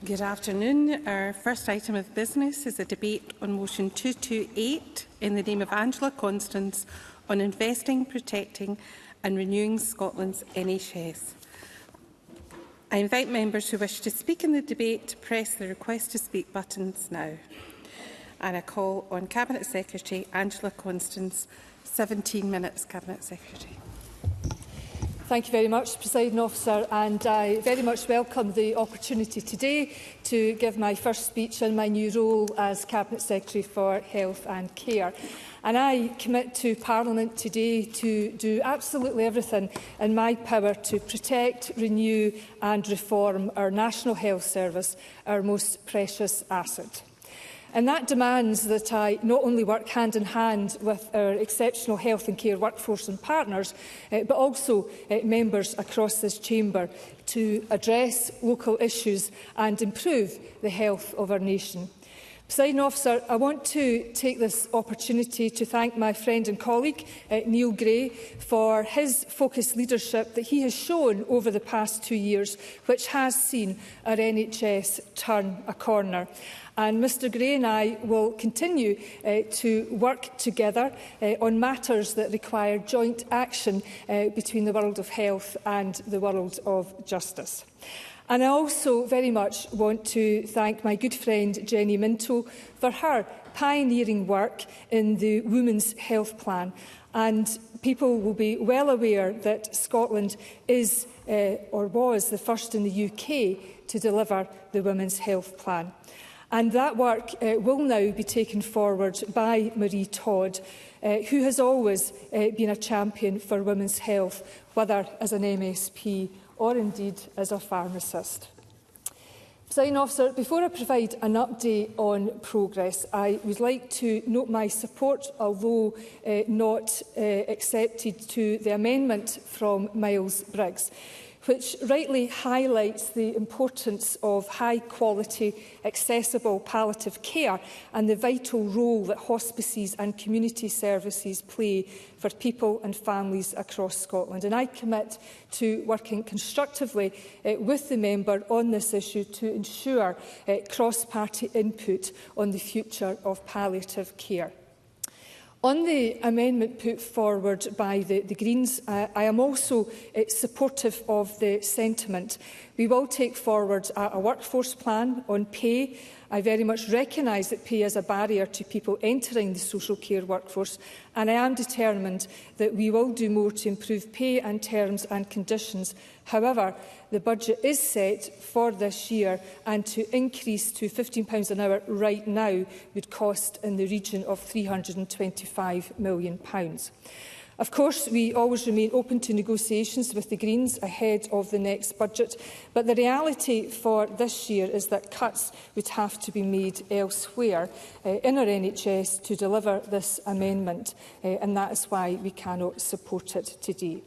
Good afternoon. Our first item of business is a debate on motion 228 in the name of Angela Constance on investing, protecting and renewing Scotland's NHS. I invite members who wish to speak in the debate to press the request to speak buttons now. And I call on Cabinet Secretary Angela Constance. 17 minutes, Cabinet Secretary. Thank you very much, Presiding Officer, and I very much welcome the opportunity today to give my first speech in my new role as Cabinet Secretary for Health and Care. And I commit to Parliament today to do absolutely everything in my power to protect, renew and reform our National Health Service, our most precious asset. And that demands that I not only work hand in hand with our exceptional health and care workforce and partners, but also members across this chamber to address local issues and improve the health of our nation. Presiding Officer, I want to take this opportunity to thank my friend and colleague, Neil Gray, for his focused leadership that he has shown over the past 2 years, which has seen our NHS turn a corner. And Mr Gray and I will continue to work together on matters that require joint action between the world of health and the world of justice. And I also very much want to thank my good friend Jenny Minto for her pioneering work in the Women's Health Plan. And people will be well aware that Scotland is or was the first in the UK to deliver the Women's Health Plan. And that work will now be taken forward by Marie Todd, who has always been a champion for women's health, whether as an MSP or indeed as a pharmacist. Presiding Officer, before I provide an update on progress, I would like to note my support, although not accepted, to the amendment from Miles Briggs, which rightly highlights the importance of high-quality, accessible palliative care and the vital role that hospices and community services play for people and families across Scotland. And I commit to working constructively with the member on this issue to ensure cross-party input on the future of palliative care. On the amendment put forward by the Greens, I am also supportive of the sentiment. We will take forward a workforce plan on pay. I very much recognise that pay is a barrier to people entering the social care workforce, and I am determined that we will do more to improve pay and terms and conditions. However, the budget is set for this year, and to increase to £15 an hour right now would cost in the region of £325 million. Of course, we always remain open to negotiations with the Greens ahead of the next budget, but the reality for this year is that cuts would have to be made elsewhere in our NHS to deliver this amendment, and that is why we cannot support it today.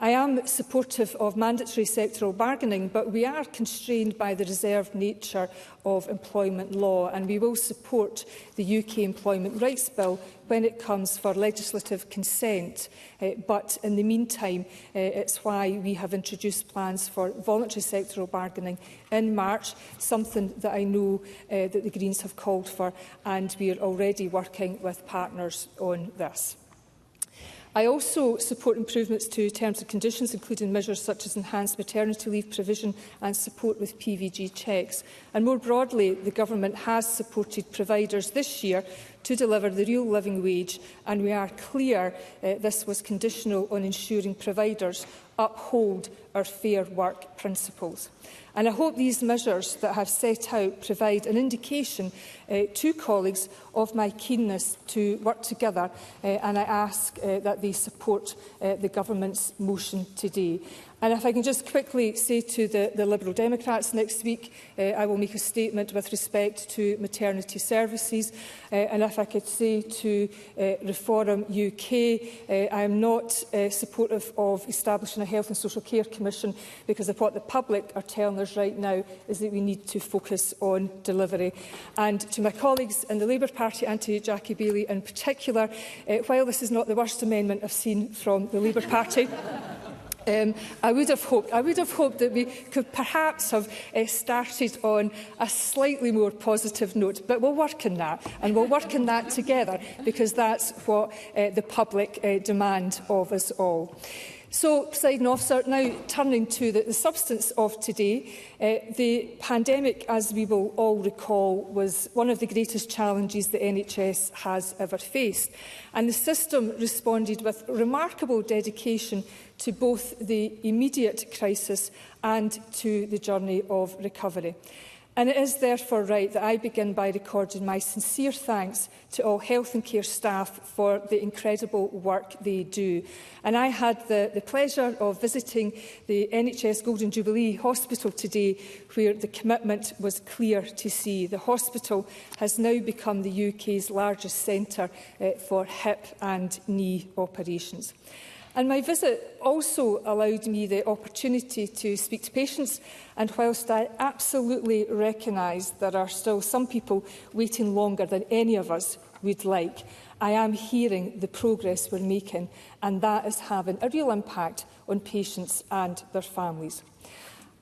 I am supportive of mandatory sectoral bargaining, but we are constrained by the reserved nature of employment law, and we will support the UK Employment Rights Bill when it comes for legislative consent. But in the meantime, it's why we have introduced plans for voluntary sectoral bargaining in March, something that I know that the Greens have called for, and we are already working with partners on this. I also support improvements to terms and conditions, including measures such as enhanced maternity leave provision and support with PVG checks. And more broadly, the Government has supported providers this year to deliver the real living wage, and we are clear this was conditional on ensuring providers uphold our fair work principles. And I hope these measures that I have set out provide an indication to colleagues of my keenness to work together, and I ask that they support the Government's motion today. And if I can just quickly say to the Liberal Democrats, next week I will make a statement with respect to maternity services. And if I could say to Reform UK, I am not supportive of establishing a Health and Social Care Commission, because of what the public are telling us right now is that we need to focus on delivery. And to my colleagues in the Labour Party and to Jackie Baillie in particular, while this is not the worst amendment I've seen from the Labour Party, I would have hoped that we could perhaps have started on a slightly more positive note, but we'll work on that, and we'll work on that together, because that's what the public demand of us all. So, Presiding Officer, now turning to the substance of today, the pandemic, as we will all recall, was one of the greatest challenges the NHS has ever faced. And the system responded with remarkable dedication to both the immediate crisis and to the journey of recovery. And it is therefore right that I begin by recording my sincere thanks to all health and care staff for the incredible work they do. And I had the pleasure of visiting the NHS Golden Jubilee Hospital today, where the commitment was clear to see. The hospital has now become the UK's largest centre for hip and knee operations. And my visit also allowed me the opportunity to speak to patients, and whilst I absolutely recognise there are still some people waiting longer than any of us would like, I am hearing the progress we're making, and that is having a real impact on patients and their families.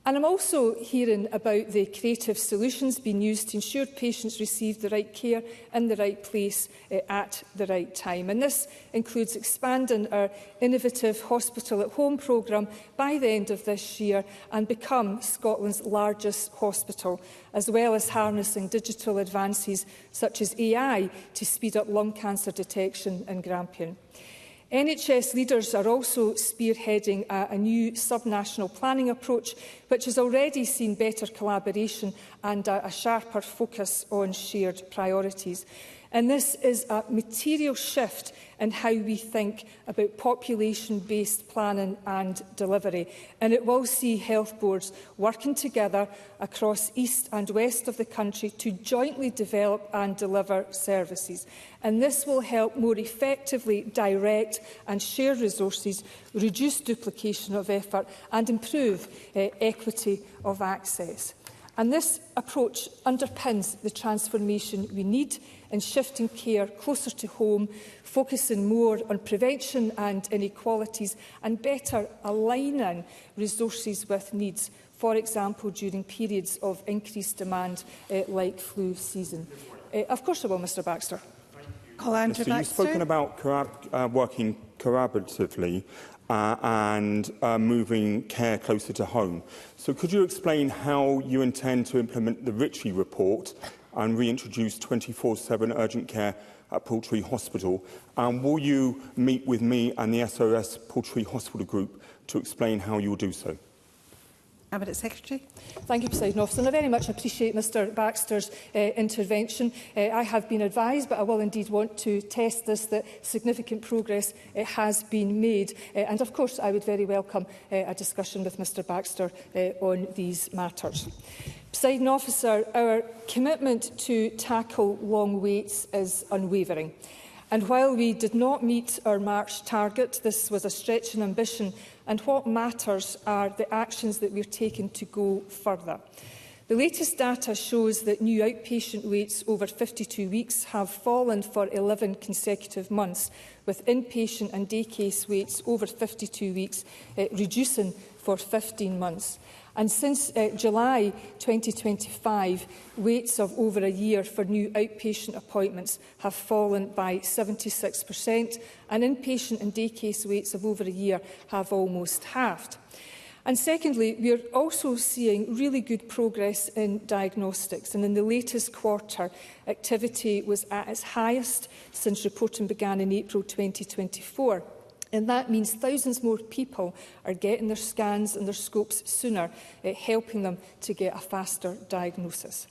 And I'm also hearing about the creative solutions being used to ensure patients receive the right care in the right place at the right time. And this includes expanding our innovative Hospital at Home programme by the end of this year and become Scotland's largest hospital, as well as harnessing digital advances such as AI to speed up lung cancer detection in Grampian. NHS leaders are also spearheading a new subnational planning approach, which has already seen better collaboration and a sharper focus on shared priorities. And this is a material shift in how we think about population-based planning and delivery. And it will see health boards working together across east and west of the country to jointly develop and deliver services. And this will help more effectively direct and share resources, reduce duplication of effort and improve equity of access. And this approach underpins the transformation we need in shifting care closer to home, focusing more on prevention and inequalities, and better aligning resources with needs, for example, during periods of increased demand like flu season. Of course I will, Mr Baxter. Baxter. You've spoken about working collaboratively and moving care closer to home. So could you explain how you intend to implement the Ritchie report and reintroduce 24/7 urgent care at Poultry Hospital? And will you meet with me and the SOS Poultry Hospital Group to explain how you will do so? Cabinet Secretary. Thank you, Presiding Officer. And I very much appreciate Mr Baxter's intervention. I have been advised, but I will indeed want to test this, that significant progress has been made. And of course, I would very welcome a discussion with Mr Baxter on these matters. Presiding Officer, our commitment to tackle long waits is unwavering. And while we did not meet our March target, this was a stretching ambition, and what matters are the actions that we're taking to go further. The latest data shows that new outpatient waits over 52 weeks have fallen for 11 consecutive months, with inpatient and day case waits over 52 weeks reducing for 15 months. And since July 2025, waits of over a year for new outpatient appointments have fallen by 76%, and inpatient and day case waits of over a year have almost halved. And secondly, we are also seeing really good progress in diagnostics. And in the latest quarter, activity was at its highest since reporting began in April 2024. And that means thousands more people are getting their scans and their scopes sooner, helping them to get a faster diagnosis.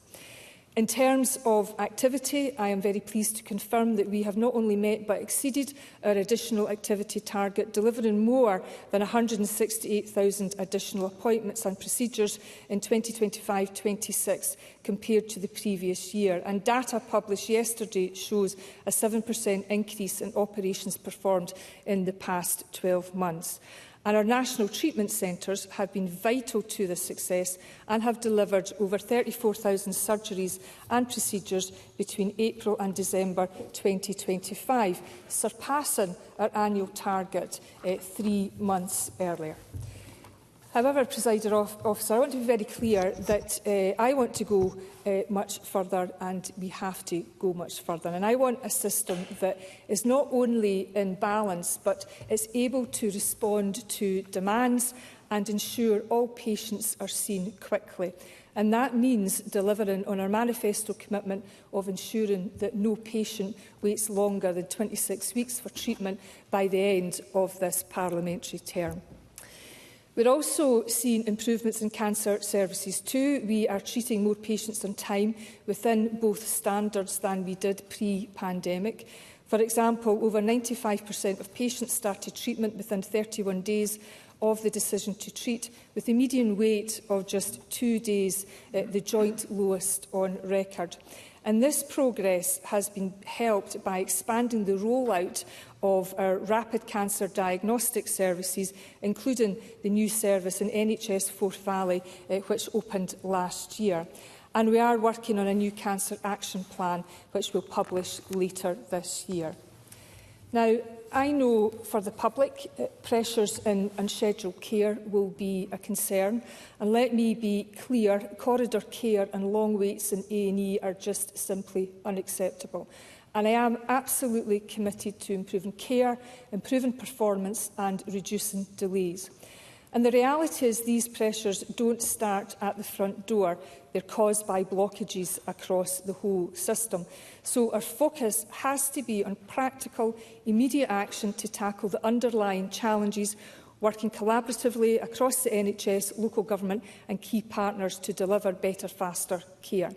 In terms of activity, I am very pleased to confirm that we have not only met but exceeded our additional activity target, delivering more than 168,000 additional appointments and procedures in 2025-26 compared to the previous year. And data published yesterday shows a 7% increase in operations performed in the past 12 months. And our national treatment centres have been vital to this success and have delivered over 34,000 surgeries and procedures between April and December 2025, surpassing our annual target 3 months earlier. However, Presiding Officer, I want to be very clear that I want to go much further, and we have to go much further. And I want a system that is not only in balance, but is able to respond to demands and ensure all patients are seen quickly. And that means delivering on our manifesto commitment of ensuring that no patient waits longer than 26 weeks for treatment by the end of this parliamentary term. We're also seeing improvements in cancer services too. We are treating more patients on time within both standards than we did pre-pandemic. For example, over 95% of patients started treatment within 31 days of the decision to treat, with a median wait of just 2 days, the joint lowest on record. And this progress has been helped by expanding the rollout of our rapid cancer diagnostic services, including the new service in NHS Forth Valley, which opened last year. And we are working on a new cancer action plan, which we'll publish later this year. Now, I know for the public, pressures in unscheduled care will be a concern. And let me be clear, corridor care and long waits in A&E are just simply unacceptable. And I am absolutely committed to improving care, improving performance and reducing delays. And the reality is these pressures don't start at the front door. They're caused by blockages across the whole system. So our focus has to be on practical, immediate action to tackle the underlying challenges, working collaboratively across the NHS, local government and key partners to deliver better, faster care.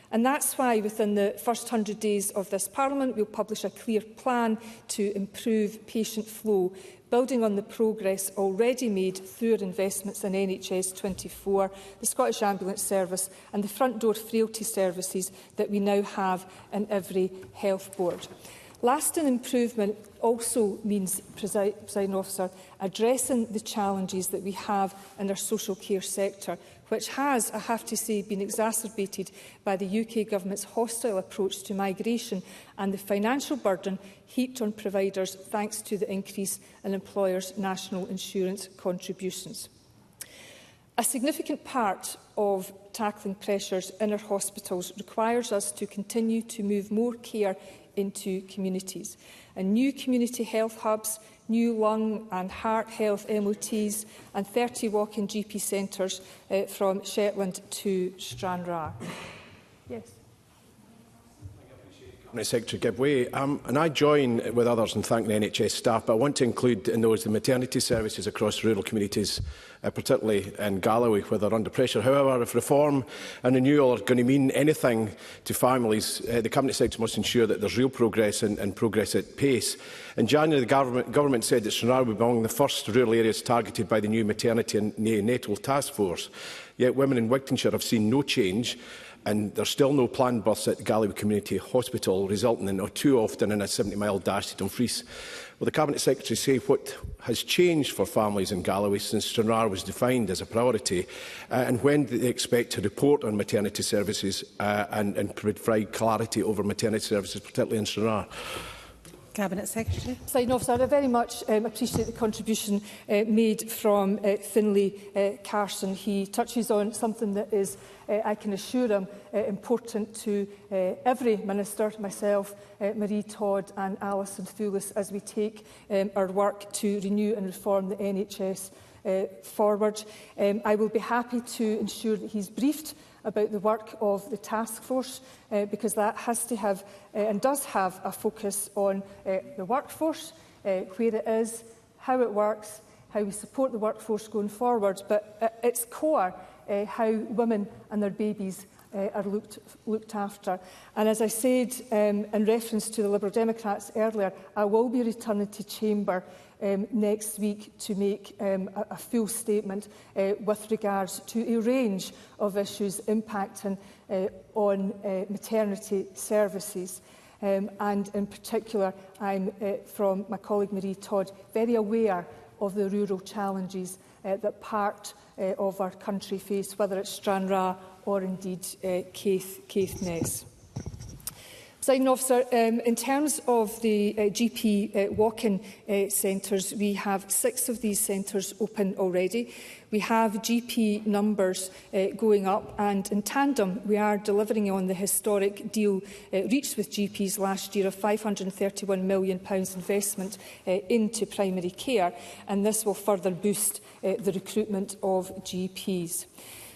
And that's why within the first 100 days of this Parliament, we'll publish a clear plan to improve patient flow, building on the progress already made through our investments in NHS 24, the Scottish Ambulance Service and the front door frailty services that we now have in every health board. Lasting improvement also means, Presiding Officer, addressing the challenges that we have in our social care sector, which has, I have to say, been exacerbated by the UK Government's hostile approach to migration and the financial burden heaped on providers thanks to the increase in employers' national insurance contributions. A significant part of tackling pressures in our hospitals requires us to continue to move more care into communities. And new community health hubs, new lung and heart health MOTs and 30 walk-in GP centres from Shetland to Stranraer. Yes. Secretary Giveaway, and I join with others in thanking the NHS staff, but I want to include in those the maternity services across rural communities, particularly in Galloway, where they're under pressure. However, if reform and renewal are going to mean anything to families, the Cabinet Secretary must ensure that there's real progress and progress at pace. In January, the government said that Stranraer would be among the first rural areas targeted by the new maternity and neonatal task force. Yet women in Wigtonshire have seen no change, and there's still no planned births at Galloway Community Hospital, resulting in, or too often, in a 70-mile dash to Dumfries. Will the Cabinet Secretary say what has changed for families in Galloway since Stranraer was defined as a priority, and when do they expect to report on maternity services and provide clarity over maternity services, particularly in Stranraer? Cabinet Secretary. Presiding Officer, I very much appreciate the contribution made from Finlay Carson. He touches on something that is, I can assure him, important to every Minister, myself, Marie Todd and Alison Thewlis, as we take our work to renew and reform the NHS forward. I will be happy to ensure that he's briefed about the work of the task force, because that has to have and does have a focus on the workforce, where it is, how it works, how we support the workforce going forward, but at its core, how women and their babies are looked after. And as I said in reference to the Liberal Democrats earlier, I will be returning to Chamber next week to make a full statement with regards to a range of issues impacting on maternity services. And in particular, I'm, from my colleague Marie Todd, very aware of the rural challenges that part of our country face, whether it's Stranraer or indeed Caithness. Presiding Officer, in terms of the GP walk-in centres, we have 6 of these centres open already. We have GP numbers going up, and in tandem we are delivering on the historic deal reached with GPs last year of £531 million investment into primary care, and this will further boost the recruitment of GPs.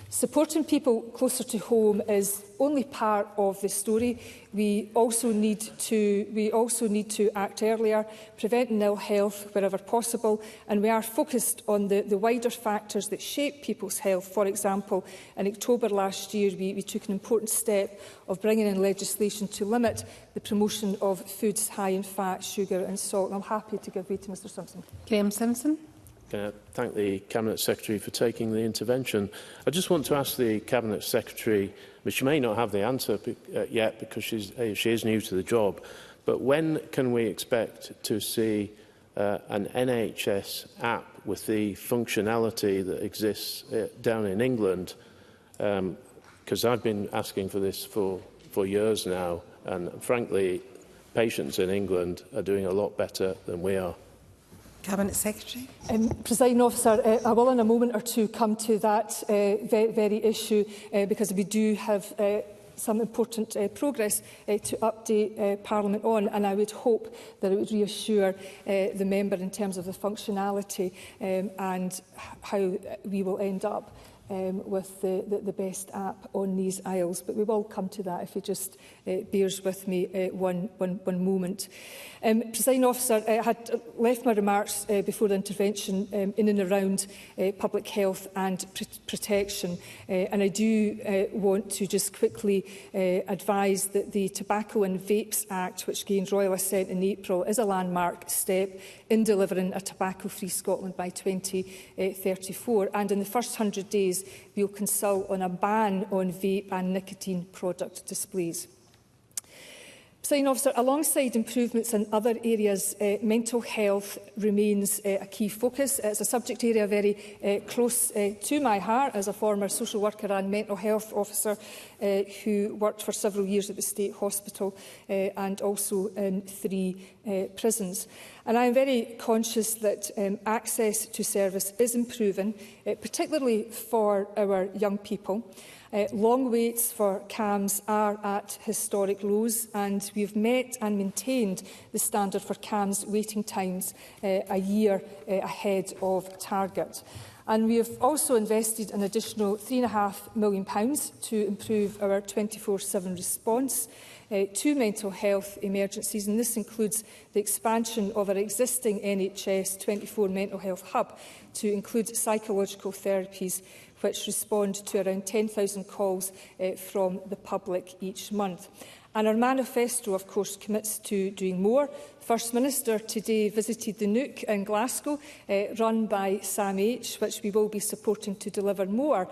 Supporting people closer to home is only part of the story. We also need to act earlier, preventing ill health wherever possible, and we are focused on the wider factors that shape people's health. For example, in October last year, we took an important step of bringing in legislation to limit the promotion of foods high in fat, sugar and salt. And I'm happy to give way to Mr Simpson. Graham Simpson. Can I thank the Cabinet Secretary for taking the intervention. I just want to ask the Cabinet Secretary, but she may not have the answer yet because she is new to the job, but when can we expect to see an NHS app with the functionality that exists down in England? Because I've been asking for this for years now, and frankly, patients in England are doing a lot better than we are. Cabinet Secretary. Presiding Officer, I will in a moment or two come to that very issue because we do have some important progress to update Parliament on, and I would hope that it would reassure the member in terms of the functionality and how we will end up with the best app on these aisles. But we will come to that if he just bears with me one moment. Presiding Officer, I had left my remarks before the intervention in and around public health and protection, and I do want to just quickly advise that the Tobacco and Vapes Act, which gained royal assent in April, is a landmark step in delivering a tobacco-free Scotland by 2034, and in the first 100 days we will consult on a ban on vape and nicotine product displays. Presiding Officer, alongside improvements in other areas, mental health remains a key focus. It's a subject area very close to my heart as a former social worker and mental health officer who worked for several years at the State Hospital and also in 3 prisons. And I am very conscious that access to service is improving, particularly for our young people. Long waits for CAMHS are at historic lows, and we have met and maintained the standard for CAMHS waiting times a year ahead of target. And we have also invested an additional £3.5 million to improve our 24/7 response to mental health emergencies, and this includes the expansion of our existing NHS 24 mental health hub to include psychological therapies, which respond to around 10,000 calls from the public each month. And our manifesto, of course, commits to doing more. The First Minister today visited the Nook in Glasgow, run by Sam H, which we will be supporting to deliver more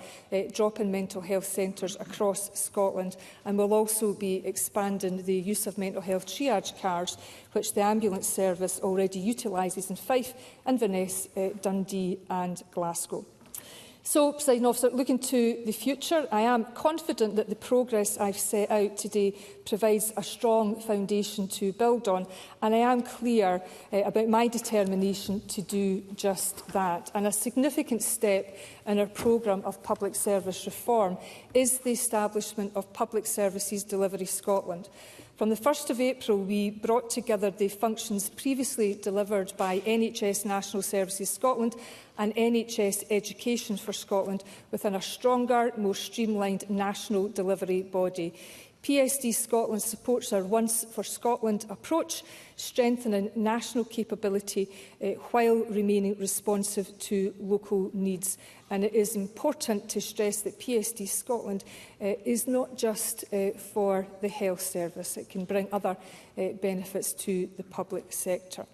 drop-in mental health centres across Scotland, and will also be expanding the use of mental health triage cars, which the ambulance service already utilises in Fife, Inverness, Dundee and Glasgow. So, Presiding Officer, looking to the future, I am confident that the progress I've set out today provides a strong foundation to build on, and I am clear about my determination to do just that. And a significant step in our programme of public service reform is the establishment of Public Services Delivery Scotland. From the 1st of April, we brought together the functions previously delivered by NHS National Services Scotland and NHS Education for Scotland within a stronger, more streamlined national delivery body. PSD Scotland supports our Once for Scotland approach, strengthening national capability while remaining responsive to local needs. And it is important to stress that PSD Scotland is not just for the health service. It can bring other benefits to the public sector.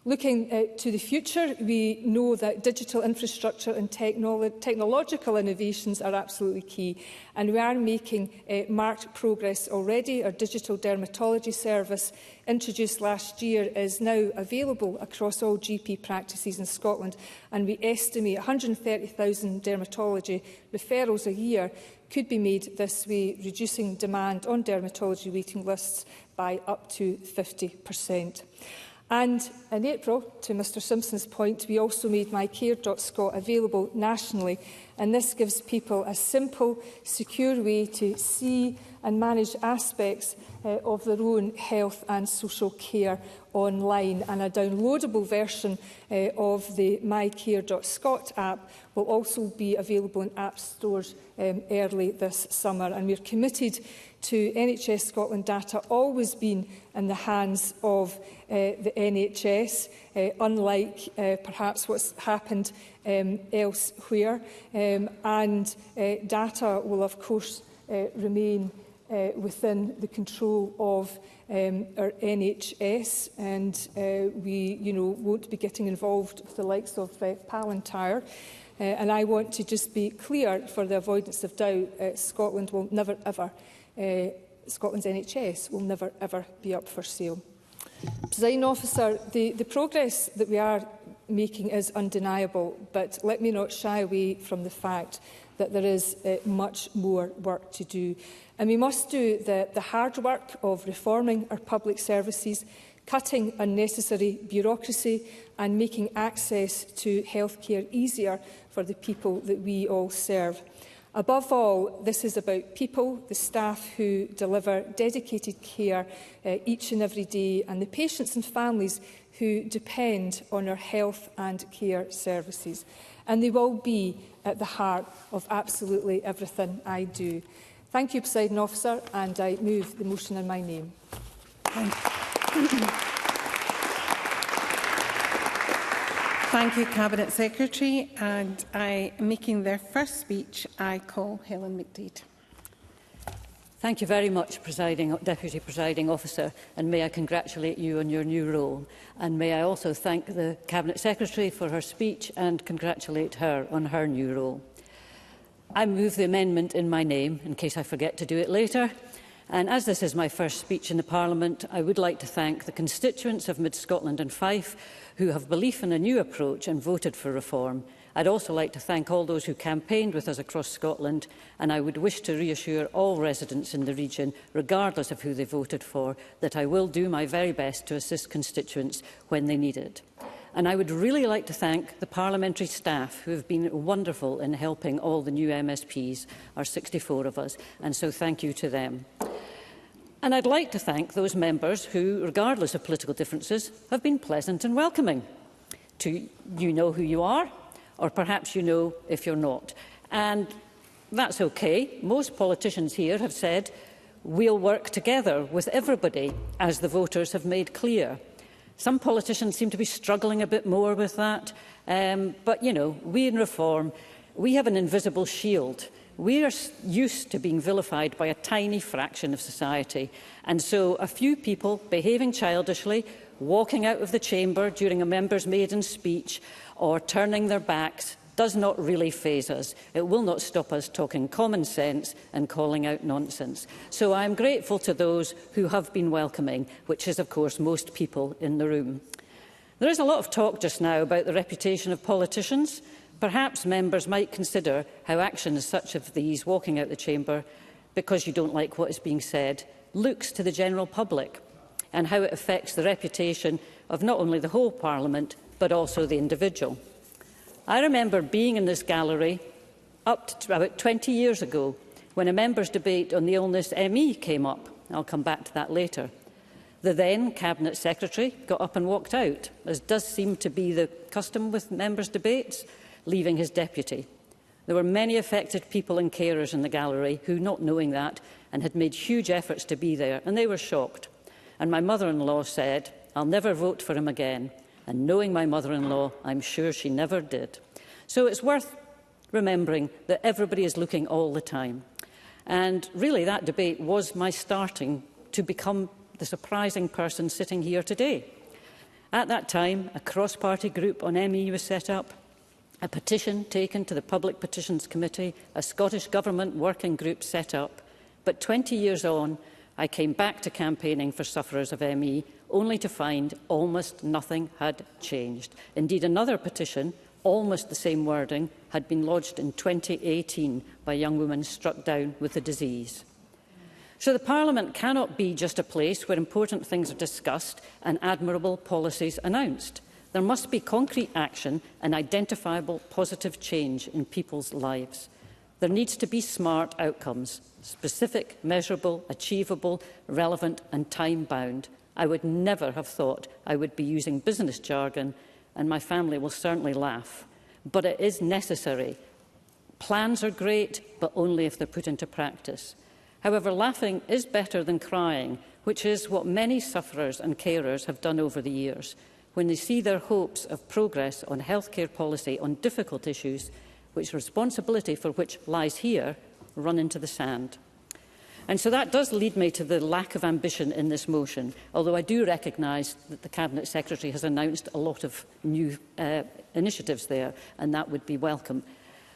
Looking to the future, we know that digital infrastructure and technological innovations are absolutely key, and we are making marked progress already. Our digital dermatology service, introduced last year, is now available across all GP practices in Scotland, and we estimate 130,000 dermatology referrals a year could be made this way, reducing demand on dermatology waiting lists by up to 50%. And in April, to Mr Simpson's point, we also made mycare.scot available nationally, and this gives people a simple, secure way to see and manage aspects of their own health and social care online. And a downloadable version of the mycare.scot app will also be available in app stores early this summer. And we're committed to NHS Scotland data always being in the hands of the NHS, unlike perhaps what's happened elsewhere. And data will, of course, remain within the control of our NHS, and we won't be getting involved with the likes of Palantir. And I want to just be clear, for the avoidance of doubt, Scotland will never ever, Scotland's NHS will never ever be up for sale. Presiding Officer, the progress that we are making is undeniable, but let me not shy away from the fact that there is much more work to do. And we must do the hard work of reforming our public services, cutting unnecessary bureaucracy and making access to healthcare easier for the people that we all serve. Above all, this is about people, the staff who deliver dedicated care each and every day, and the patients and families who depend on our health and care services. And they will be at the heart of absolutely everything I do. Thank you, Presiding Officer, and I move the motion in my name. Thank you, Cabinet Secretary. And making their first speech, I call Helen McDade. Thank you very much, Deputy Presiding Officer, and may I congratulate you on your new role. And may I also thank the Cabinet Secretary for her speech and congratulate her on her new role. I move the amendment in my name, in case I forget to do it later. And as this is my first speech in the Parliament, I would like to thank the constituents of Mid Scotland and Fife who have belief in a new approach and voted for reform. I'd also like to thank all those who campaigned with us across Scotland, and I would wish to reassure all residents in the region, regardless of who they voted for, that I will do my very best to assist constituents when they need it. And I would really like to thank the parliamentary staff who have been wonderful in helping all the new MSPs, our 64 of us, and so thank you to them. And I'd like to thank those members who, regardless of political differences, have been pleasant and welcoming. You know who you are, or perhaps you know if you're not. And that's okay. Most politicians here have said, we'll work together with everybody, as the voters have made clear. Some politicians seem to be struggling a bit more with that. But, we in Reform, we have an invisible shield. We are used to being vilified by a tiny fraction of society. And so a few people behaving childishly, walking out of the chamber during a member's maiden speech, or turning their backs does not really faze us. It will not stop us talking common sense and calling out nonsense. So I am grateful to those who have been welcoming, which is, of course, most people in the room. There is a lot of talk just now about the reputation of politicians. Perhaps members might consider how actions such as these, walking out the chamber because you don't like what is being said, looks to the general public, and how it affects the reputation of not only the whole Parliament, but also the individual. I remember being in this gallery up to about 20 years ago when a members' debate on the illness ME came up. I'll come back to that later. The then Cabinet Secretary got up and walked out, as does seem to be the custom with members' debates, leaving his deputy. There were many affected people and carers in the gallery who, not knowing that, and had made huge efforts to be there, and they were shocked. And my mother-in-law said, "I'll never vote for him again." And knowing my mother-in-law, I'm sure she never did. So it's worth remembering that everybody is looking all the time. And really, that debate was my starting to become the surprising person sitting here today. At that time, a cross-party group on ME was set up, a petition taken to the Public Petitions Committee, a Scottish Government working group set up. But 20 years on, I came back to campaigning for sufferers of ME, only to find almost nothing had changed. Indeed, another petition, almost the same wording, had been lodged in 2018 by a young woman struck down with the disease. So the Parliament cannot be just a place where important things are discussed and admirable policies announced. There must be concrete action and identifiable positive change in people's lives. There needs to be smart outcomes, specific, measurable, achievable, relevant and time-bound. I would never have thought I would be using business jargon, and my family will certainly laugh. But it is necessary. Plans are great, but only if they're put into practice. However, laughing is better than crying, which is what many sufferers and carers have done over the years, when they see their hopes of progress on healthcare policy on difficult issues, which responsibility for which lies here, run into the sand. And so that does lead me to the lack of ambition in this motion, although I do recognise that the Cabinet Secretary has announced a lot of new initiatives there, and that would be welcome.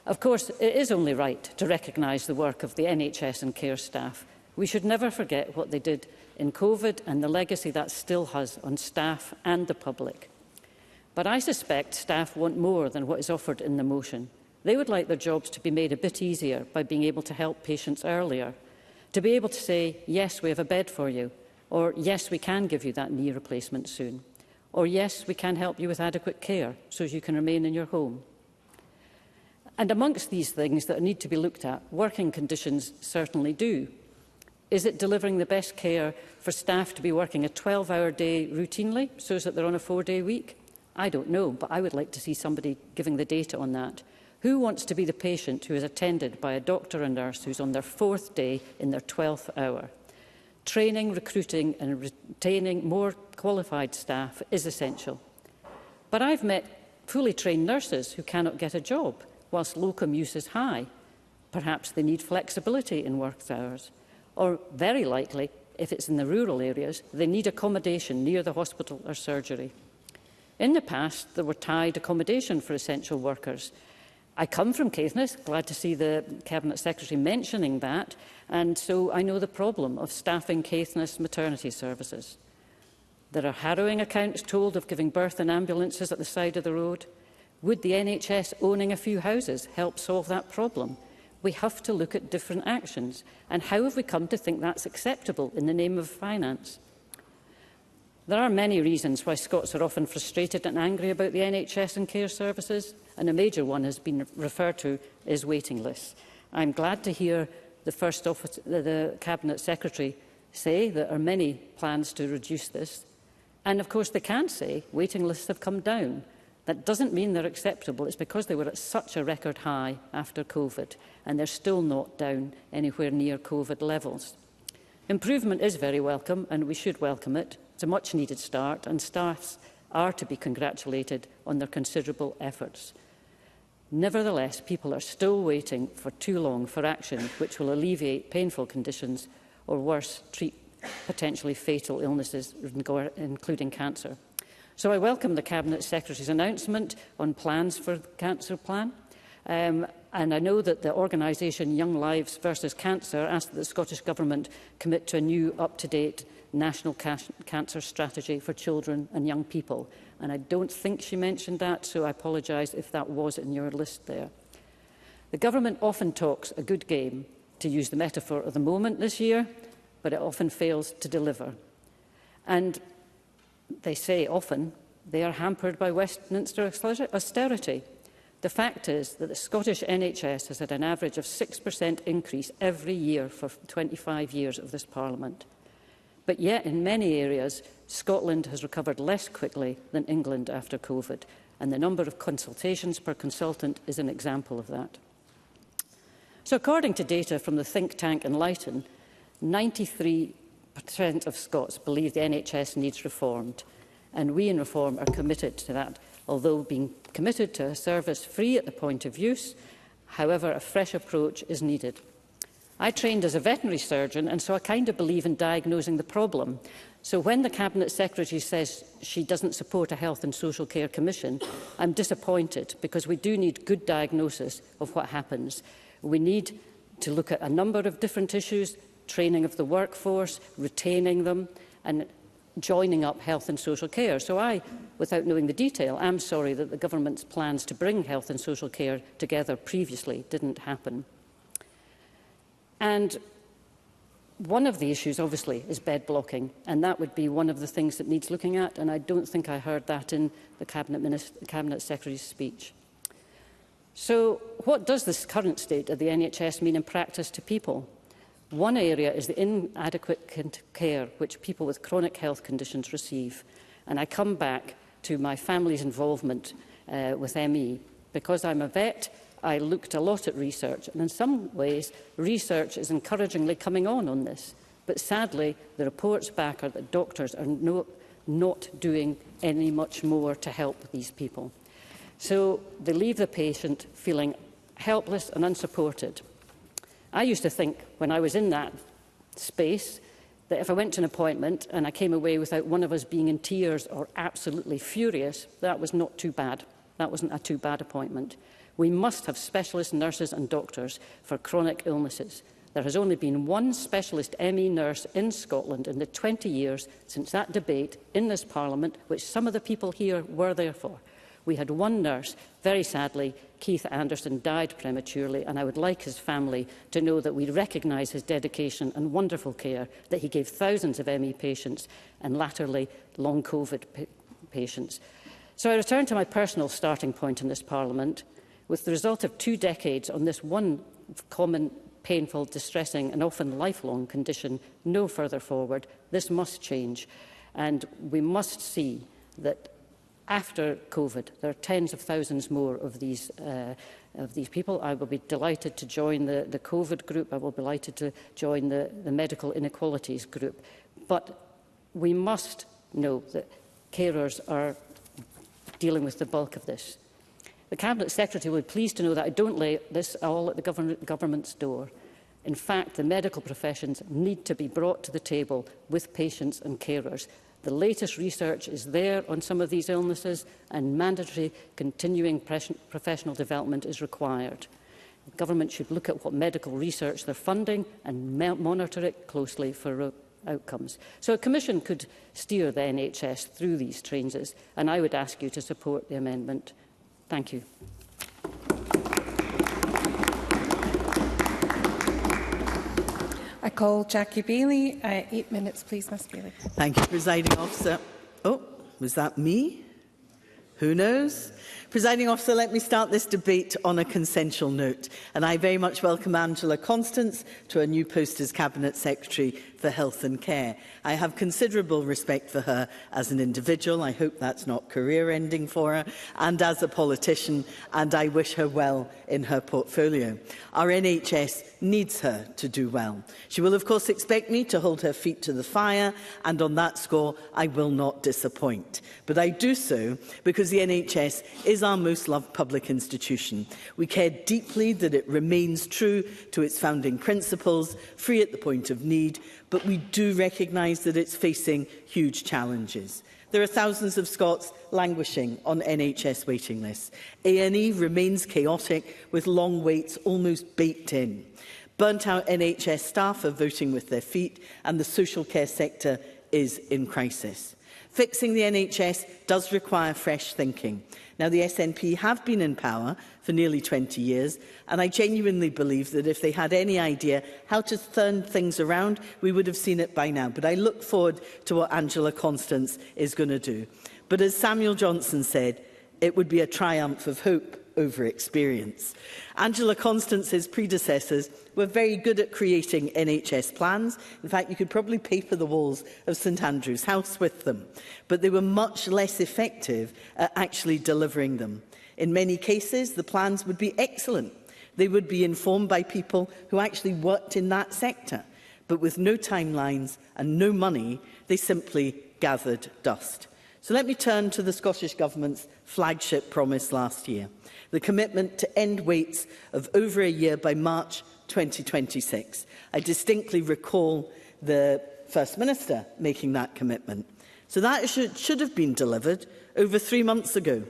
Of course, it is only right to recognise the work of the NHS and care staff. We should never forget what they did in COVID and the legacy that still has on staff and the public. But I suspect staff want more than what is offered in the motion. They would like their jobs to be made a bit easier by being able to help patients earlier, to be able to say, yes, we have a bed for you, or yes, we can give you that knee replacement soon, or yes, we can help you with adequate care so you can remain in your home. And amongst these things that need to be looked at, working conditions certainly do. Is it delivering the best care for staff to be working a 12-hour day routinely so that they're on a 4-day week? I don't know, but I would like to see somebody giving the data on that. Who wants to be the patient who is attended by a doctor and nurse who's on their 4th day in their 12th hour? Training, recruiting and retaining more qualified staff is essential. But I've met fully trained nurses who cannot get a job whilst locum use is high. Perhaps they need flexibility in work hours. Or, very likely, if it's in the rural areas, they need accommodation near the hospital or surgery. In the past, there were tied accommodation for essential workers. I come from Caithness, glad to see the Cabinet Secretary mentioning that, and so I know the problem of staffing Caithness maternity services. There are harrowing accounts told of giving birth in ambulances at the side of the road. Would the NHS owning a few houses help solve that problem? We have to look at different actions. And how have we come to think that's acceptable in the name of finance? There are many reasons why Scots are often frustrated and angry about the NHS and care services, and a major one has been referred to is waiting lists. I'm glad to hear the Cabinet Secretary say there are many plans to reduce this. And of course they can say waiting lists have come down. That doesn't mean they're acceptable. It's because they were at such a record high after COVID, and they're still not down anywhere near COVID levels. Improvement is very welcome, and we should welcome it. It's a much-needed start, and staff are to be congratulated on their considerable efforts. Nevertheless, people are still waiting for too long for action which will alleviate painful conditions or, worse, treat potentially fatal illnesses, including cancer. So I welcome the Cabinet Secretary's announcement on plans for the cancer plan. And I know that the organisation Young Lives versus Cancer asked that the Scottish Government commit to a new, up-to-date national cancer strategy for children and young people. And I don't think she mentioned that, so I apologise if that was in your list there. The Government often talks a good game, to use the metaphor of the moment this year, but it often fails to deliver. And they say often they are hampered by Westminster austerity. The fact is that the Scottish NHS has had an average of 6% increase every year for 25 years of this Parliament. But yet, in many areas, Scotland has recovered less quickly than England after COVID, and the number of consultations per consultant is an example of that. So according to data from the think tank Enlighten, 93% of Scots believe the NHS needs reformed, and we in Reform are committed to that, although being committed to a service free at the point of use. However, a fresh approach is needed. I trained as a veterinary surgeon, and so I kind of believe in diagnosing the problem. So when the Cabinet Secretary says she doesn't support a Health and Social Care Commission, I'm disappointed, because we do need good diagnosis of what happens. We need to look at a number of different issues: training of the workforce, retaining them, and joining up health and social care. So I, without knowing the detail, am sorry that the government's plans to bring health and social care together previously didn't happen. And one of the issues, obviously, is bed blocking, and that would be one of the things that needs looking at, and I don't think I heard that in the Cabinet Secretary's speech. So what does this current state of the NHS mean in practice to people? One area is the inadequate care which people with chronic health conditions receive. And I come back to my family's involvement with ME. Because I'm a vet, I looked a lot at research, and in some ways, research is encouragingly coming on this. But sadly, the reports back are that doctors are not doing any much more to help these people. So they leave the patient feeling helpless and unsupported. I used to think, when I was in that space, that if I went to an appointment and I came away without one of us being in tears or absolutely furious, that was not too bad. That wasn't a too bad appointment. We must have specialist nurses and doctors for chronic illnesses. There has only been one specialist ME nurse in Scotland in the 20 years since that debate in this Parliament, which some of the people here were there for. We had one nurse. Very sadly, Keith Anderson died prematurely, and I would like his family to know that we recognise his dedication and wonderful care that he gave thousands of ME patients and latterly long COVID patients. So I return to my personal starting point in this Parliament. With the result of 2 decades on this one common, painful, distressing and often lifelong condition no further forward, this must change. And we must see that after COVID, there are tens of thousands more of these people. I will be delighted to join the COVID group. I will be delighted to join the medical inequalities group. But we must know that carers are dealing with the bulk of this. The Cabinet Secretary will be pleased to know that I don't lay this all at the government's door. In fact, the medical professions need to be brought to the table with patients and carers. The latest research is there on some of these illnesses, and mandatory continuing professional development is required. The government should look at what medical research they're funding and monitor it closely for outcomes. So a commission could steer the NHS through these changes, and I would ask you to support the amendment. Thank you. I call Jackie Bailey. 8 minutes, please, Ms Bailey. Thank you, Presiding Officer. Oh, was that me? Who knows? Presiding Officer, let me start this debate on a consensual note. And I very much welcome Angela Constance to her new post as Cabinet Secretary for Health and Care. I have considerable respect for her as an individual. I hope that's not career-ending for her, and as a politician, and I wish her well in her portfolio. Our NHS needs her to do well. She will, of course, expect me to hold her feet to the fire, and on that score, I will not disappoint. But I do so because the NHS is our most loved public institution. We care deeply that it remains true to its founding principles, free at the point of need, but we do recognise that it's facing huge challenges. There are thousands of Scots languishing on NHS waiting lists. A&E remains chaotic, with long waits almost baked in. Burnt-out NHS staff are voting with their feet, and the social care sector is in crisis. Fixing the NHS does require fresh thinking. Now, the SNP have been in power for nearly 20 years, and I genuinely believe that if they had any idea how to turn things around, we would have seen it by now. But I look forward to what Angela Constance is going to do. But as Samuel Johnson said, it would be a triumph of hope over experience. Angela Constance's predecessors were very good at creating NHS plans. In fact, you could probably paper the walls of St Andrew's House with them. But they were much less effective at actually delivering them. In many cases, the plans would be excellent. They would be informed by people who actually worked in that sector. But with no timelines and no money, they simply gathered dust. So let me turn to the Scottish Government's flagship promise last year. The commitment to end waits of over a year by March 2026. I distinctly recall the First Minister making that commitment. So that should have been delivered over 3 months ago.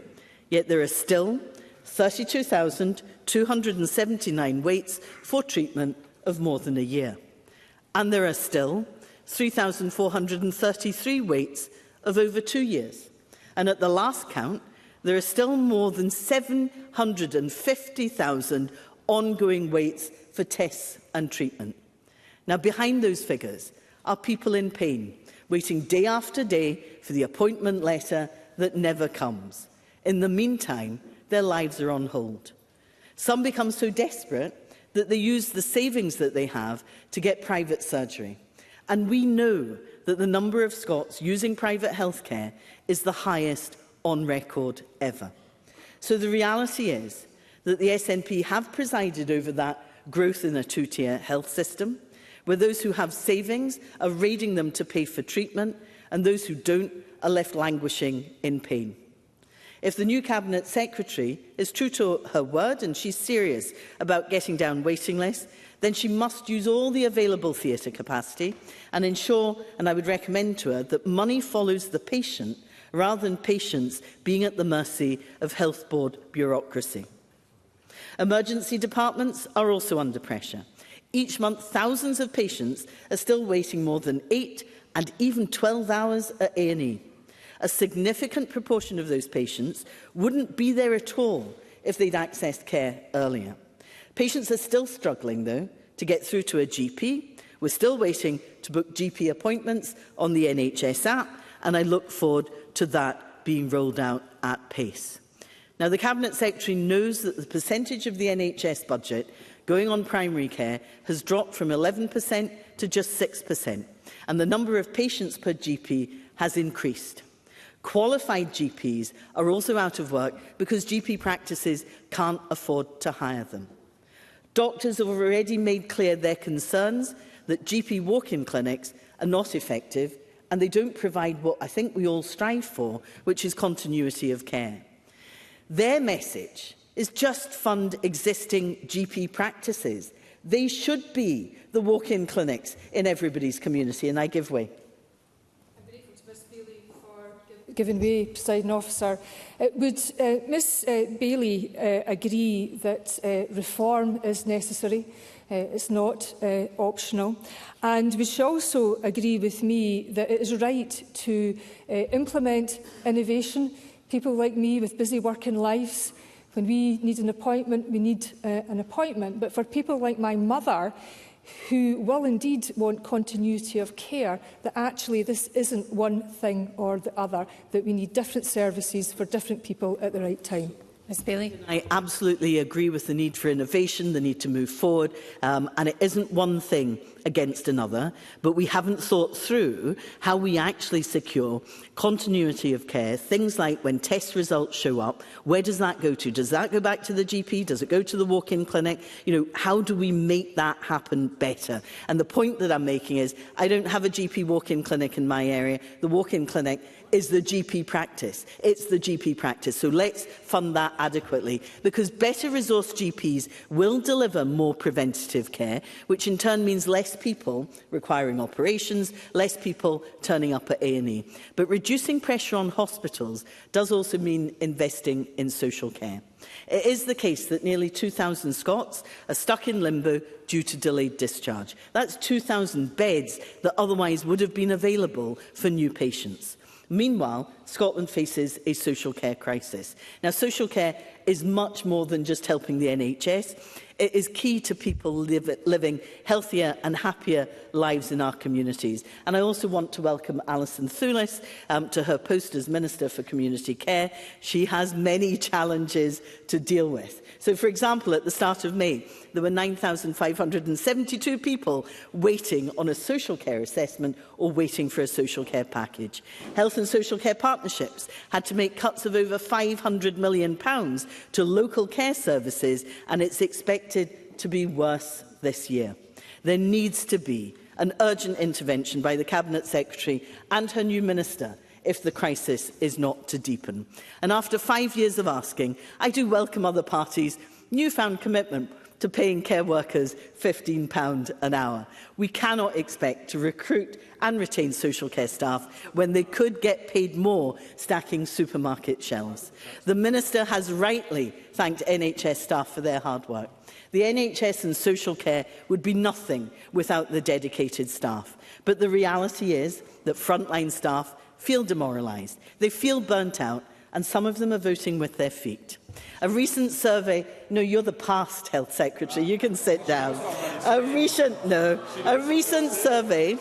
Yet there are still 32,279 waits for treatment of more than a year. And there are still 3,433 waits of over 2 years. And at the last count, there are still more than 750,000 ongoing waits for tests and treatment. Now, behind those figures are people in pain, waiting day after day for the appointment letter that never comes. In the meantime, their lives are on hold. Some become so desperate that they use the savings that they have to get private surgery. And we know that the number of Scots using private healthcare is the highest on record ever. So the reality is that the SNP have presided over that growth in a two-tier health system, where those who have savings are raiding them to pay for treatment, and those who don't are left languishing in pain. If the new Cabinet Secretary is true to her word and she's serious about getting down waiting lists, then she must use all the available theatre capacity and ensure, and I would recommend to her, that money follows the patient rather than patients being at the mercy of Health Board bureaucracy. Emergency departments are also under pressure. Each month, thousands of patients are still waiting more than 8 and even 12 hours at A&E. A significant proportion of those patients wouldn't be there at all if they'd accessed care earlier. Patients are still struggling, though, to get through to a GP. We're still waiting to book GP appointments on the NHS app, and I look forward to that being rolled out at pace. Now, the Cabinet Secretary knows that the percentage of the NHS budget going on primary care has dropped from 11% to just 6%, and the number of patients per GP has increased. Qualified GPs are also out of work because GP practices can't afford to hire them. Doctors have already made clear their concerns that GP walk-in clinics are not effective and they don't provide what I think we all strive for, which is continuity of care. Their message is just fund existing GP practices. They should be the walk-in clinics in everybody's community, and I give way. Given way, Presiding Officer. Would Ms Bailey agree that reform is necessary? It's not optional. And would she also agree with me that it is right to implement innovation? People like me with busy working lives, when we need an appointment, we need an appointment. But for people like my mother, who will indeed want continuity of care, that actually this isn't one thing or the other, that we need different services for different people at the right time. Ms Bailey. I absolutely agree with the need for innovation, the need to move forward, and it isn't one thing against another, but we haven't thought through how we actually secure continuity of care. Things like when test results show up, where does that go to? Does that go back to the GP? Does it go to the walk-in clinic? You know, how do we make that happen better? And the point that I'm making is, I don't have a GP walk-in clinic in my area. The walk-in clinic is the GP practice. It's the GP practice. So let's fund that adequately, because better resourced GPs will deliver more preventative care, which in turn means less people requiring operations, less people turning up at A&E. But reducing pressure on hospitals does also mean investing in social care. It is the case that nearly 2,000 Scots are stuck in limbo due to delayed discharge. That's 2,000 beds that otherwise would have been available for new patients. Meanwhile, Scotland faces a social care crisis. Now, social care is much more than just helping the NHS. It is key to people living healthier and happier lives in our communities. And I also want to welcome Alison Thewlis to her post as Minister for Community Care. She has many challenges to deal with. So, for example, at the start of May, there were 9,572 people waiting on a social care assessment or waiting for a social care package. Health and social care partnerships had to make cuts of over £500 million to local care services, and it's expected to be worse this year. There needs to be an urgent intervention by the Cabinet Secretary and her new Minister if the crisis is not to deepen. And after 5 years of asking, I do welcome other parties' newfound commitment to paying care workers £15 an hour. We cannot expect to recruit and retain social care staff when they could get paid more stacking supermarket shelves. The Minister has rightly thanked NHS staff for their hard work. The NHS and social care would be nothing without the dedicated staff. But the reality is that frontline staff feel demoralised, they feel burnt out, and some of them are voting with their feet. A recent survey, no, you're the past Health Secretary, you can sit down. A recent survey,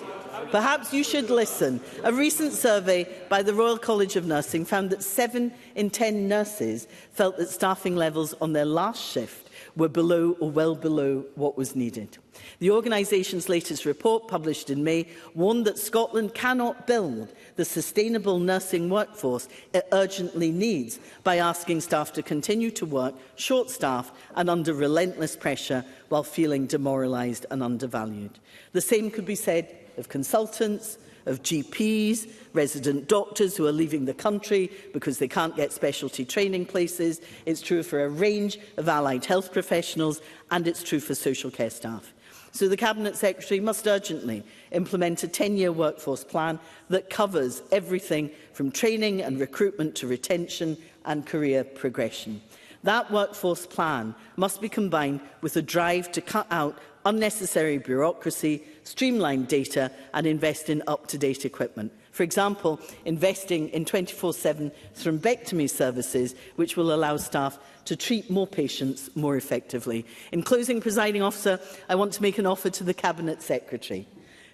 perhaps you should listen. A recent survey by the Royal College of Nursing found that 7 in 10 nurses felt that staffing levels on their last shift were below or well below what was needed. The organisation's latest report, published in May, warned that Scotland cannot build the sustainable nursing workforce it urgently needs by asking staff to continue to work short-staffed and under relentless pressure while feeling demoralised and undervalued. The same could be said of consultants, of GPs, resident doctors who are leaving the country because they can't get specialty training places. It's true for a range of allied health professionals, and it's true for social care staff. So the Cabinet Secretary must urgently implement a 10-year workforce plan that covers everything from training and recruitment to retention and career progression. That workforce plan must be combined with a drive to cut out unnecessary bureaucracy, streamline data and invest in up-to-date equipment. For example, investing in 24/7 thrombectomy services, which will allow staff to treat more patients more effectively. In closing, Presiding Officer, I want to make an offer to the Cabinet Secretary.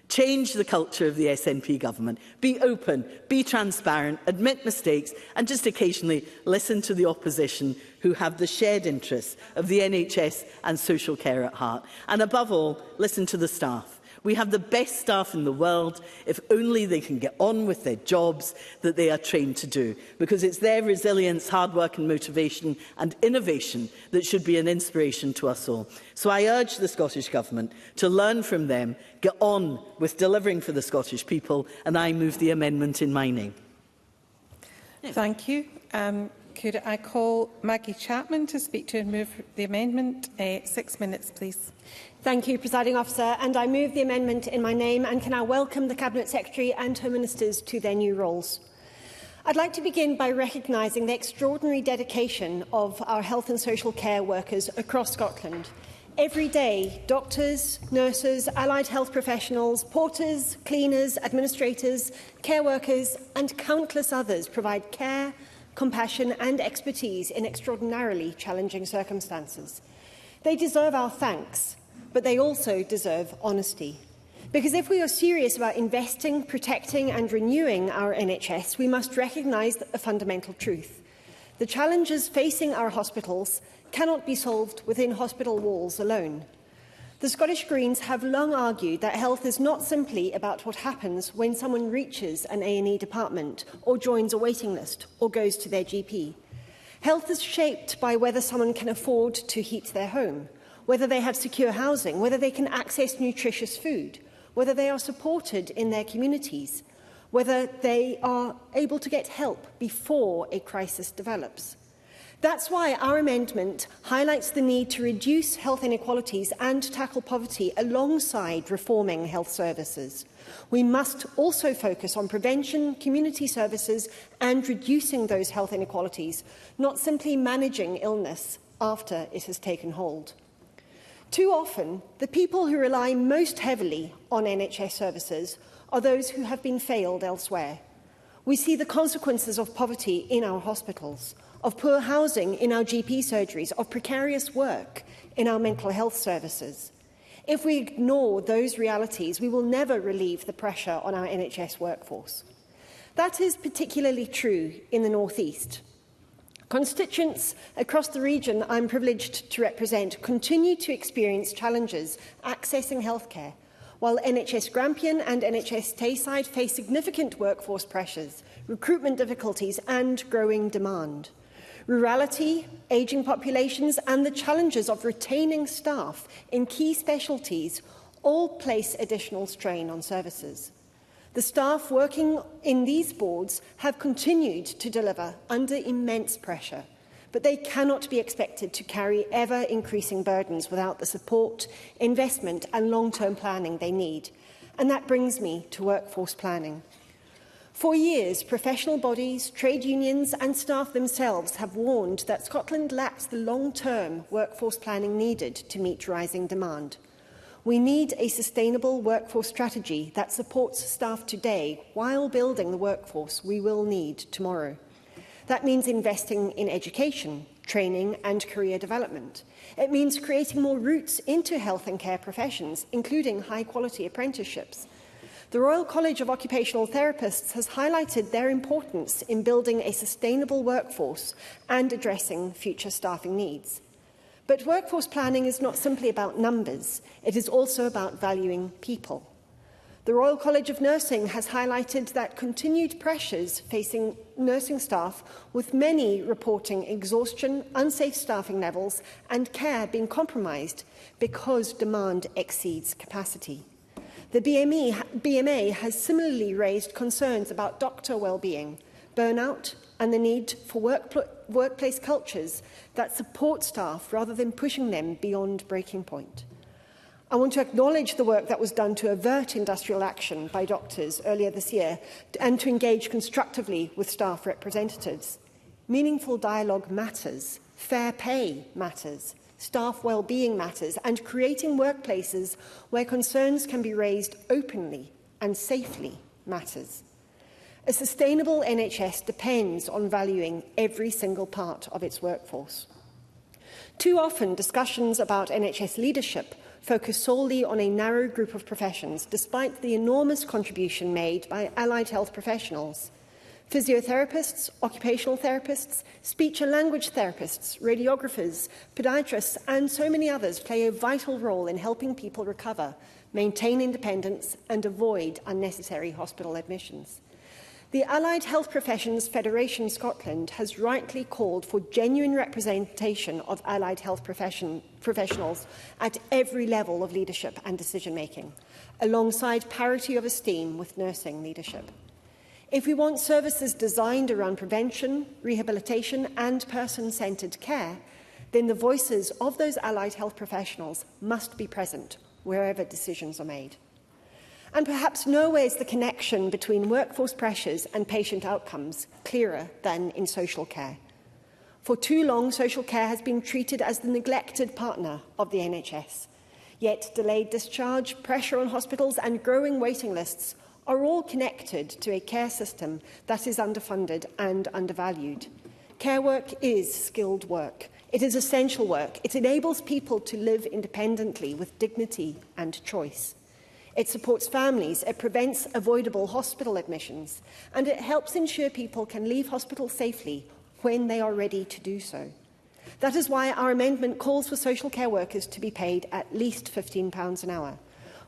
Change the culture of the SNP government. Be open, be transparent, admit mistakes, and just occasionally listen to the opposition who have the shared interests of the NHS and social care at heart. And above all, listen to the staff. We have the best staff in the world if only they can get on with their jobs that they are trained to do, because it's their resilience, hard work and motivation and innovation that should be an inspiration to us all. So I urge the Scottish Government to learn from them, get on with delivering for the Scottish people, and I move the amendment in my name. Thank you. Could I call Maggie Chapman to speak to and move the amendment? 6 minutes, please. Thank you, Presiding Officer, and I move the amendment in my name and can I welcome the Cabinet Secretary and her ministers to their new roles. I'd like to begin by recognising the extraordinary dedication of our health and social care workers across Scotland. Every day, doctors, nurses, allied health professionals, porters, cleaners, administrators, care workers and countless others provide care, compassion and expertise in extraordinarily challenging circumstances. They deserve our thanks, but they also deserve honesty. Because if we are serious about investing, protecting and renewing our NHS, we must recognise a fundamental truth. The challenges facing our hospitals cannot be solved within hospital walls alone. The Scottish Greens have long argued that health is not simply about what happens when someone reaches an A&E department or joins a waiting list or goes to their GP. Health is shaped by whether someone can afford to heat their home, whether they have secure housing, whether they can access nutritious food, whether they are supported in their communities, whether they are able to get help before a crisis develops. That's why our amendment highlights the need to reduce health inequalities and tackle poverty alongside reforming health services. We must also focus on prevention, community services and reducing those health inequalities, not simply managing illness after it has taken hold. Too often, the people who rely most heavily on NHS services are those who have been failed elsewhere. We see the consequences of poverty in our hospitals, of poor housing in our GP surgeries, of precarious work in our mental health services. If we ignore those realities, we will never relieve the pressure on our NHS workforce. That is particularly true in the North East. Constituents across the region I'm privileged to represent continue to experience challenges accessing healthcare, while NHS Grampian and NHS Tayside face significant workforce pressures, recruitment difficulties and growing demand. Rurality, ageing populations and the challenges of retaining staff in key specialties all place additional strain on services. The staff working in these boards have continued to deliver under immense pressure, but they cannot be expected to carry ever-increasing burdens without the support, investment and long-term planning they need. And that brings me to workforce planning. For years, professional bodies, trade unions and staff themselves have warned that Scotland lacks the long-term workforce planning needed to meet rising demand. We need a sustainable workforce strategy that supports staff today while building the workforce we will need tomorrow. That means investing in education, training and career development. It means creating more routes into health and care professions, including high-quality apprenticeships. The Royal College of Occupational Therapists has highlighted their importance in building a sustainable workforce and addressing future staffing needs. But workforce planning is not simply about numbers, it is also about valuing people. The Royal College of Nursing has highlighted that continued pressures facing nursing staff, with many reporting exhaustion, unsafe staffing levels and care being compromised because demand exceeds capacity. The BMA has similarly raised concerns about doctor well-being, burnout and the need for workplace cultures that support staff rather than pushing them beyond breaking point. I want to acknowledge the work that was done to avert industrial action by doctors earlier this year and to engage constructively with staff representatives. Meaningful dialogue matters, fair pay matters, staff well-being matters, and creating workplaces where concerns can be raised openly and safely matters. A sustainable NHS depends on valuing every single part of its workforce. Too often, discussions about NHS leadership focus solely on a narrow group of professions, despite the enormous contribution made by allied health professionals. Physiotherapists, occupational therapists, speech and language therapists, radiographers, podiatrists and so many others play a vital role in helping people recover, maintain independence and avoid unnecessary hospital admissions. The Allied Health Professions Federation Scotland has rightly called for genuine representation of allied health professionals at every level of leadership and decision-making, alongside parity of esteem with nursing leadership. If we want services designed around prevention, rehabilitation and person-centred care, then the voices of those allied health professionals must be present wherever decisions are made. And perhaps nowhere is the connection between workforce pressures and patient outcomes clearer than in social care. For too long, social care has been treated as the neglected partner of the NHS. Yet delayed discharge, pressure on hospitals and growing waiting lists are all connected to a care system that is underfunded and undervalued. Care work is skilled work. It is essential work. It enables people to live independently with dignity and choice. It supports families, it prevents avoidable hospital admissions, and it helps ensure people can leave hospital safely when they are ready to do so. That is why our amendment calls for social care workers to be paid at least £15 an hour.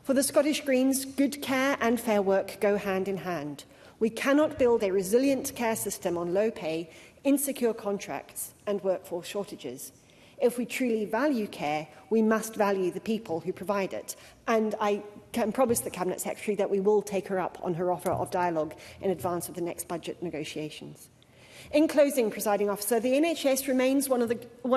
For the Scottish Greens, good care and fair work go hand in hand. We cannot build a resilient care system on low pay, insecure contracts and workforce shortages. If we truly value care, we must value the people who provide it. And I can promise the Cabinet Secretary that we will take her up on her offer of dialogue in advance of the next budget negotiations. In closing, Presiding Officer, the NHS remains one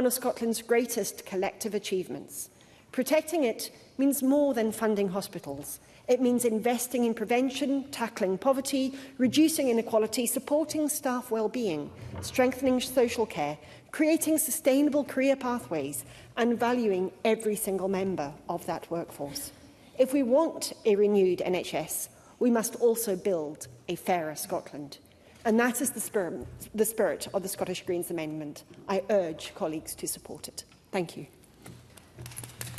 of Scotland's greatest collective achievements. Protecting it means more than funding hospitals. It means investing in prevention, tackling poverty, reducing inequality, supporting staff well-being, strengthening social care, creating sustainable career pathways and valuing every single member of that workforce. If we want a renewed NHS, we must also build a fairer Scotland. And that is the spirit of the Scottish Greens amendment. I urge colleagues to support it. Thank you.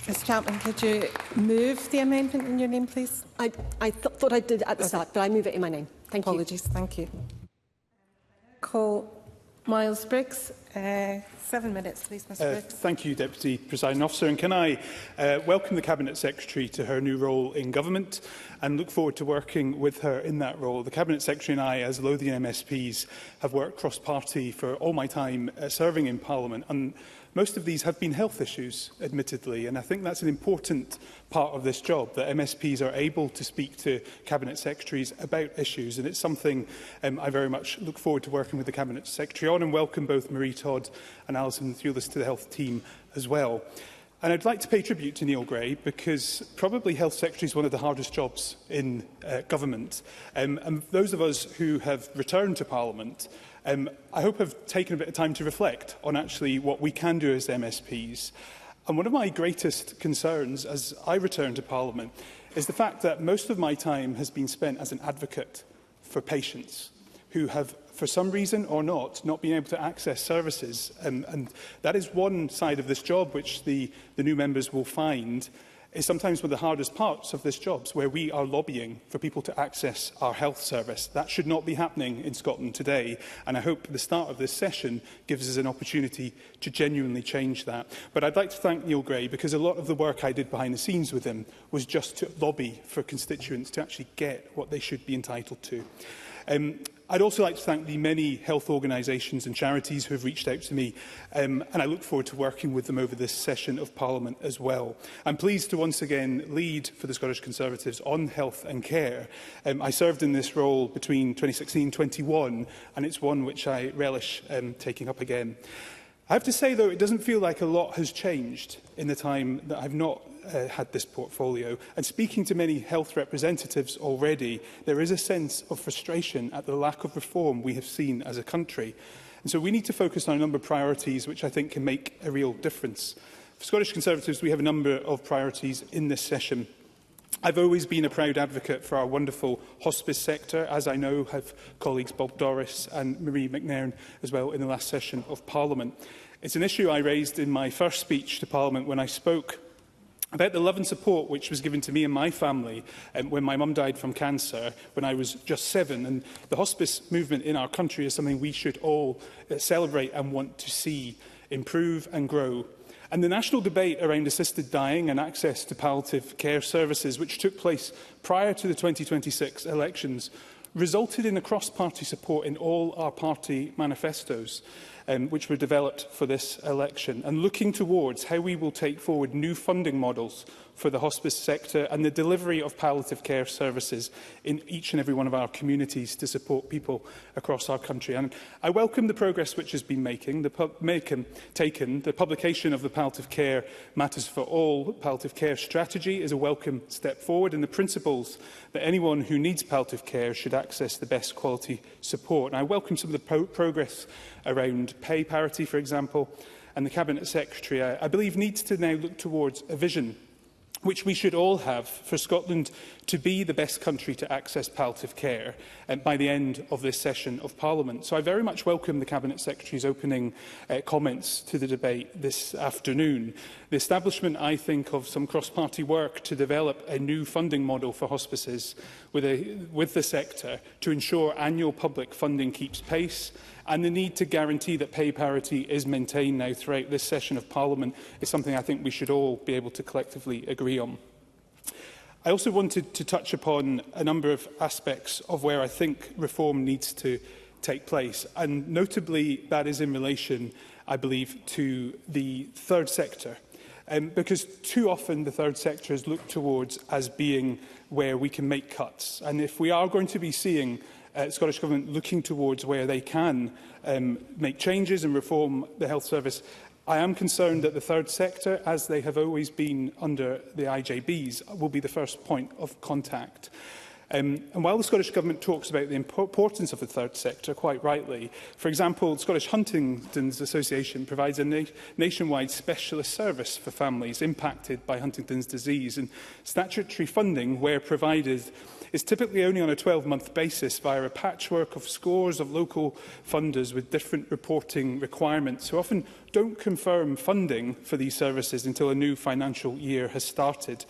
Ms Chapman, could you move the amendment in your name, please? I thought I did at the start, but I move it in my name. Thank you. Apologies. Thank you. Call Miles Briggs. 7 minutes, please, Mr Briggs. Thank you, Deputy Presiding Officer. And can I welcome the Cabinet Secretary to her new role in Government and look forward to working with her in that role. The Cabinet Secretary and I, as Lothian MSPs, have worked cross-party for all my time serving in Parliament. And most of these have been health issues, admittedly, and I think that's an important part of this job, that MSPs are able to speak to Cabinet Secretaries about issues, and it's something I very much look forward to working with the Cabinet Secretary on, and welcome both Marie Todd and Alison Thewlis to the health team as well. And I'd like to pay tribute to Neil Gray, because probably Health Secretary is one of the hardest jobs in government. And those of us who have returned to Parliament, I hope have taken a bit of time to reflect on actually what we can do as MSPs. And one of my greatest concerns as I return to Parliament is the fact that most of my time has been spent as an advocate for patients who have, for some reason or not been able to access services. And that is one side of this job which the new members will find is sometimes one of the hardest parts of this job, where we are lobbying for people to access our health service. That should not be happening in Scotland today, and I hope the start of this session gives us an opportunity to genuinely change that. But I'd like to thank Neil Gray, because a lot of the work I did behind the scenes with him was just to lobby for constituents to actually get what they should be entitled to. I'd also like to thank the many health organisations and charities who have reached out to me, and I look forward to working with them over this session of Parliament as well. I'm pleased to once again lead for the Scottish Conservatives on health and care. I served in this role between 2016 and 2021, and it's one which I relish taking up again. I have to say, though, it doesn't feel like a lot has changed in the time that I've not had this portfolio. And speaking to many health representatives already, there is a sense of frustration at the lack of reform we have seen as a country. And so we need to focus on a number of priorities which I think can make a real difference. For Scottish Conservatives, we have a number of priorities in this session. I've always been a proud advocate for our wonderful hospice sector, as I know have colleagues Bob Doris and Marie McNairn as well in the last session of Parliament. It's an issue I raised in my first speech to Parliament when I spoke about the love and support which was given to me and my family when my mum died from cancer when I was just 7. And the hospice movement in our country is something we should all celebrate and want to see improve and grow. And the national debate around assisted dying and access to palliative care services, which took place prior to the 2026 elections, resulted in a cross-party support in all our party manifestos, which were developed for this election, and looking towards how we will take forward new funding models for the hospice sector and the delivery of palliative care services in each and every one of our communities to support people across our country. And I welcome the progress which has been taken. The publication of the Palliative Care Matters for All palliative care strategy is a welcome step forward, and the principles that anyone who needs palliative care should access the best quality support. And I welcome some of the progress around pay parity, for example, and the Cabinet Secretary, I believe, needs to now look towards a vision which we should all have for Scotland to be the best country to access palliative care by the end of this session of Parliament. So I very much welcome the Cabinet Secretary's opening comments to the debate this afternoon. The establishment, I think, of some cross-party work to develop a new funding model for hospices with the sector to ensure annual public funding keeps pace, and the need to guarantee that pay parity is maintained now throughout this session of Parliament is something I think we should all be able to collectively agree on. I also wanted to touch upon a number of aspects of where I think reform needs to take place, and notably that is in relation, I believe, to the third sector. Because too often the third sector is looked towards as being where we can make cuts. And if we are going to be seeing Scottish Government looking towards where they can make changes and reform the health service, I am concerned that the third sector, as they have always been under the IJBs, will be the first point of contact. And while the Scottish Government talks about the importance of the third sector, quite rightly, for example, the Scottish Huntington's Association provides a nationwide specialist service for families impacted by Huntington's disease, and statutory funding, where provided, is typically only on a 12-month basis via a patchwork of scores of local funders with different reporting requirements who often don't confirm funding for these services until a new financial year has started.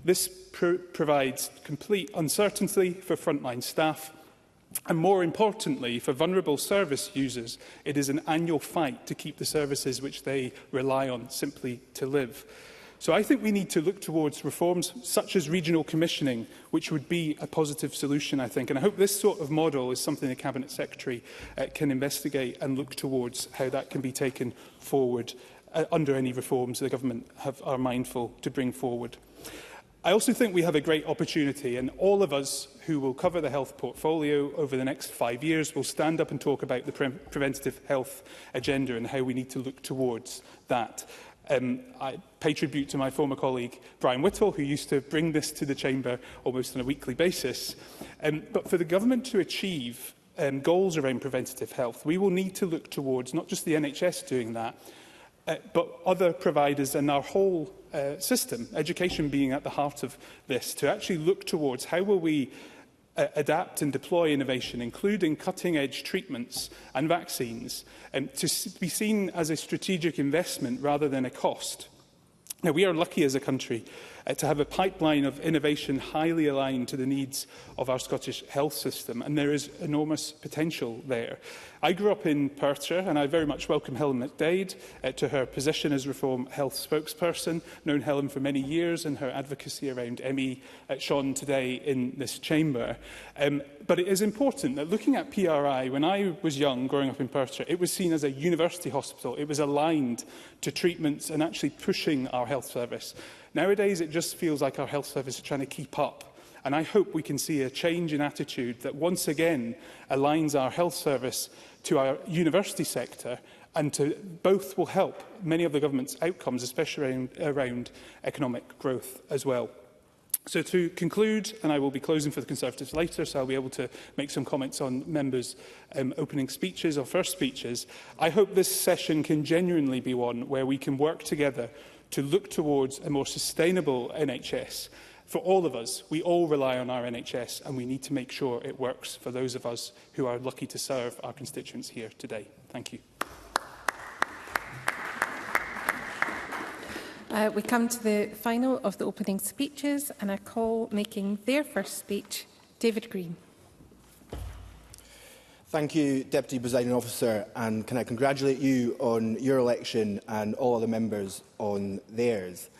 This provides complete uncertainty for frontline staff, and more importantly, for vulnerable service users, it is an annual fight to keep the services which they rely on simply to live. So I think we need to look towards reforms such as regional commissioning, which would be a positive solution, I think. And I hope this sort of model is something the Cabinet Secretary can investigate and look towards how that can be taken forward under any reforms the government are mindful to bring forward. I also think we have a great opportunity, and all of us who will cover the health portfolio over the next 5 years will stand up and talk about the preventative health agenda and how we need to look towards that. I pay tribute to my former colleague Brian Whittle, who used to bring this to the Chamber almost on a weekly basis. But for the government to achieve goals around preventative health, we will need to look towards not just the NHS doing that, but other providers and our whole system, education being at the heart of this, to actually look towards how will we adapt and deploy innovation, including cutting-edge treatments and vaccines, to be seen as a strategic investment rather than a cost. Now, we are lucky as a country to have a pipeline of innovation highly aligned to the needs of our Scottish health system, and there is enormous potential there. I grew up in Perthshire, and I very much welcome Helen McDade to her position as Reform Health spokesperson. Known Helen for many years and her advocacy around ME shone today in this chamber. But it is important that looking at PRI, when I was young, growing up in Perthshire, it was seen as a university hospital. It was aligned to treatments and actually pushing our health service. Nowadays, it just feels like our health service is trying to keep up. And I hope we can see a change in attitude that once again aligns our health service to our university sector, and to both will help many of the government's outcomes, especially around economic growth as well. So to conclude, and I will be closing for the Conservatives later, so I'll be able to make some comments on members' opening speeches or first speeches, I hope this session can genuinely be one where we can work together to look towards a more sustainable NHS. For all of us, we all rely on our NHS, and we need to make sure it works for those of us who are lucky to serve our constituents here today. Thank you. We come to the final of the opening speeches, and I call making their first speech David Green. Thank you, Deputy Presiding Officer, and can I congratulate you on your election and all other members on theirs.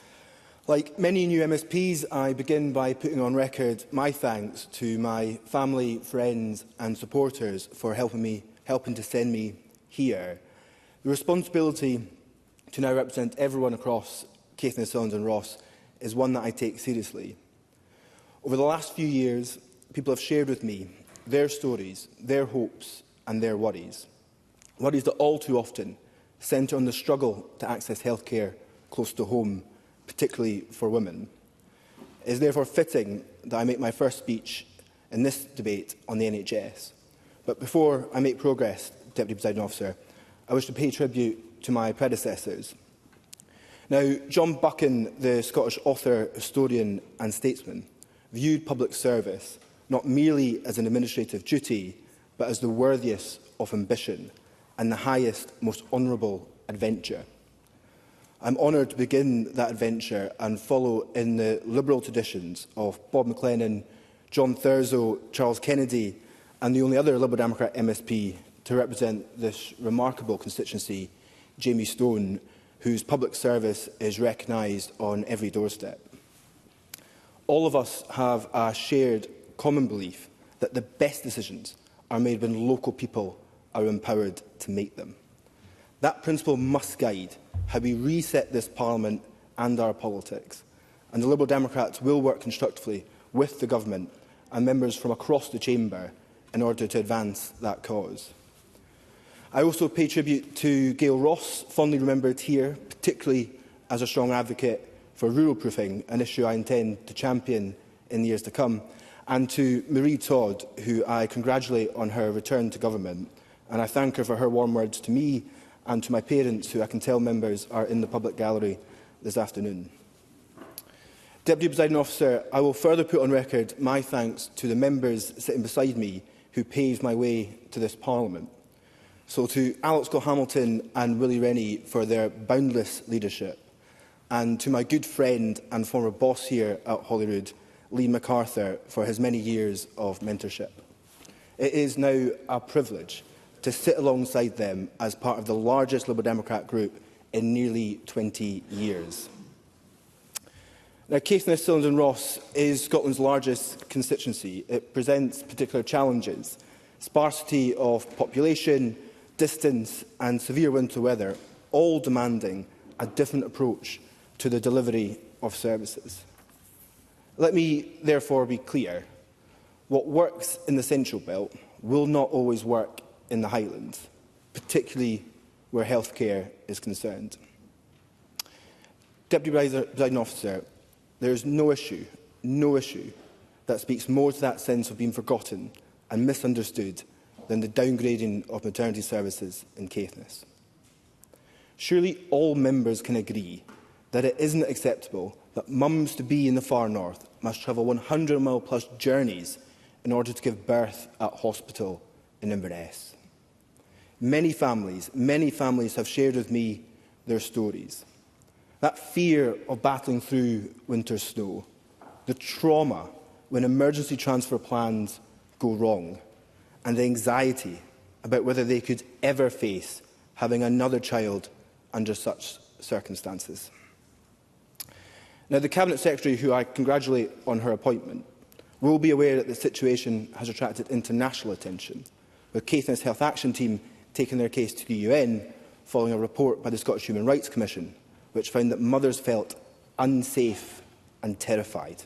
Like many new MSPs, I begin by putting on record my thanks to my family, friends and supporters for helping to send me here. The responsibility to now represent everyone across Caithness, Sons and Ross is one that I take seriously. Over the last few years, people have shared with me their stories, their hopes and their worries. Worries that all too often centre on the struggle to access healthcare close to home, particularly for women. It is therefore fitting that I make my first speech in this debate on the NHS. But before I make progress, Deputy Presiding Officer, I wish to pay tribute to my predecessors. Now, John Buchan, the Scottish author, historian and statesman, viewed public service not merely as an administrative duty, but as the worthiest of ambition and the highest, most honourable adventure. I'm honoured to begin that adventure and follow in the liberal traditions of Bob McLennan, John Thurzo, Charles Kennedy and the only other Liberal Democrat MSP to represent this remarkable constituency, Jamie Stone, whose public service is recognised on every doorstep. All of us have a shared common belief that the best decisions are made when local people are empowered to make them. That principle must guide how we reset this Parliament and our politics, and the Liberal Democrats will work constructively with the Government and members from across the Chamber in order to advance that cause. I also pay tribute to Gail Ross, fondly remembered here, particularly as a strong advocate for rural proofing, an issue I intend to champion in the years to come, and to Marie Todd, who I congratulate on her return to government, and I thank her for her warm words to me and to my parents, who I can tell members are in the public gallery this afternoon. Deputy Presiding Officer, I will further put on record my thanks to the members sitting beside me who paved my way to this Parliament. So to Alex Scott-Hamilton and Willie Rennie for their boundless leadership, and to my good friend and former boss here at Holyrood, Lee MacArthur, for his many years of mentorship. It is now a privilege to sit alongside them as part of the largest Liberal Democrat group in nearly 20 years. Now, Caithness, Sons and Ross is Scotland's largest constituency. It presents particular challenges: sparsity of population, distance and severe winter weather, all demanding a different approach to the delivery of services. Let me therefore be clear. What works in the Central Belt will not always work in the Highlands, particularly where healthcare is concerned. Deputy Presiding Officer, there is no issue that speaks more to that sense of being forgotten and misunderstood than the downgrading of maternity services in Caithness. Surely all members can agree that it isn't acceptable that mums-to-be in the far north must travel 100-mile-plus journeys in order to give birth at hospital in Inverness. Many families have shared with me their stories. That fear of battling through winter snow, the trauma when emergency transfer plans go wrong, and the anxiety about whether they could ever face having another child under such circumstances. Now, the Cabinet Secretary, who I congratulate on her appointment, will be aware that the situation has attracted international attention, with Caithness Health Action Team taking their case to the UN following a report by the Scottish Human Rights Commission, which found that mothers felt unsafe and terrified.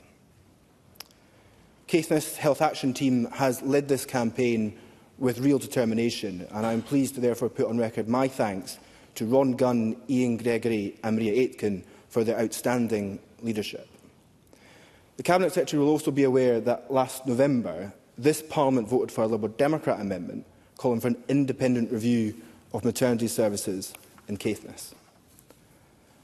Caithness Health Action Team has led this campaign with real determination, and I am pleased to therefore put on record my thanks to Ron Gunn, Ian Gregory and Maria Aitken for their outstanding leadership. The Cabinet Secretary will also be aware that last November, this Parliament voted for a Liberal Democrat amendment calling for an independent review of maternity services in Caithness.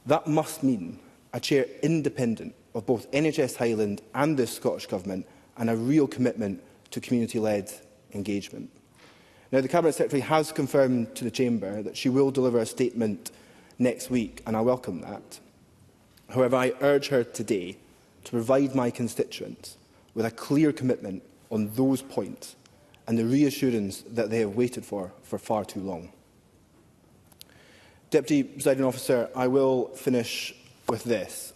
That must mean a chair independent of both NHS Highland and this Scottish Government, and a real commitment to community-led engagement. Now, the Cabinet Secretary has confirmed to the Chamber that she will deliver a statement next week, and I welcome that. However, I urge her today to provide my constituents with a clear commitment on those points and the reassurance that they have waited for far too long. Deputy Presiding Officer, I will finish with this.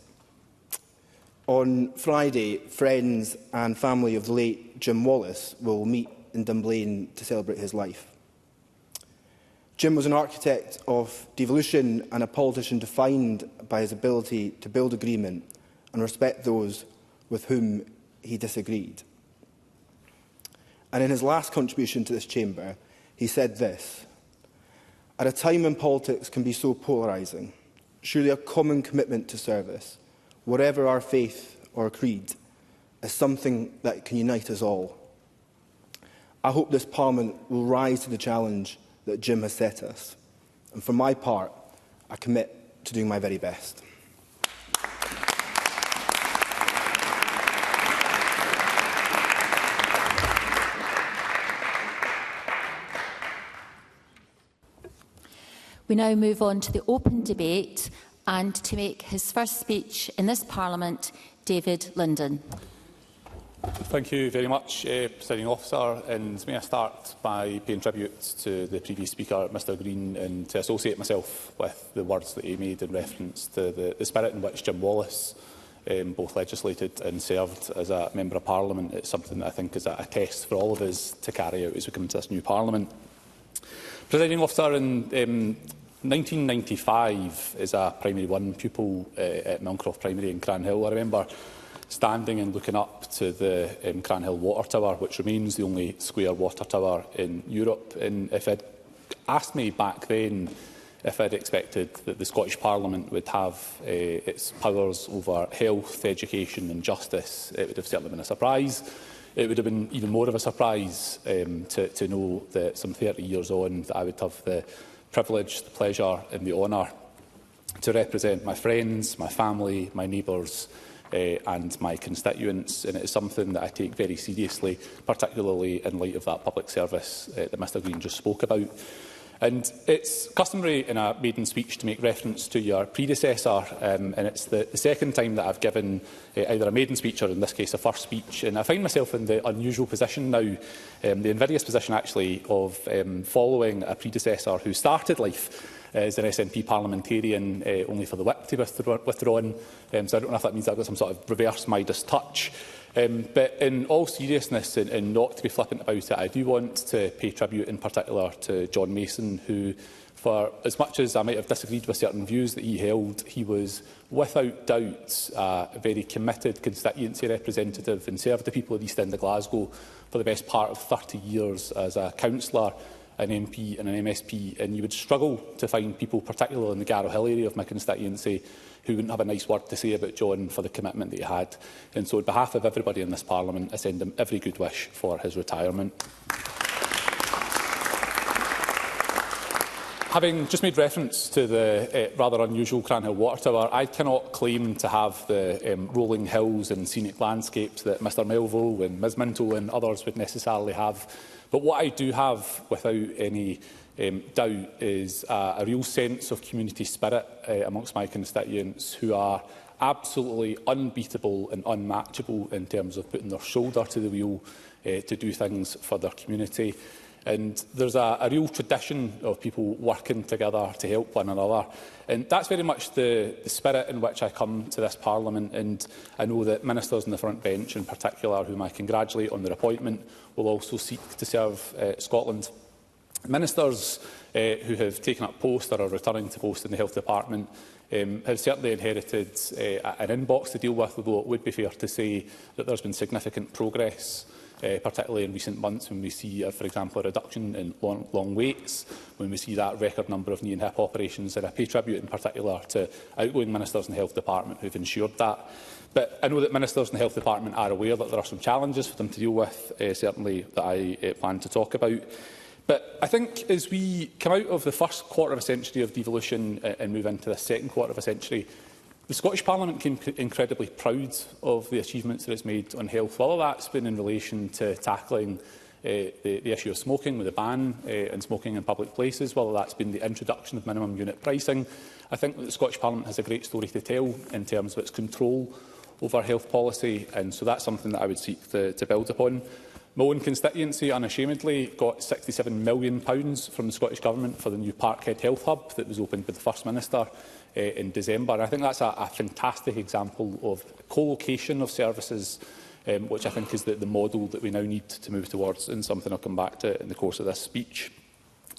On Friday, friends and family of the late Jim Wallace will meet in Dunblane to celebrate his life. Jim was an architect of devolution and a politician defined by his ability to build agreement and respect those with whom he disagreed. And in his last contribution to this chamber, he said this: "At a time when politics can be so polarising, surely a common commitment to service, whatever our faith or creed, is something that can unite us all. I hope this Parliament will rise to the challenge that Jim has set us. And for my part, I commit to doing my very best." We now move on to the open debate, and to make his first speech in this Parliament, David Linden. Thank you very much, Presiding Officer, and may I start by paying tribute to the previous speaker, Mr Green, and to associate myself with the words that he made in reference to the spirit in which Jim Wallace both legislated and served as a Member of Parliament. It's something that I think is a test for all of us to carry out as we come into this new Parliament. Presiding Officer, in 1995, as a Primary 1 pupil at Milncroft Primary in Cranhill, I remember standing and looking up to the Cranhill Water Tower, which remains the only square water tower in Europe. And if I'd asked me back then if I'd expected that the Scottish Parliament would have its powers over health, education and justice, it would have certainly been a surprise. It would have been even more of a surprise to know that some 30 years on that I would have the privilege, the pleasure and the honour to represent my friends, my family, my neighbours and my constituents, and it is something that I take very seriously, particularly in light of that public service that Mr Green just spoke about. And it's customary in a maiden speech to make reference to your predecessor, and it's the second time that I've given either a maiden speech or, in this case, a first speech. And I find myself in the unusual position now, the invidious position actually, of following a predecessor who started life as an SNP parliamentarian, only for the whip to be withdrawn. So I don't know if that means I've got some sort of reverse Midas touch. But in all seriousness, and not to be flippant about it, I do want to pay tribute in particular to John Mason, who For as much as I might have disagreed with certain views that he held, he was without doubt a very committed constituency representative and served the people of East End of Glasgow for the best part of 30 years as a councillor, an MP and an MSP, and you would struggle to find people, particularly in the Garrow Hill area of my constituency, who wouldn't have a nice word to say about John for the commitment that he had. And so on behalf of everybody in this Parliament, I send him every good wish for his retirement. Having just made reference to the rather unusual Cranhill Water Tower, I cannot claim to have the rolling hills and scenic landscapes that Mr Melville and Ms Minto and others would necessarily have. But what I do have, without any doubt, is a real sense of community spirit amongst my constituents, who are absolutely unbeatable and unmatchable in terms of putting their shoulder to the wheel to do things for their community. And there's a real tradition of people working together to help one another. And that's very much the spirit in which I come to this Parliament. And I know that ministers on the front bench in particular, whom I congratulate on their appointment, will also seek to serve Scotland. Ministers who have taken up post or are returning to post in the Health Department have certainly inherited an inbox to deal with, although it would be fair to say that there's been significant progress, particularly in recent months, when we see, for example, a reduction in long waits, when we see that record number of knee and hip operations, and I pay tribute in particular to outgoing ministers in the Health Department who have ensured that. But I know that ministers in the Health Department are aware that there are some challenges for them to deal with, certainly that I plan to talk about. But I think as we come out of the first quarter of a century of devolution and move into the second quarter of a century, the Scottish Parliament can be incredibly proud of the achievements that it's made on health, whether that's been in relation to tackling the issue of smoking with a ban on smoking in public places, whether that's been the introduction of minimum unit pricing. I think that the Scottish Parliament has a great story to tell in terms of its control over health policy, and so that's something that I would seek to build upon. My own constituency, unashamedly, got £67 million from the Scottish Government for the new Parkhead Health Hub that was opened by the First Minister in December. And I think that's a fantastic example of co-location of services, which I think is the model that we now need to move towards, and something I'll come back to in the course of this speech.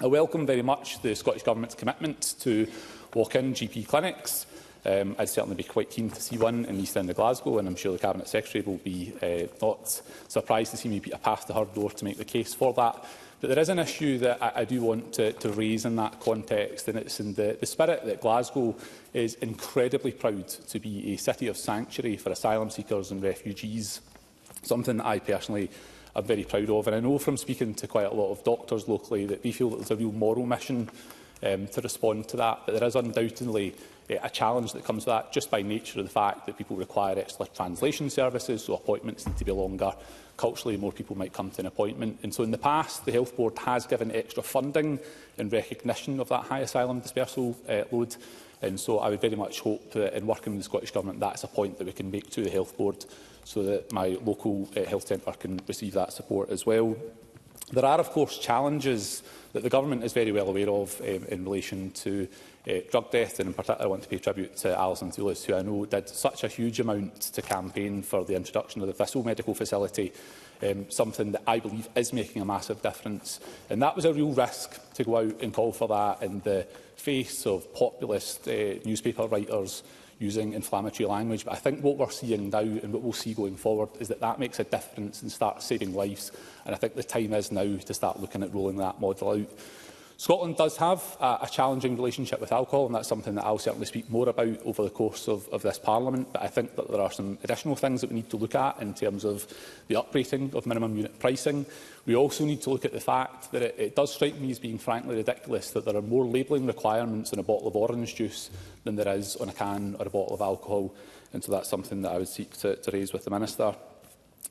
I welcome very much the Scottish Government's commitment to walk-in GP clinics. I'd certainly be quite keen to see one in East End of Glasgow, and I'm sure the Cabinet Secretary will be not surprised to see me beat a path to her door to make the case for that. But there is an issue that I do want to raise in that context, and it's in the spirit that Glasgow is incredibly proud to be a city of sanctuary for asylum seekers and refugees, something that I personally am very proud of. And I know from speaking to quite a lot of doctors locally that they feel that there's a real moral mission to respond to that, but there is undoubtedly a challenge that comes with that, just by nature of the fact that people require extra translation services, so appointments need to be longer. Culturally, more people might come to an appointment. And so in the past, the Health Board has given extra funding in recognition of that high asylum dispersal load. And so I would very much hope that in working with the Scottish Government, that's a point that we can make to the Health Board, so that my local health centre can receive that support as well. There are, of course, challenges that the Government is very well aware of in relation to drug death, and in particular I want to pay tribute to Alison Thulis, who I know did such a huge amount to campaign for the introduction of the Thistle Medical Facility, something that I believe is making a massive difference. And that was a real risk, to go out and call for that in the face of populist newspaper writers using inflammatory language. But I think what we're seeing now, and what we'll see going forward, is that that makes a difference and starts saving lives. And I think the time is now to start looking at rolling that model out. Scotland does have a challenging relationship with alcohol, and that's something that I'll certainly speak more about over the course of this Parliament. But I think that there are some additional things that we need to look at in terms of the uprating of minimum unit pricing. We also need to look at the fact that it does strike me as being frankly ridiculous that there are more labelling requirements in a bottle of orange juice than there is on a can or a bottle of alcohol. And so that's something that I would seek to raise with the Minister.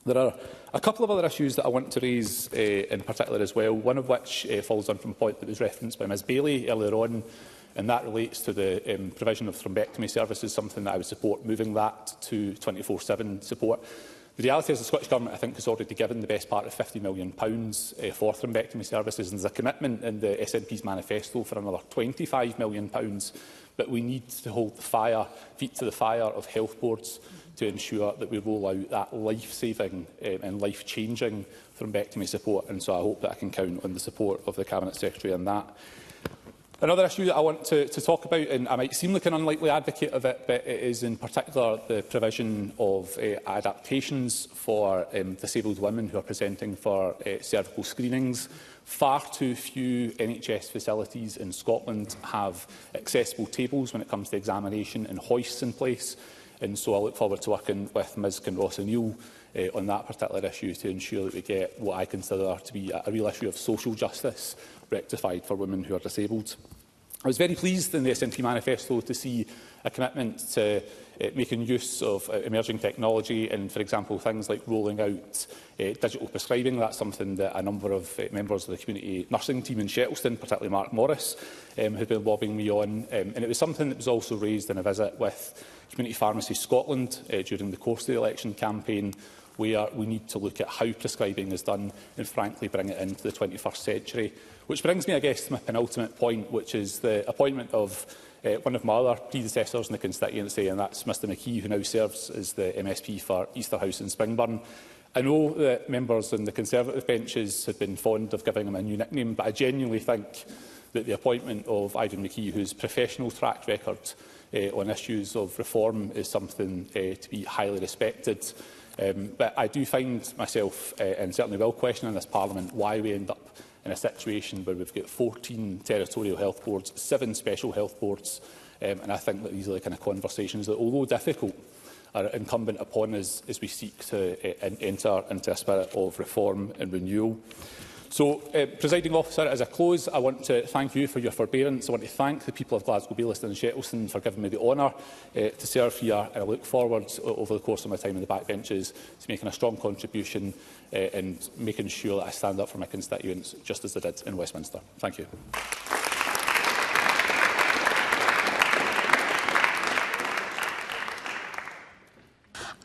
There are a couple of other issues that I want to raise in particular as well, one of which follows on from a point that was referenced by Ms Bailey earlier on, and that relates to the provision of thrombectomy services, something that I would support, moving that to 24/7 support. The reality is the Scottish Government, I think, has already given the best part of £50 million for thrombectomy services, and there's a commitment in the SNP's manifesto for another £25 million. But we need to hold the feet to the fire of health boards to ensure that we roll out that life-saving and life-changing thrombectomy support. And so I hope that I can count on the support of the Cabinet Secretary on that. Another issue that I want to talk about, and I might seem like an unlikely advocate of it, but it is in particular the provision of adaptations for disabled women who are presenting for cervical screenings. Far too few NHS facilities in Scotland have accessible tables when it comes to examination and hoists in place. And so I look forward to working with Ms Kinross O'Neill on that particular issue to ensure that we get what I consider to be a real issue of social justice rectified for women who are disabled. I was very pleased in the SNP manifesto to see a commitment to making use of emerging technology and, for example, things like rolling out digital prescribing. That's something that a number of members of the community nursing team in Shettleston, particularly Mark Morris, had been lobbying me on. And it was something that was also raised in a visit with Community Pharmacy Scotland during the course of the election campaign, where we need to look at how prescribing is done and, frankly, bring it into the 21st century. Which brings me, I guess, to my penultimate point, which is the appointment of one of my other predecessors in the constituency, and that's Mr McKee, who now serves as the MSP for Easterhouse and Springburn. I know that members on the Conservative benches have been fond of giving him a new nickname, but I genuinely think that the appointment of Ivan McKee, whose professional track record on issues of reform is something to be highly respected. But I do find myself, and certainly will question in this Parliament, why we end up in a situation where we've got 14 territorial health boards, 7 special health boards, and I think that these are the kind of conversations that, although difficult, are incumbent upon us as we seek to enter into a spirit of reform and renewal. So, Presiding Officer, as I close, I want to thank you for your forbearance. I want to thank the people of Glasgow, Baillieston and Shettleston for giving me the honour to serve here, and I look forward over the course of my time in the backbenches to making a strong contribution and making sure that I stand up for my constituents, just as I did in Westminster. Thank you.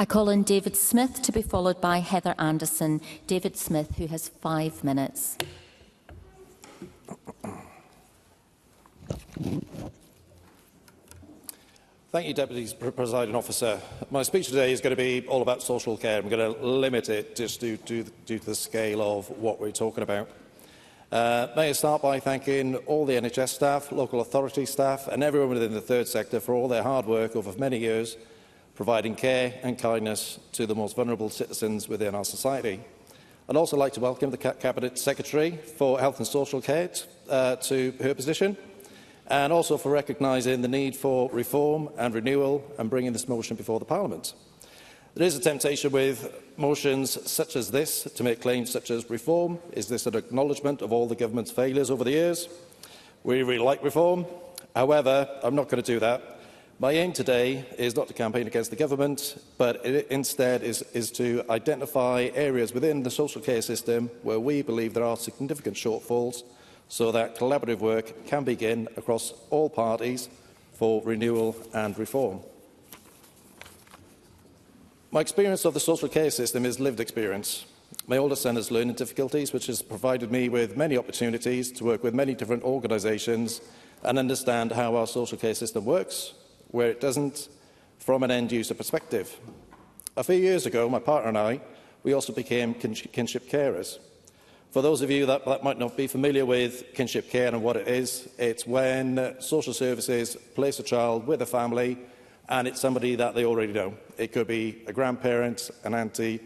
I call on David Smith to be followed by Heather Anderson. David Smith, who has 5 minutes. Thank you, Deputy Presiding Officer. My speech today is going to be all about social care. I'm going to limit it just due to the scale of what we're talking about. May I start by thanking all the NHS staff, local authority staff and everyone within the third sector for all their hard work over many years, providing care and kindness to the most vulnerable citizens within our society. I'd also like to welcome the Cabinet Secretary for Health and Social Care to her position, and also for recognising the need for reform and renewal and bringing this motion before the Parliament. There is a temptation with motions such as this to make claims such as reform. Is this an acknowledgement of all the government's failures over the years? We really like reform. However, I'm not going to do that. My aim today is not to campaign against the government, but instead is to identify areas within the social care system where we believe there are significant shortfalls, so that collaborative work can begin across all parties for renewal and reform. My experience of the social care system is lived experience. My oldest son has learning difficulties, which has provided me with many opportunities to work with many different organisations and understand how our social care system works, where it doesn't, from an end-user perspective. A few years ago, my partner and I, we also became kinship carers. For those of you that might not be familiar with kinship care and what it is, it's when social services place a child with a family and it's somebody that they already know. It could be a grandparent, an auntie,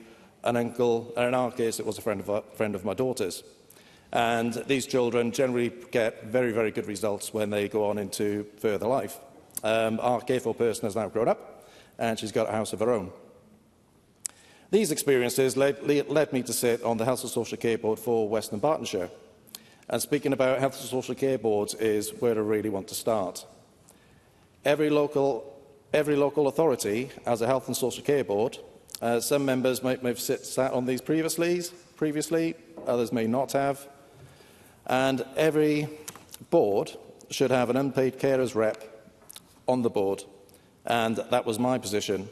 an uncle, and in our case it was a friend of my daughter's. And these children generally get very, very good results when they go on into further life. Our careful person has now grown up and she's got a house of her own. These experiences led me to sit on the Health and Social Care Board for Western Bartonshire. And speaking about Health and Social Care Boards is where I really want to start. Every local authority has a Health and Social Care Board. Some members may have sat on these previously, others may not have. And every board should have an unpaid carers rep on the board, and that was my position.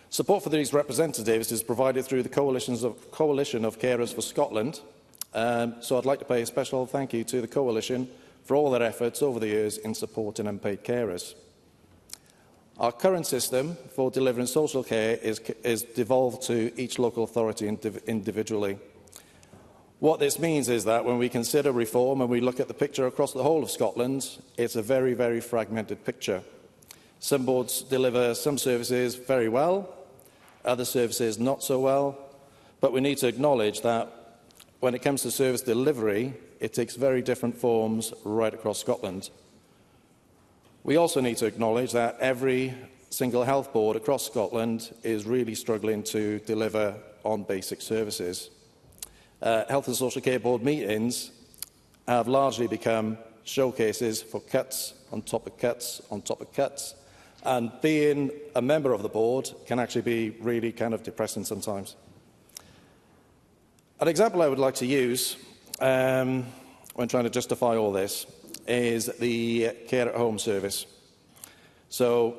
Support for these representatives is provided through the Coalition of Carers for Scotland, so I'd like to pay a special thank you to the Coalition for all their efforts over the years in supporting unpaid carers. Our current system for delivering social care is devolved to each local authority individually. What this means is that when we consider reform and we look at the picture across the whole of Scotland, it's a very, very fragmented picture. Some boards deliver some services very well, other services not so well, but we need to acknowledge that when it comes to service delivery, it takes very different forms right across Scotland. We also need to acknowledge that every single health board across Scotland is really struggling to deliver on basic services. Health and Social Care Board meetings have largely become showcases for cuts on top of cuts on top of cuts, and being a member of the board can actually be really kind of depressing sometimes. An example I would like to use when trying to justify all this is the care at home service. So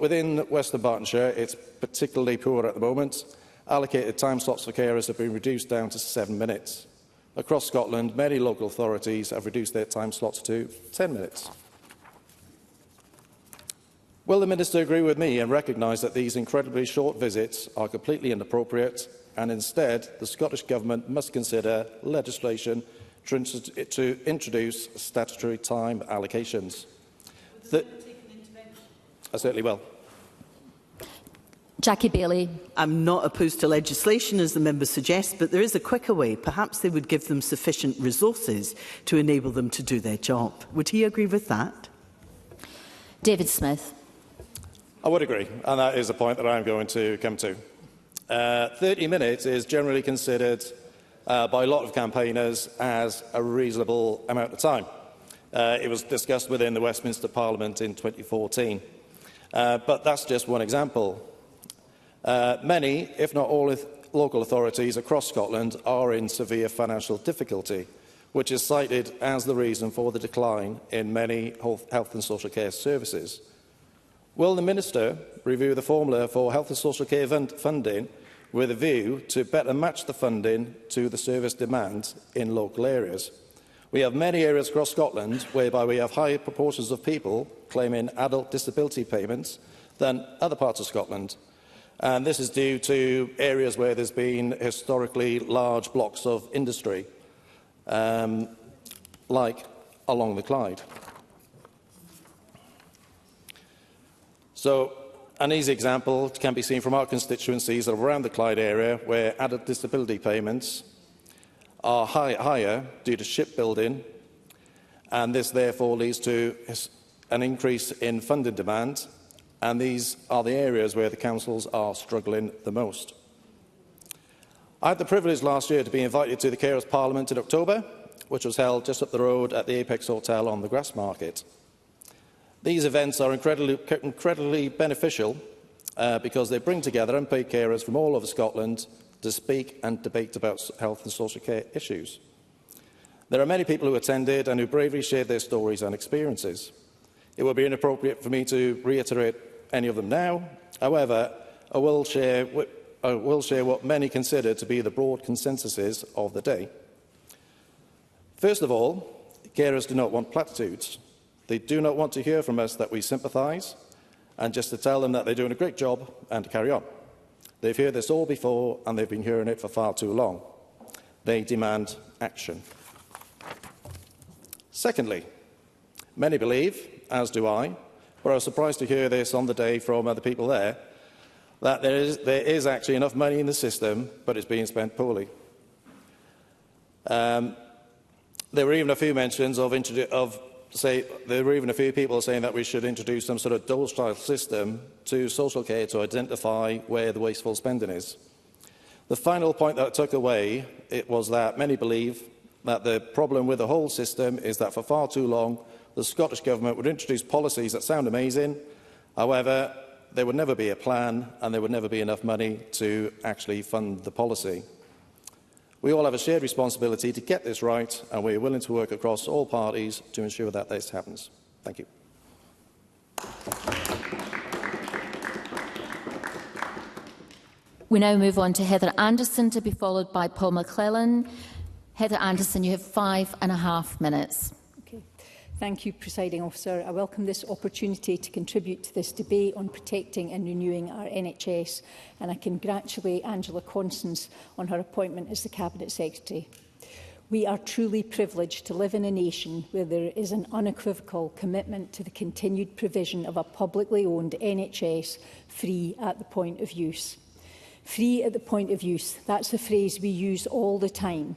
within Western Bartonshire, it's particularly poor at the moment. Allocated time slots for carers have been reduced down to 7 minutes. Across Scotland, many local authorities have reduced their time slots to 10 minutes. Will the Minister agree with me and recognise that these incredibly short visits are completely inappropriate, and instead the Scottish Government must consider legislation to introduce statutory time allocations? I certainly will. Jackie Bailey. I'm not opposed to legislation, as the member suggests, but there is a quicker way. Perhaps they would give them sufficient resources to enable them to do their job. Would he agree with that? David Smith. I would agree, and that is a point that I'm going to come to. 30 minutes is generally considered by a lot of campaigners as a reasonable amount of time. It was discussed within the Westminster Parliament in 2014. But that's just one example. Many, if not all, local authorities across Scotland are in severe financial difficulty, which is cited as the reason for the decline in many health and social care services. Will the Minister review the formula for health and social care funding with a view to better match the funding to the service demand in local areas? We have many areas across Scotland whereby we have higher proportions of people claiming adult disability payments than other parts of Scotland. And this is due to areas where there's been historically large blocks of industry, like along the Clyde. So, an easy example can be seen from our constituencies around the Clyde area, where adult disability payments are higher due to shipbuilding, and this therefore leads to an increase in funding demand, and these are the areas where the councils are struggling the most. I had the privilege last year to be invited to the Carers Parliament in October, which was held just up the road at the Apex Hotel on the Grassmarket. These events are incredibly beneficial because they bring together unpaid carers from all over Scotland to speak and debate about health and social care issues. There are many people who attended and who bravely shared their stories and experiences. It would be inappropriate for me to reiterate any of them now. However, I will share what many consider to be the broad consensuses of the day. First of all, carers do not want platitudes. They do not want to hear from us that we sympathise and just to tell them that they're doing a great job and to carry on. They've heard this all before and they've been hearing it for far too long. They demand action. Secondly, many believe, as do I, but I was surprised to hear this on the day from other people there, that there is actually enough money in the system, but it's being spent poorly. There were even a few mentions there were even a few people saying that we should introduce some sort of dole-style system to social care to identify where the wasteful spending is. The final point that I took away was that many believe that the problem with the whole system is that for far too long the Scottish Government would introduce policies that sound amazing. However, there would never be a plan and there would never be enough money to actually fund the policy. We all have a shared responsibility to get this right, and we are willing to work across all parties to ensure that this happens. Thank you. We now move on to Heather Anderson, to be followed by Paul McClellan. Heather Anderson, you have 5.5 minutes. Okay. Thank you, Presiding Officer. I welcome this opportunity to contribute to this debate on protecting and renewing our NHS, and I congratulate Angela Constance on her appointment as the Cabinet Secretary. We are truly privileged to live in a nation where there is an unequivocal commitment to the continued provision of a publicly owned NHS free at the point of use. Free at the point of use, that's a phrase we use all the time.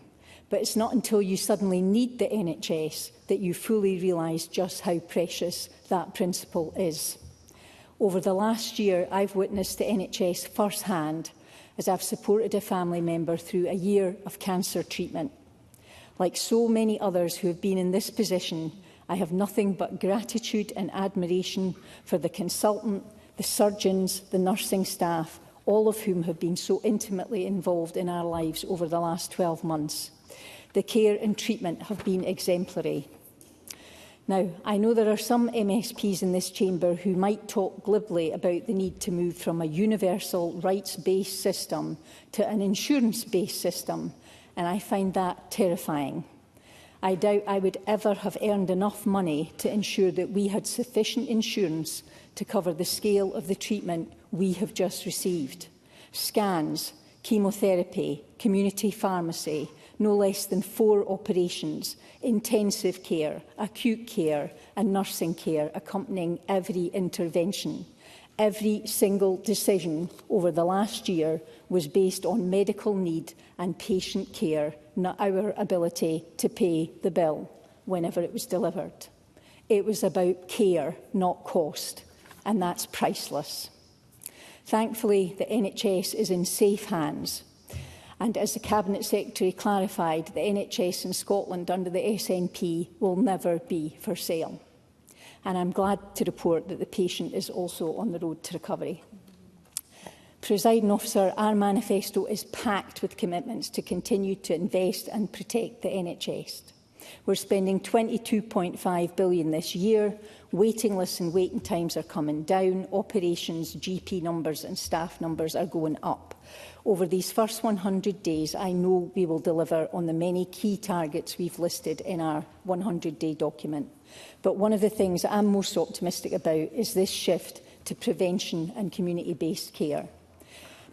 But it's not until you suddenly need the NHS that you fully realise just how precious that principle is. Over the last year, I've witnessed the NHS firsthand as I've supported a family member through a year of cancer treatment. Like so many others who have been in this position, I have nothing but gratitude and admiration for the consultant, the surgeons, the nursing staff, all of whom have been so intimately involved in our lives over the last 12 months. The care and treatment have been exemplary. Now, I know there are some MSPs in this chamber who might talk glibly about the need to move from a universal rights-based system to an insurance-based system, and I find that terrifying. I doubt I would ever have earned enough money to ensure that we had sufficient insurance to cover the scale of the treatment we have just received. Scans, chemotherapy, community pharmacy, no less than 4 operations, intensive care, acute care and nursing care accompanying every intervention. Every single decision over the last year was based on medical need and patient care, not our ability to pay the bill whenever it was delivered. It was about care, not cost, and that's priceless. Thankfully, the NHS is in safe hands. And as the Cabinet Secretary clarified, the NHS in Scotland under the SNP will never be for sale. And I'm glad to report that the patient is also on the road to recovery. Presiding Officer, our manifesto is packed with commitments to continue to invest and protect the NHS. We're spending £22.5 billion this year. Waiting lists and waiting times are coming down. Operations, GP numbers and staff numbers are going up. Over these first 100 days, I know we will deliver on the many key targets we've listed in our 100-day document. But one of the things I'm most optimistic about is this shift to prevention and community-based care.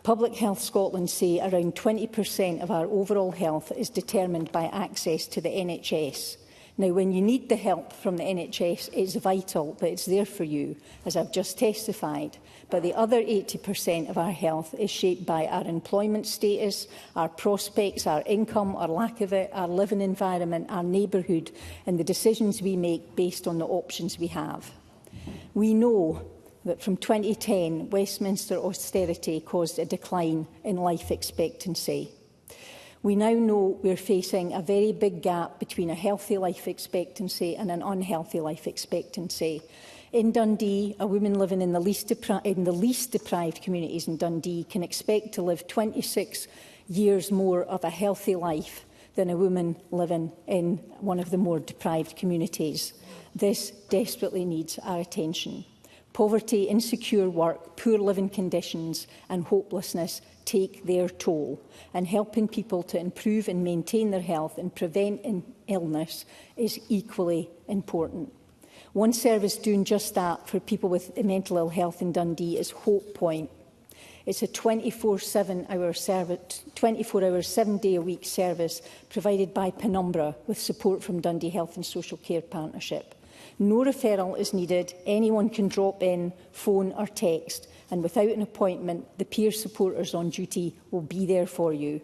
Public Health Scotland say around 20% of our overall health is determined by access to the NHS. Now, when you need the help from the NHS, it's vital that it's there for you, as I've just testified. But the other 80% of our health is shaped by our employment status, our prospects, our income, our lack of it, our living environment, our neighbourhood, and the decisions we make based on the options we have. We know that from 2010, Westminster austerity caused a decline in life expectancy. We now know we're facing a very big gap between a healthy life expectancy and an unhealthy life expectancy. In Dundee, a woman living in the least deprived communities in Dundee can expect to live 26 years more of a healthy life than a woman living in one of the more deprived communities. This desperately needs our attention. Poverty, insecure work, poor living conditions and hopelessness take their toll, and helping people to improve and maintain their health and prevent illness is equally important. One service doing just that for people with mental ill health in Dundee is Hope Point. It's a 24-hour, 7-day-a-week service provided by Penumbra with support from Dundee Health and Social Care Partnership. No referral is needed. Anyone can drop in, phone or text, and without an appointment, the peer supporters on duty will be there for you.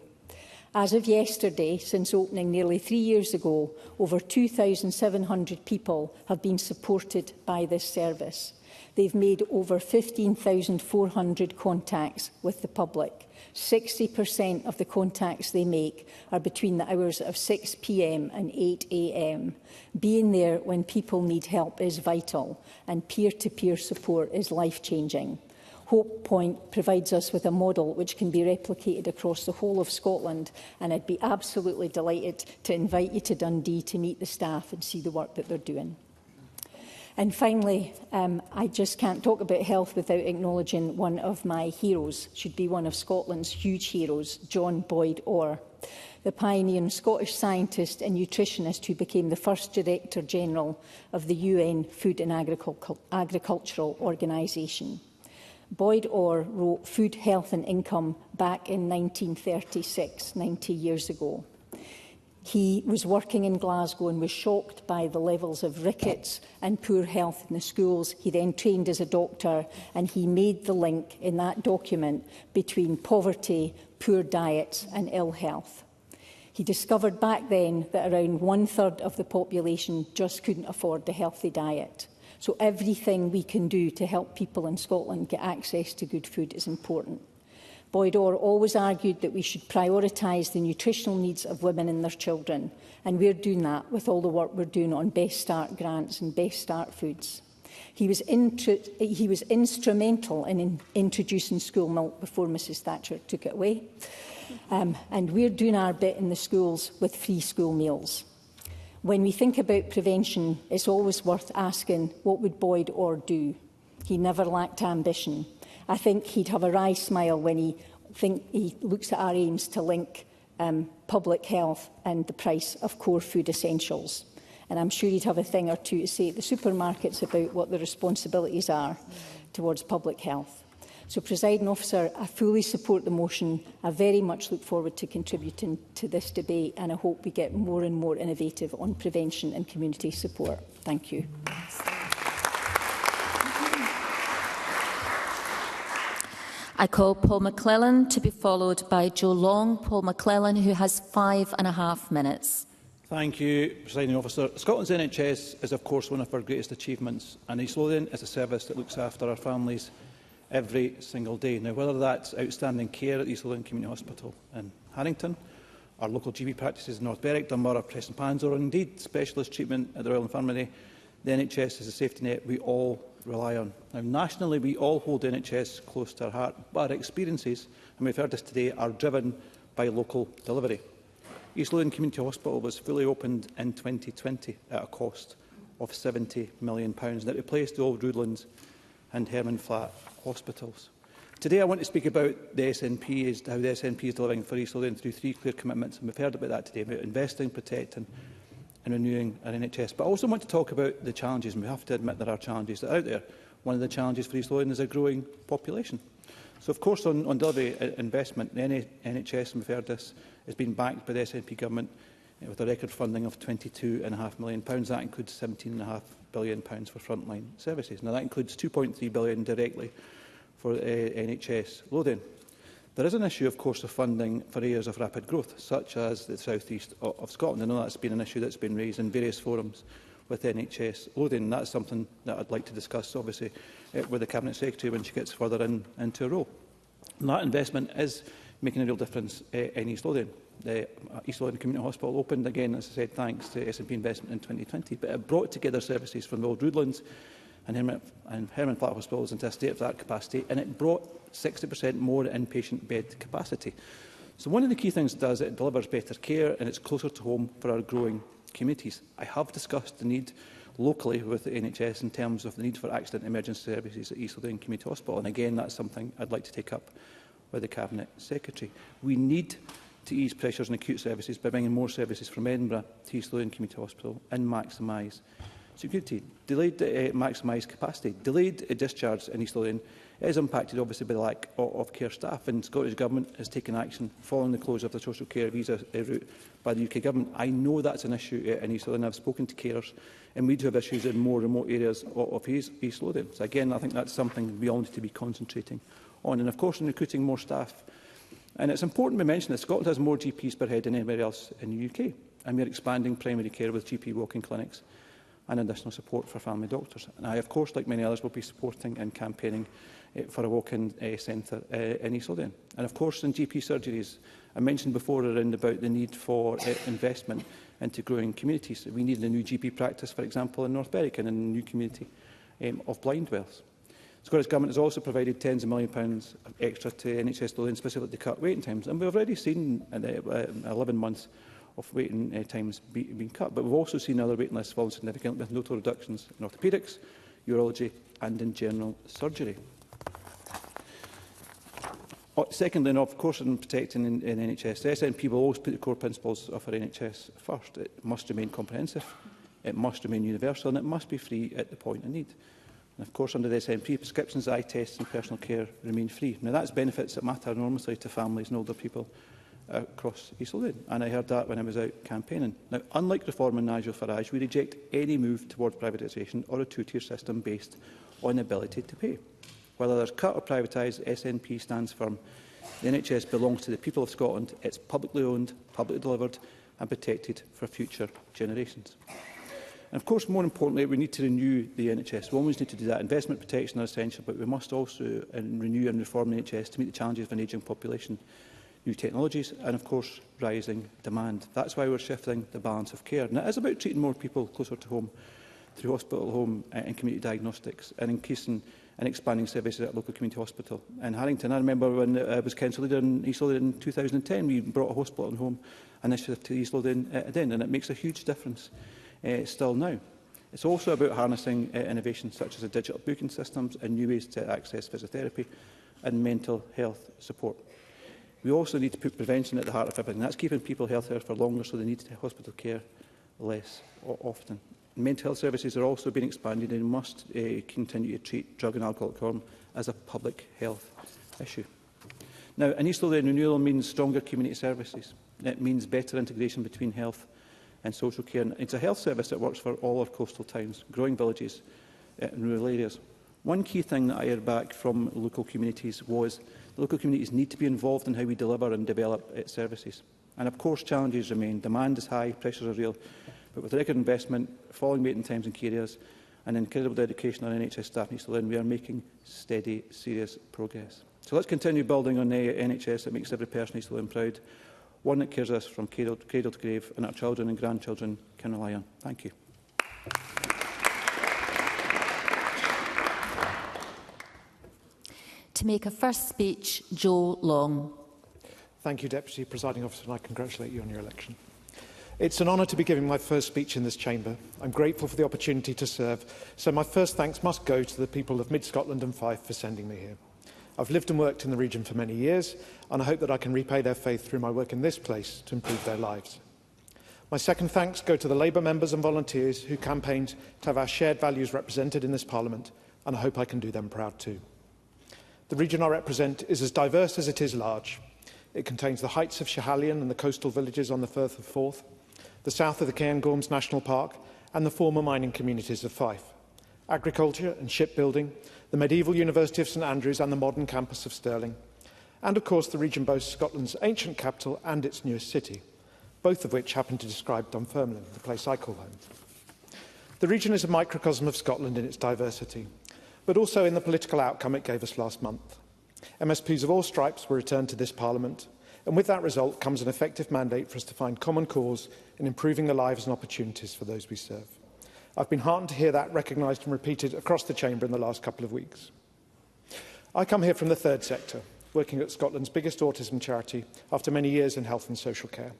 As of yesterday, since opening nearly 3 years ago, over 2,700 people have been supported by this service. They've made over 15,400 contacts with the public. 60% of the contacts they make are between the hours of 6 p.m. and 8 a.m. Being there when people need help is vital, and peer-to-peer support is life-changing. Hope Point provides us with a model which can be replicated across the whole of Scotland, and I'd be absolutely delighted to invite you to Dundee to meet the staff and see the work that they're doing. And finally, I just can't talk about health without acknowledging one of my heroes, should be one of Scotland's huge heroes, John Boyd Orr. the pioneering Scottish scientist and nutritionist who became the first Director General of the UN Food and Agricultural Organisation. Boyd Orr wrote Food, Health and Income back in 1936, 90 years ago. He was working in Glasgow and was shocked by the levels of rickets and poor health in the schools. He then trained as a doctor, and he made the link in that document between poverty, poor diets and ill health. He discovered back then that around 1/3 of the population just couldn't afford a healthy diet. So everything we can do to help people in Scotland get access to good food is important. Boyd Orr always argued that we should prioritise the nutritional needs of women and their children, and we're doing that with all the work we're doing on Best Start grants and Best Start foods. He was instrumental in introducing school milk before Mrs Thatcher took it away, and we're doing our bit in the schools with free school meals. When we think about prevention, it's always worth asking, what would Boyd Orr do? He never lacked ambition. I think he'd have a wry smile when he looks at our aims to link public health and the price of core food essentials. And I'm sure he'd have a thing or two to say at the supermarkets about what the responsibilities are towards public health. So, Presiding Officer, I fully support the motion. I very much look forward to contributing to this debate, and I hope we get more and more innovative on prevention and community support. Thank you. I call Paul McClellan to be followed by Joe Long. Paul McClellan, who has 5.5 minutes. Thank you, Presiding Officer. Scotland's NHS is, of course, one of our greatest achievements, and East Lothian is a service that looks after our families every single day. Now, whether that's outstanding care at East Lothian Community Hospital in Harrington, our local GP practices in North Berwick, Dunbar, Preston Pans, or indeed specialist treatment at the Royal Infirmary, the NHS is a safety net we all rely on. Now, nationally, we all hold the NHS close to our heart, but our experiences, and we've heard this today, are driven by local delivery. East Lothian Community Hospital was fully opened in 2020 at a cost of £70 million, and it replaced the old Roodlands and Herman Flat hospitals. Today I want to speak about the SNP, how the SNP is delivering for East Lothian through 3 clear commitments, and we've heard about that today, about investing, protecting and renewing our NHS. But I also want to talk about the challenges, and we have to admit there are challenges that are out there. One of the challenges for East Lothian is a growing population. So, of course, on delivery investment, the NHS, and we've heard this, has been backed by the SNP government with a record funding of £22.5 million. That includes £17.5 billion for frontline services. Now, that includes £2.3 billion directly for NHS Lothian. There is an issue, of course, of funding for areas of rapid growth, such as the south east of Scotland. I know that's been an issue that's been raised in various forums with NHS Lothian. That's something that I'd like to discuss, obviously, with the Cabinet Secretary when she gets further into her role. And that investment is making a real difference in East Lothian. The East Lothian Community Hospital opened again, as I said, thanks to SNP investment in 2020, but it brought together services from the old Roodlands and Herman Flat hospitals into a state-of-the-art capacity, and it brought 60% more inpatient bed capacity. So one of the key things it does, it delivers better care and it's closer to home for our growing communities. I have discussed the need locally with the NHS in terms of the need for accident emergency services at East Lothian Community Hospital, and again that's something I'd like to take up with the Cabinet Secretary. We need to ease pressures on acute services by bringing more services from Edinburgh to East Lothian Community Hospital and maximise security. Delayed maximise capacity. Delayed discharge in East Lothian is impacted obviously by the lack of care staff, and Scottish Government has taken action following the closure of the social care visa route by the UK Government. I know that's an issue in East Lothian. I've spoken to carers, and we do have issues in more remote areas of East Lothian. So again, I think that's something we all need to be concentrating on. And of course, in recruiting more staff. And it's important to mention that Scotland has more GPs per head than anywhere else in the UK, and we're expanding primary care with GP walk-in clinics and additional support for family doctors. And I, of course, like many others, will be supporting and campaigning for a walk-in centre in East Lothian. And of course, in GP surgeries, I mentioned before around about the need for investment into growing communities. We need a new GP practice, for example, in North Berwick and in a new community of Blindwells. The Scottish Government has also provided tens of £millions extra to NHS Lothian, specifically to cut waiting times. And we've already seen 11 months of waiting times being cut. But we've also seen other waiting lists falling significantly, with notable reductions in orthopaedics, urology and in general surgery. Secondly, and of course, in protecting in NHS, the SNP will always put the core principles of our NHS first. It must remain comprehensive, it must remain universal, and it must be free at the point of need. And of course, under the SNP, prescriptions, eye tests and personal care remain free. Now, that's benefits that matter enormously to families and older people across East Lothian, and I heard that when I was out campaigning. Now, unlike Reform and Nigel Farage, we reject any move towards privatisation or a two-tier system based on the ability to pay. Whether there's cut or privatised, SNP stands firm. The NHS belongs to the people of Scotland. It's publicly owned, publicly delivered and protected for future generations. And of course, more importantly, we need to renew the NHS. We always need to do that. Investment protection are essential, but we must also renew and reform the NHS to meet the challenges of an ageing population, new technologies and, of course, rising demand. That's why we're shifting the balance of care. And it is about treating more people closer to home through hospital, home and community diagnostics and increasing and expanding services at local community hospital. In Harrington, I remember when I was council leader in East Lothian in 2010, we brought a hospital and home initiative to East Lothian then, and it makes a huge difference still now. It's also about harnessing innovations such as the digital booking systems and new ways to access physiotherapy and mental health support. We also need to put prevention at the heart of everything. That's keeping people healthier for longer, so they need hospital care less often. Mental health services are also being expanded and must continue to treat drug and alcoholic harm as a public health issue. Now, in East Lothian, renewal means stronger community services. It means better integration between health and social care. And it's a health service that works for all our coastal towns, growing villages and rural areas. One key thing that I heard back from local communities was the local communities need to be involved in how we deliver and develop services. And of course, challenges remain. Demand is high, pressures are real. But with record investment, falling waiting times in key areas and incredible dedication on NHS staff in East Lothian, we are making steady, serious progress. So let's continue building on the NHS that makes every person in East Lothian proud, one that cares us from cradle to grave and our children and grandchildren can rely on. Thank you. To make a first speech, Joe Long. Thank you, Deputy Presiding Officer, and I congratulate you on your election. It's an honour to be giving my first speech in this chamber. I'm grateful for the opportunity to serve, so my first thanks must go to the people of Mid-Scotland and Fife for sending me here. I've lived and worked in the region for many years, and I hope that I can repay their faith through my work in this place to improve their lives. My second thanks go to the Labour members and volunteers who campaigned to have our shared values represented in this Parliament, and I hope I can do them proud too. The region I represent is as diverse as it is large. It contains the heights of Schiehallion and the coastal villages on the Firth of Forth, the south of the Cairngorms National Park and the former mining communities of Fife, agriculture and shipbuilding, the medieval University of St Andrews and the modern campus of Stirling, and of course the region boasts Scotland's ancient capital and its newest city, both of which happen to describe Dunfermline, the place I call home. The region is a microcosm of Scotland in its diversity, but also in the political outcome it gave us last month. MSPs of all stripes were returned to this Parliament, and with that result comes an effective mandate for us to find common cause in improving the lives and opportunities for those we serve. I've been heartened to hear that recognised and repeated across the chamber in the last couple of weeks. I come here from the third sector, working at Scotland's biggest autism charity after many years in health and social care.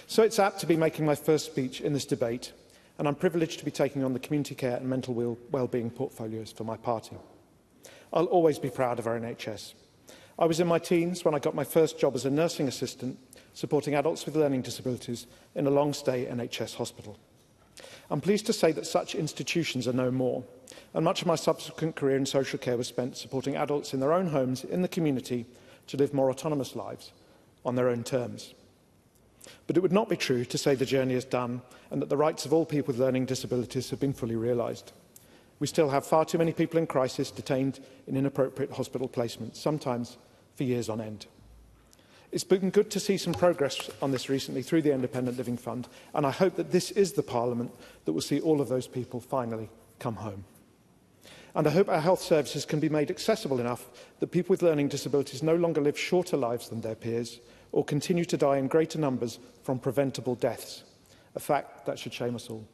So it's apt to be making my first speech in this debate, and I'm privileged to be taking on the community care and mental well-being portfolios for my party. I'll always be proud of our NHS. I was in my teens when I got my first job as a nursing assistant, supporting adults with learning disabilities in a long-stay NHS hospital. I'm pleased to say that such institutions are no more, and much of my subsequent career in social care was spent supporting adults in their own homes in the community to live more autonomous lives on their own terms. But it would not be true to say the journey is done and that the rights of all people with learning disabilities have been fully realised. We still have far too many people in crisis detained in inappropriate hospital placements, sometimes for years on end. It's been good to see some progress on this recently through the Independent Living Fund, and I hope that this is the Parliament that will see all of those people finally come home. And I hope our health services can be made accessible enough that people with learning disabilities no longer live shorter lives than their peers or continue to die in greater numbers from preventable deaths, a fact that should shame us all.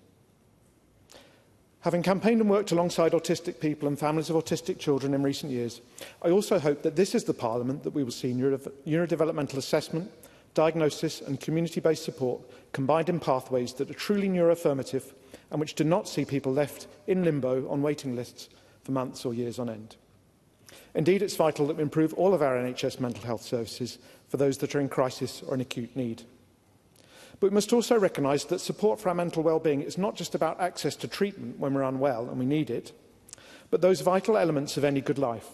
Having campaigned and worked alongside autistic people and families of autistic children in recent years, I also hope that this is the Parliament that we will see neurodevelopmental assessment, diagnosis and community-based support combined in pathways that are truly neuroaffirmative and which do not see people left in limbo on waiting lists for months or years on end. Indeed, it's vital that we improve all of our NHS mental health services for those that are in crisis or in acute need. But we must also recognise that support for our mental well-being is not just about access to treatment when we're unwell and we need it, but those vital elements of any good life: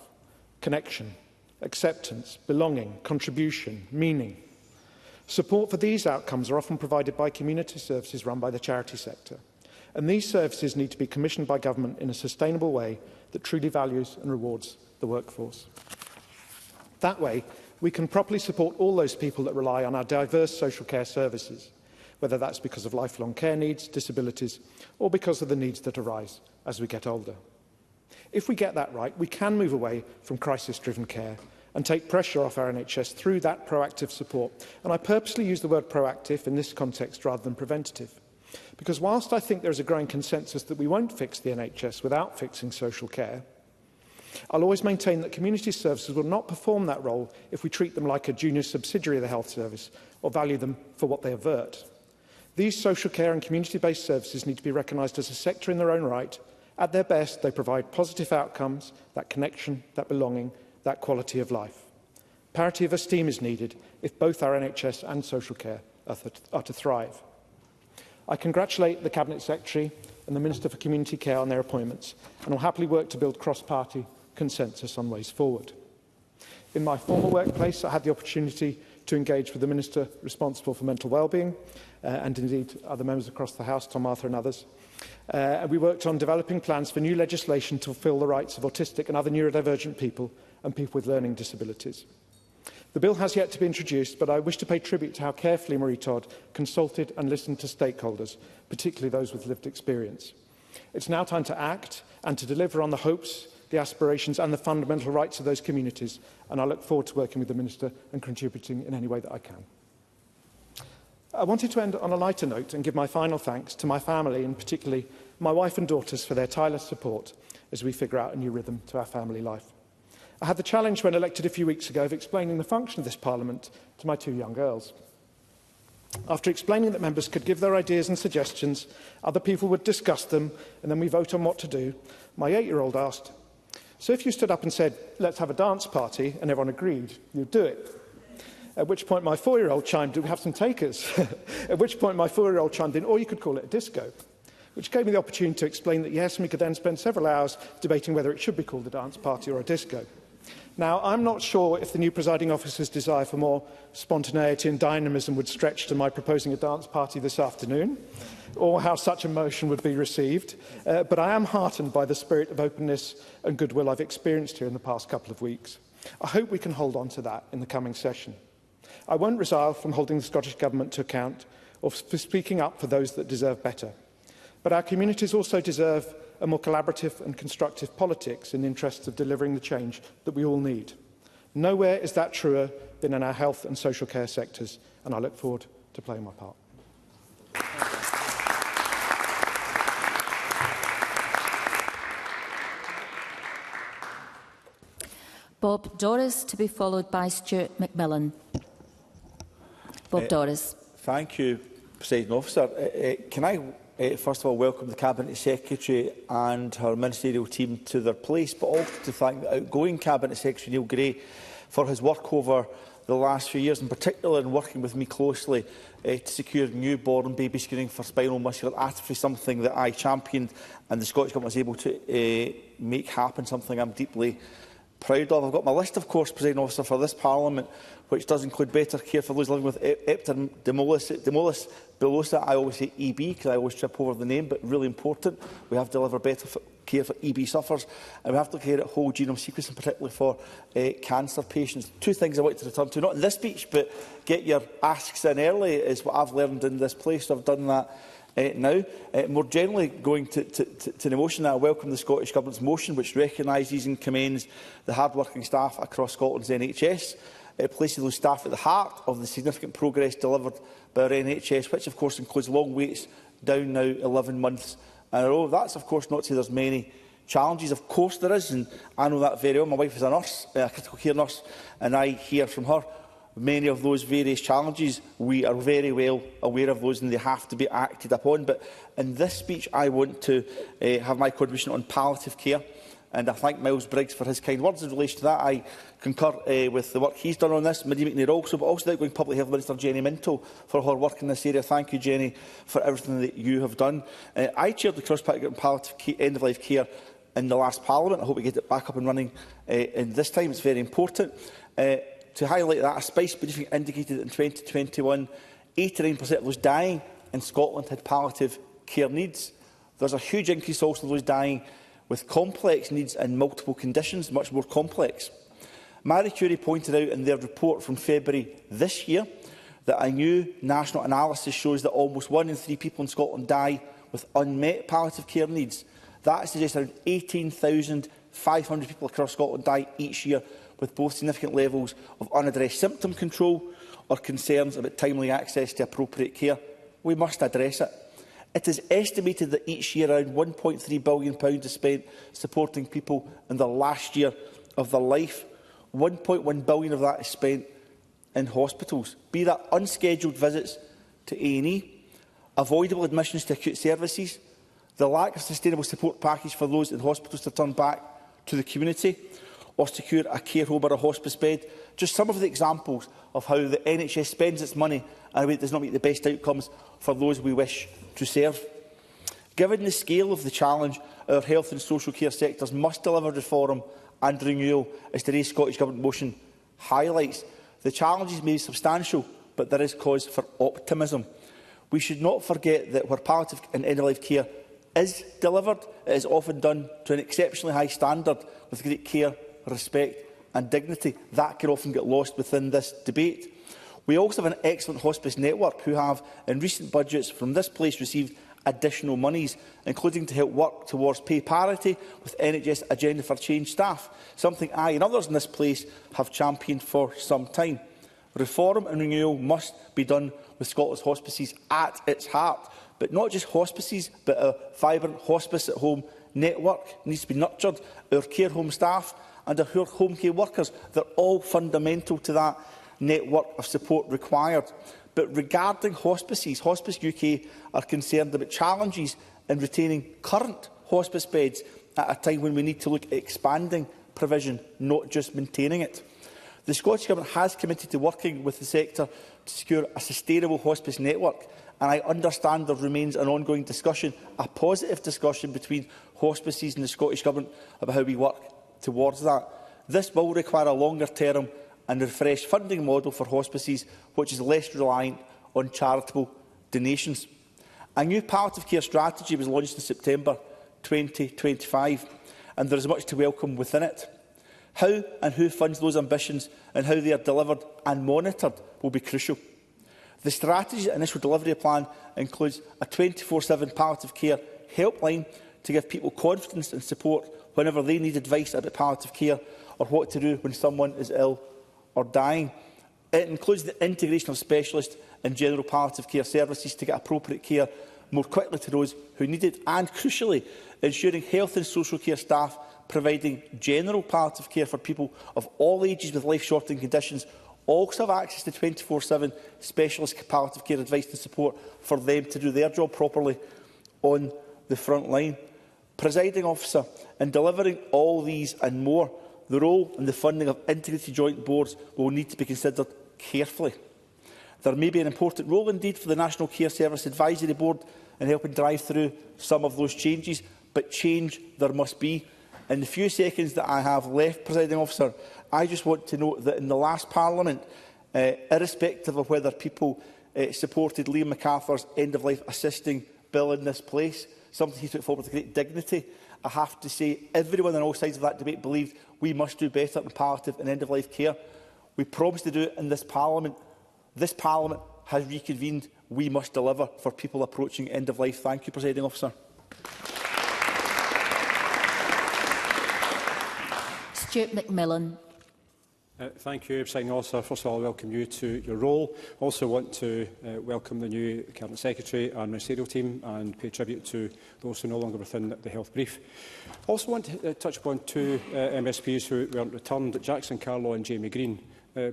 connection, acceptance, belonging, contribution, meaning. Support for these outcomes are often provided by community services run by the charity sector, and these services need to be commissioned by government in a sustainable way that truly values and rewards the workforce. That way, we can properly support all those people that rely on our diverse social care services, whether that's because of lifelong care needs, disabilities, or because of the needs that arise as we get older. If we get that right, we can move away from crisis-driven care and take pressure off our NHS through that proactive support. And I purposely use the word proactive in this context rather than preventative, because whilst I think there is a growing consensus that we won't fix the NHS without fixing social care, I'll always maintain that community services will not perform that role if we treat them like a junior subsidiary of the health service or value them for what they avert. These social care and community-based services need to be recognised as a sector in their own right. At their best, they provide positive outcomes, that connection, that belonging, that quality of life. Parity of esteem is needed if both our NHS and social care are to thrive. I congratulate the Cabinet Secretary and the Minister for Community Care on their appointments, and will happily work to build cross-party consensus on ways forward. In my former workplace, I had the opportunity to engage with the Minister responsible for mental wellbeing, and indeed other members across the House, Tom Arthur and others. And we worked on developing plans for new legislation to fulfil the rights of autistic and other neurodivergent people and people with learning disabilities. The bill has yet to be introduced, but I wish to pay tribute to how carefully Marie Todd consulted and listened to stakeholders, particularly those with lived experience. It's now time to act and to deliver on the hopes, the aspirations and the fundamental rights of those communities, and I look forward to working with the Minister and contributing in any way that I can. I wanted to end on a lighter note and give my final thanks to my family, and particularly my wife and daughters, for their tireless support as we figure out a new rhythm to our family life. I had the challenge when elected a few weeks ago of explaining the function of this Parliament to my two young girls. After explaining that members could give their ideas and suggestions, other people would discuss them, and then we vote on what to do, my 8-year-old asked, "So if you stood up and said, 'Let's have a dance party,' and everyone agreed, you'd do it?" At which point my 4-year-old chimed in, "We have some takers." At which point my 4-year-old chimed in, "Or you could call it a disco," which gave me the opportunity to explain that yes, and we could then spend several hours debating whether it should be called a dance party or a disco. Now, I'm not sure if the new presiding officer's desire for more spontaneity and dynamism would stretch to my proposing a dance party this afternoon, or how such a motion would be received, but I am heartened by the spirit of openness and goodwill I've experienced here in the past couple of weeks. I hope we can hold on to that in the coming session. I won't resile from holding the Scottish Government to account or for speaking up for those that deserve better. But our communities also deserve a more collaborative and constructive politics in the interests of delivering the change that we all need. Nowhere is that truer than in our health and social care sectors, and I look forward to playing my part. Bob Doris, to be followed by Stuart McMillan. Bob Doris. Thank you, Presiding Officer. Can I first of all welcome the Cabinet Secretary and her ministerial team to their place, but also to thank the outgoing Cabinet Secretary Neil Gray for his work over the last few years, in particular in working with me closely to secure newborn baby screening for spinal muscular atrophy, something that I championed and the Scottish Government was able to make happen, something I'm deeply proud of. I've got my list, of course, Presiding Officer, for this Parliament, which does include better care for those living with epidermolysis bullosa. I always say EB because I always trip over the name, but really important. We have to deliver better care for EB sufferers, and we have to look at whole genome sequencing, particularly for cancer patients. Two things I want to return to, not in this speech, but get your asks in early, is what I've learned in this place, so I've done that now. More generally, going to the motion, I welcome the Scottish Government's motion, which recognises and commends the hard-working staff across Scotland's NHS. It places those staff at the heart of the significant progress delivered by our NHS, which of course includes long waits, down now 11 months in a row. That's of course not to say there's many challenges. Of course there is, and I know that very well. My wife is a nurse, a critical care nurse, and I hear from her many of those various challenges. We are very well aware of those, and they have to be acted upon. But in this speech, I want to have my contribution on palliative care. and I thank Miles Briggs for his kind words in relation to that. I concur with the work he's done on this, Minnie McNair also, but also the outgoing Public Health Minister Jenny Minto for her work in this area. Thank you, Jenny, for everything that you have done. I chaired the cross-party group on palliative end-of-life care in the last Parliament. I hope we get it back up and running in this time. It's very important. To highlight that, a Spice briefing indicated that in 2021, 89% of those dying in Scotland had palliative care needs. There's a huge increase also of those dying with complex needs and multiple conditions, much more complex. Marie Curie pointed out in their report from February this year that a new national analysis shows that almost 1 in 3 people in Scotland die with unmet palliative care needs. That suggests around 18,500 people across Scotland die each year with both significant levels of unaddressed symptom control or concerns about timely access to appropriate care. We must address it. It is estimated that each year around £1.3 billion is spent supporting people in the last year of their life. £1.1 billion of that is spent in hospitals, be that unscheduled visits to A&E, avoidable admissions to acute services, the lack of sustainable support package for those in hospitals to turn back to the community, or secure a care home or a hospice bed. Just some of the examples of how the NHS spends its money in a way that does not meet the best outcomes for those we wish to serve. Given the scale of the challenge, our health and social care sectors must deliver reform and renewal, as today's Scottish Government motion highlights. The challenges may be substantial, but there is cause for optimism. We should not forget that where palliative and end-of-life care is delivered, it is often done to an exceptionally high standard with great care, respect and dignity. That can often get lost within this debate. We also have an excellent hospice network who have, in recent budgets from this place, received additional monies, including to help work towards pay parity with NHS Agenda for Change staff, something I and others in this place have championed for some time. Reform and renewal must be done with Scotland's hospices at its heart, but not just hospices, but a vibrant hospice at home network needs to be nurtured. Our care home staff and our home care workers, they're all fundamental to that network of support required. But regarding hospices, Hospice UK are concerned about challenges in retaining current hospice beds at a time when we need to look at expanding provision, not just maintaining it. The Scottish Government has committed to working with the sector to secure a sustainable hospice network, and I understand there remains an ongoing discussion, a positive discussion between hospices and the Scottish Government about how we work towards that. This will require a longer-term and refreshed funding model for hospices, which is less reliant on charitable donations. A new palliative care strategy was launched in September 2025, and there is much to welcome within it. How and who funds those ambitions and how they are delivered and monitored will be crucial. The strategy's initial delivery plan includes a 24/7 palliative care helpline to give people confidence and support whenever they need advice about palliative care or what to do when someone is ill or dying. It includes the integration of specialist and general palliative care services to get appropriate care more quickly to those who need it, and, crucially, ensuring health and social care staff providing general palliative care for people of all ages with life-shortening conditions also have access to 24/7 specialist palliative care advice and support for them to do their job properly on the front line. Presiding Officer, in delivering all these and more, the role and the funding of integrated joint boards will need to be considered carefully. There may be an important role indeed for the National Care Service Advisory Board in helping drive through some of those changes, but change there must be. In the few seconds that I have left, Presiding Officer, I just want to note that in the last Parliament, irrespective of whether people supported Liam MacArthur's end-of-life assisting bill in this place, something he took forward with great dignity, I have to say everyone on all sides of that debate believed we must do better in palliative and end-of-life care. We promised to do it in this Parliament. This Parliament has reconvened. We must deliver for people approaching end of life. Thank you, Presiding Officer. Stuart McMillan. Thank you, Presiding Officer. First of all, I welcome you to your role. I also want to welcome the new Cabinet Secretary and ministerial team and pay tribute to those who are no longer within the health brief. I also want to touch upon two MSPs who weren't returned, Jackson Carlaw and Jamie Green.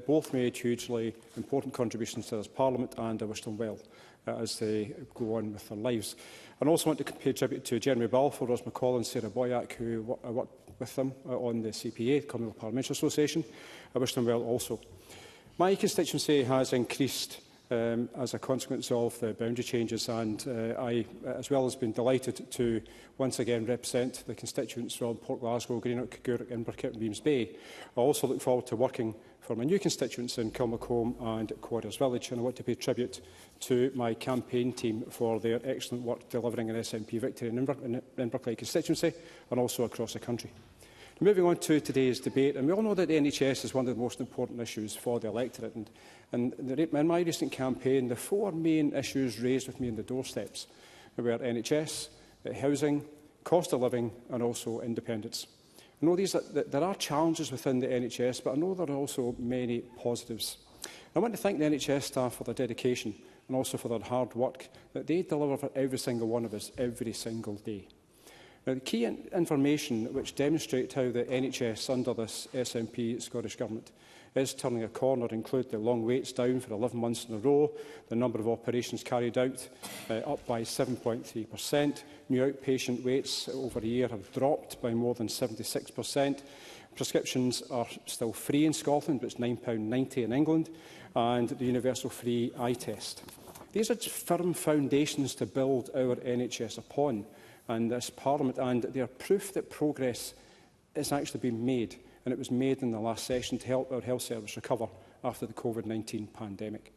Both made hugely important contributions to this Parliament, and I wish them well as they go on with their lives. I also want to pay tribute to Jeremy Balfour, Ros McColl, Sarah Boyack, who I worked with them on the CPA, Commonwealth Parliamentary Association. I wish them well also. My constituency has increased as a consequence of the boundary changes, and I, as well as been delighted to once again represent the constituents from Port Glasgow, Greenock, Gourock, Inverkirk and Weems Bay. I also look forward to working for my new constituents in Kilmacombe and Quarriers Village, and I want to pay tribute to my campaign team for their excellent work delivering an SNP victory in Inverclyde constituency and also across the country. Moving on to today's debate, and we all know that the NHS is one of the most important issues for the electorate. And in my recent campaign, the 4 main issues raised with me on the doorsteps were NHS, housing, cost of living and also independence. I know there are challenges within the NHS, but I know there are also many positives. I want to thank the NHS staff for their dedication and also for their hard work that they deliver for every single one of us every single day. Now, the key information which demonstrates how the NHS under this SNP Scottish Government is turning a corner include the long waits down for 11 months in a row, the number of operations carried out up by 7.3%, new outpatient waits over a year have dropped by more than 76%, prescriptions are still free in Scotland, but it's £9.90 in England, and the universal free eye test. These are firm foundations to build our NHS upon, and this Parliament, and they are proof that progress is actually being made, and it was made in the last session to help our health service recover after the COVID-19 pandemic.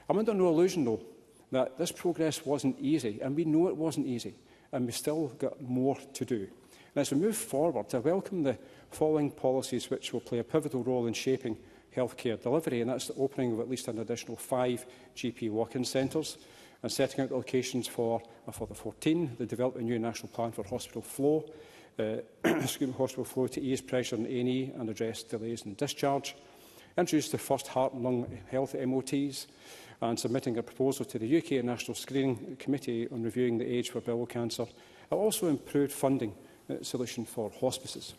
I'm under no illusion, though, that this progress wasn't easy, and we know it wasn't easy, and we've still got more to do. And as we move forward, I welcome the following policies which will play a pivotal role in shaping healthcare delivery, and that's the opening of at least an additional 5 GP walk-in centres, and setting out the locations for the 14, the development of a new national plan for hospital flow, hospital flow to ease pressure on A&E and address delays in discharge, introduce the first heart and lung health MOTs, and submitting a proposal to the UK National Screening Committee on reviewing the age for bowel cancer. I've also improved funding solution for hospices.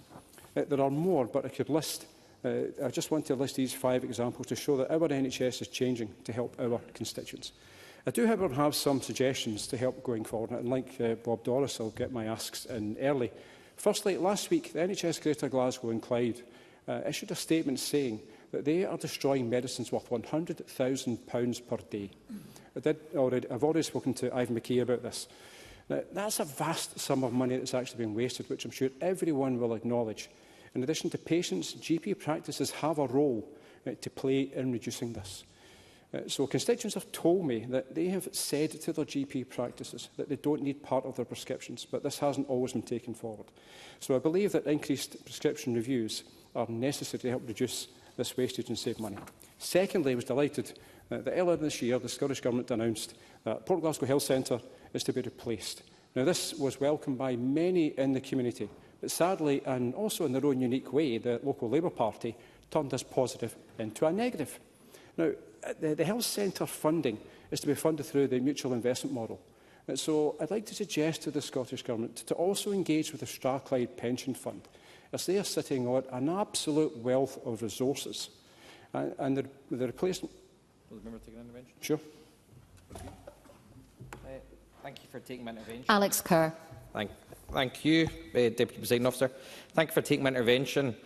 There are more, but I could list. I just want to list these 5 examples to show that our NHS is changing to help our constituents. I do, however, have some suggestions to help going forward, and like Bob Doris, I'll get my asks in early. Firstly, last week, the NHS Greater Glasgow and Clyde issued a statement saying that they are destroying medicines worth £100,000 per day. I've already spoken to Ivan McKee about this. Now, that's a vast sum of money that's actually been wasted, which I'm sure everyone will acknowledge. In addition to patients, GP practices have a role to play in reducing this. So constituents have told me that they have said to their GP practices that they don't need part of their prescriptions, but this hasn't always been taken forward. So I believe that increased prescription reviews are necessary to help reduce this wastage and save money. Secondly, I was delighted that earlier this year the Scottish Government announced that Port Glasgow Health Centre is to be replaced. Now, this was welcomed by many in the community, but sadly, and also in their own unique way, the local Labour Party turned this positive into a negative. Now, the health centre funding is to be funded through the mutual investment model. And so I'd like to suggest to the Scottish Government to also engage with the Strathclyde Pension Fund, as they are sitting on an absolute wealth of resources. And the replacement... Will the member take an intervention? Sure. Thank you for taking my intervention. Alex Kerr. Thank you, Deputy Presiding Officer. Thank you for taking my intervention.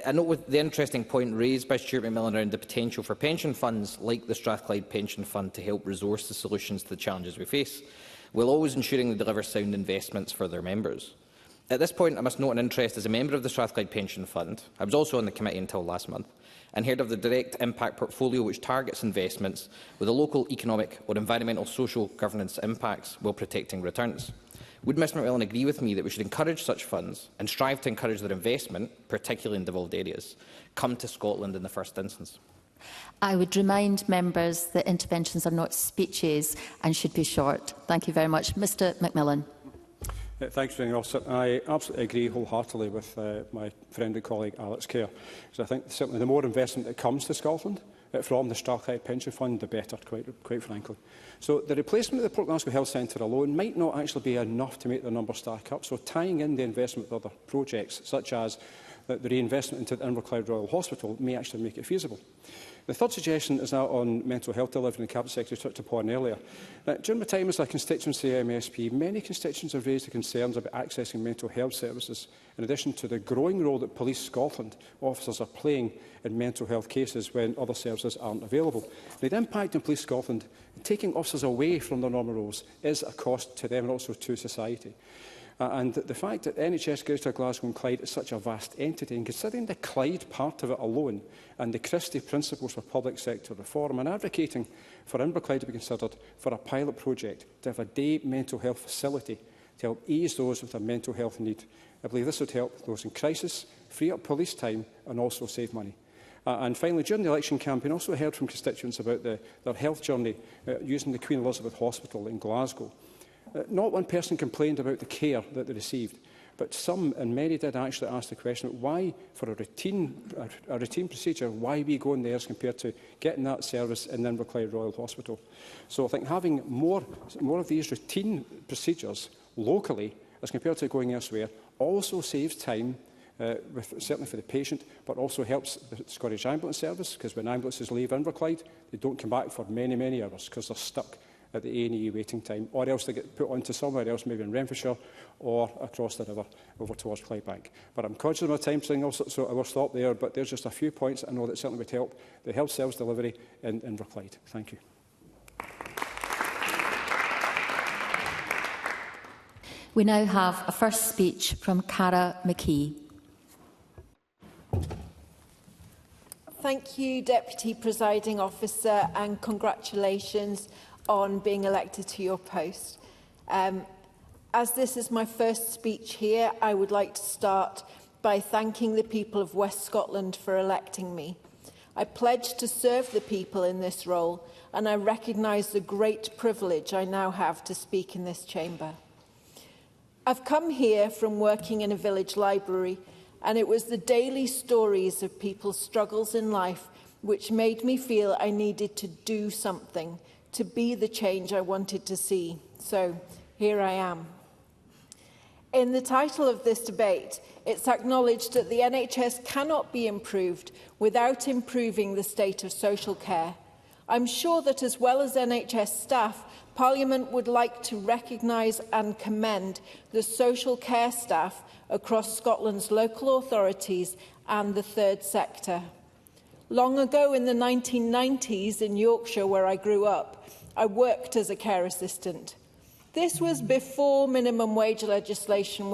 I note with the interesting point raised by Stuart McMillan around the potential for pension funds like the Strathclyde Pension Fund to help resource the solutions to the challenges we face, while always ensuring they deliver sound investments for their members. At this point, I must note an interest as a member of the Strathclyde Pension Fund. I was also on the committee until last month, and heard of the direct impact portfolio which targets investments with a local economic or environmental social governance impacts while protecting returns. Would Mr McMillan agree with me that we should encourage such funds and strive to encourage their investment, particularly in devolved areas, come to Scotland in the first instance? I would remind members that interventions are not speeches and should be short. Thank you very much. Mr McMillan. Thanks, Presiding Officer. I absolutely agree wholeheartedly with my friend and colleague Alex Kerr, because I think certainly the more investment that comes to Scotland from the Strathclyde Pension Fund, the better, quite frankly. So the replacement of the Port Glasgow Health Centre alone might not actually be enough to make the numbers stack up. So tying in the investment with other projects, such as that the reinvestment into the Inverclyde Royal Hospital may actually make it feasible. The third suggestion is that on mental health delivery, and the Cabinet Secretary touched upon earlier. Now, during my time as a constituency MSP, many constituents have raised the concerns about accessing mental health services, in addition to the growing role that Police Scotland officers are playing in mental health cases when other services aren't available. Now, the impact on Police Scotland, taking officers away from their normal roles, is a cost to them and also to society. And the fact that NHS Greater Glasgow and Clyde is such a vast entity, and considering the Clyde part of it alone and the Christie principles for public sector reform, and advocating for Inverclyde to be considered for a pilot project to have a day mental health facility to help ease those with a mental health need. I believe this would help those in crisis, free up police time and also save money. And finally, during the election campaign, I also heard from constituents about their health journey using the Queen Elizabeth Hospital in Glasgow. Not one person complained about the care that they received, but some, and many did actually ask the question, why, for a routine procedure, why we go in there as compared to getting that service in the Inverclyde Royal Hospital. So I think having more of these routine procedures locally as compared to going elsewhere also saves time, certainly for the patient, but also helps the Scottish Ambulance Service, because when ambulances leave Inverclyde, they don't come back for many, many hours because they're stuck at the A&E waiting time, or else they get put onto somewhere else, maybe in Renfrewshire or across the river over towards Clydebank. But I'm conscious of my time, so I will stop there, but there's just a few points I know that certainly would help the health service delivery in Inverclyde. Thank you. We now have a first speech from Cara McKee. Thank you, Deputy Presiding Officer, and congratulations on being elected to your post. As this is my first speech here, I would like to start by thanking the people of West Scotland for electing me. I pledge to serve the people in this role, and I recognise the great privilege I now have to speak in this chamber. I've come here from working in a village library, and it was the daily stories of people's struggles in life which made me feel I needed to do something to be the change I wanted to see. So here I am. In the title of this debate, it's acknowledged that the NHS cannot be improved without improving the state of social care. I'm sure that as well as NHS staff, Parliament would like to recognise and commend the social care staff across Scotland's local authorities and the third sector. Long ago in the 1990s in Yorkshire, where I grew up, I worked as a care assistant. This was before minimum wage legislation,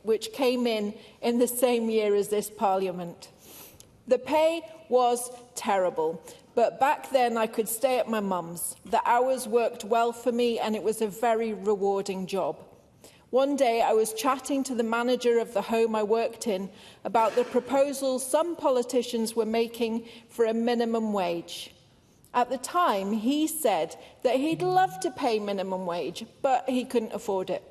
which came in the same year as this Parliament. The pay was terrible, but back then I could stay at my mum's. The hours worked well for me and it was a very rewarding job. One day I was chatting to the manager of the home I worked in about the proposals some politicians were making for a minimum wage. At the time, he said that he'd love to pay minimum wage, but he couldn't afford it.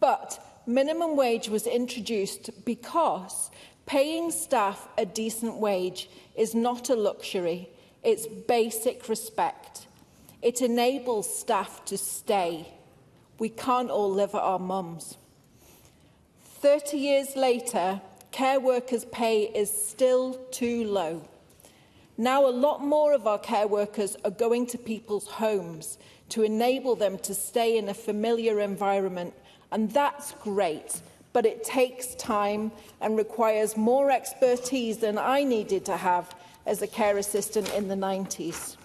But minimum wage was introduced because paying staff a decent wage is not a luxury, it's basic respect. It enables staff to stay. We can't all live at our mums. 30 years later, care workers' pay is still too low. Now a lot more of our care workers are going to people's homes to enable them to stay in a familiar environment, and that's great, but it takes time and requires more expertise than I needed to have as a care assistant in the 90s.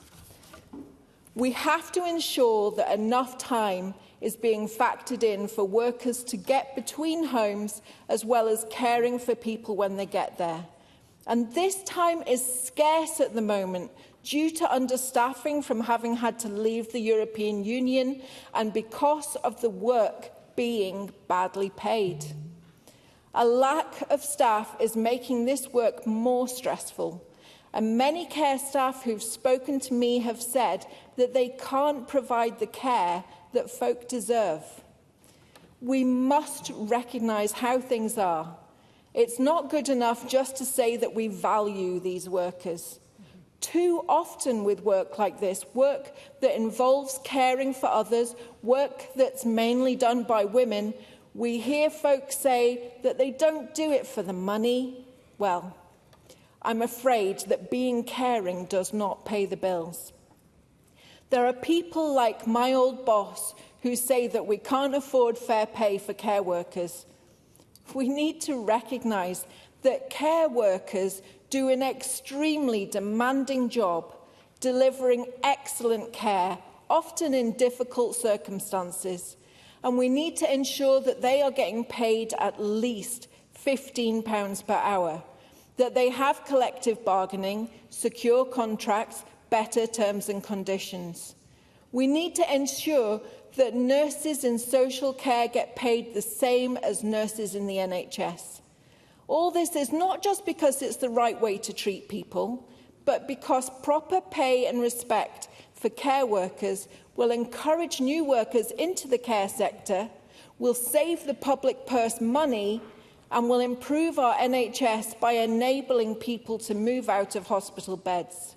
We have to ensure that enough time is being factored in for workers to get between homes as well as caring for people when they get there. And this time is scarce at the moment due to understaffing from having had to leave the European Union and because of the work being badly paid. A lack of staff is making this work more stressful, and many care staff who've spoken to me have said that they can't provide the care that folk deserve. We must recognise how things are. It's not good enough just to say that we value these workers. Too often with work like this, work that involves caring for others, work that's mainly done by women, We hear folks say that they don't do it for the money. Well, I'm afraid that being caring does not pay the bills. There are people like my old boss who say that we can't afford fair pay for care workers. We need to recognise that care workers do an extremely demanding job, delivering excellent care, often in difficult circumstances. And we need to ensure that they are getting paid at least £15 per hour, that they have collective bargaining, secure contracts, better terms and conditions. We need to ensure that nurses in social care get paid the same as nurses in the NHS. All this is not just because it's the right way to treat people, but because proper pay and respect for care workers will encourage new workers into the care sector, will save the public purse money, and will improve our NHS by enabling people to move out of hospital beds.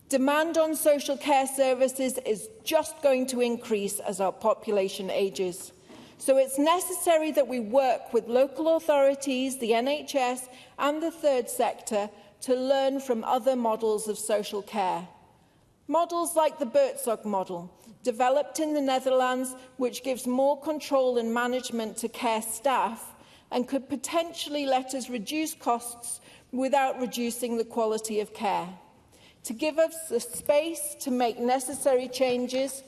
Demand on social care services is just going to increase as our population ages. So it's necessary that we work with local authorities, the NHS and the third sector to learn from other models of social care. Models like the Buurtzorg model, developed in the Netherlands, which gives more control and management to care staff and could potentially let us reduce costs without reducing the quality of care. To give us the space to make necessary changes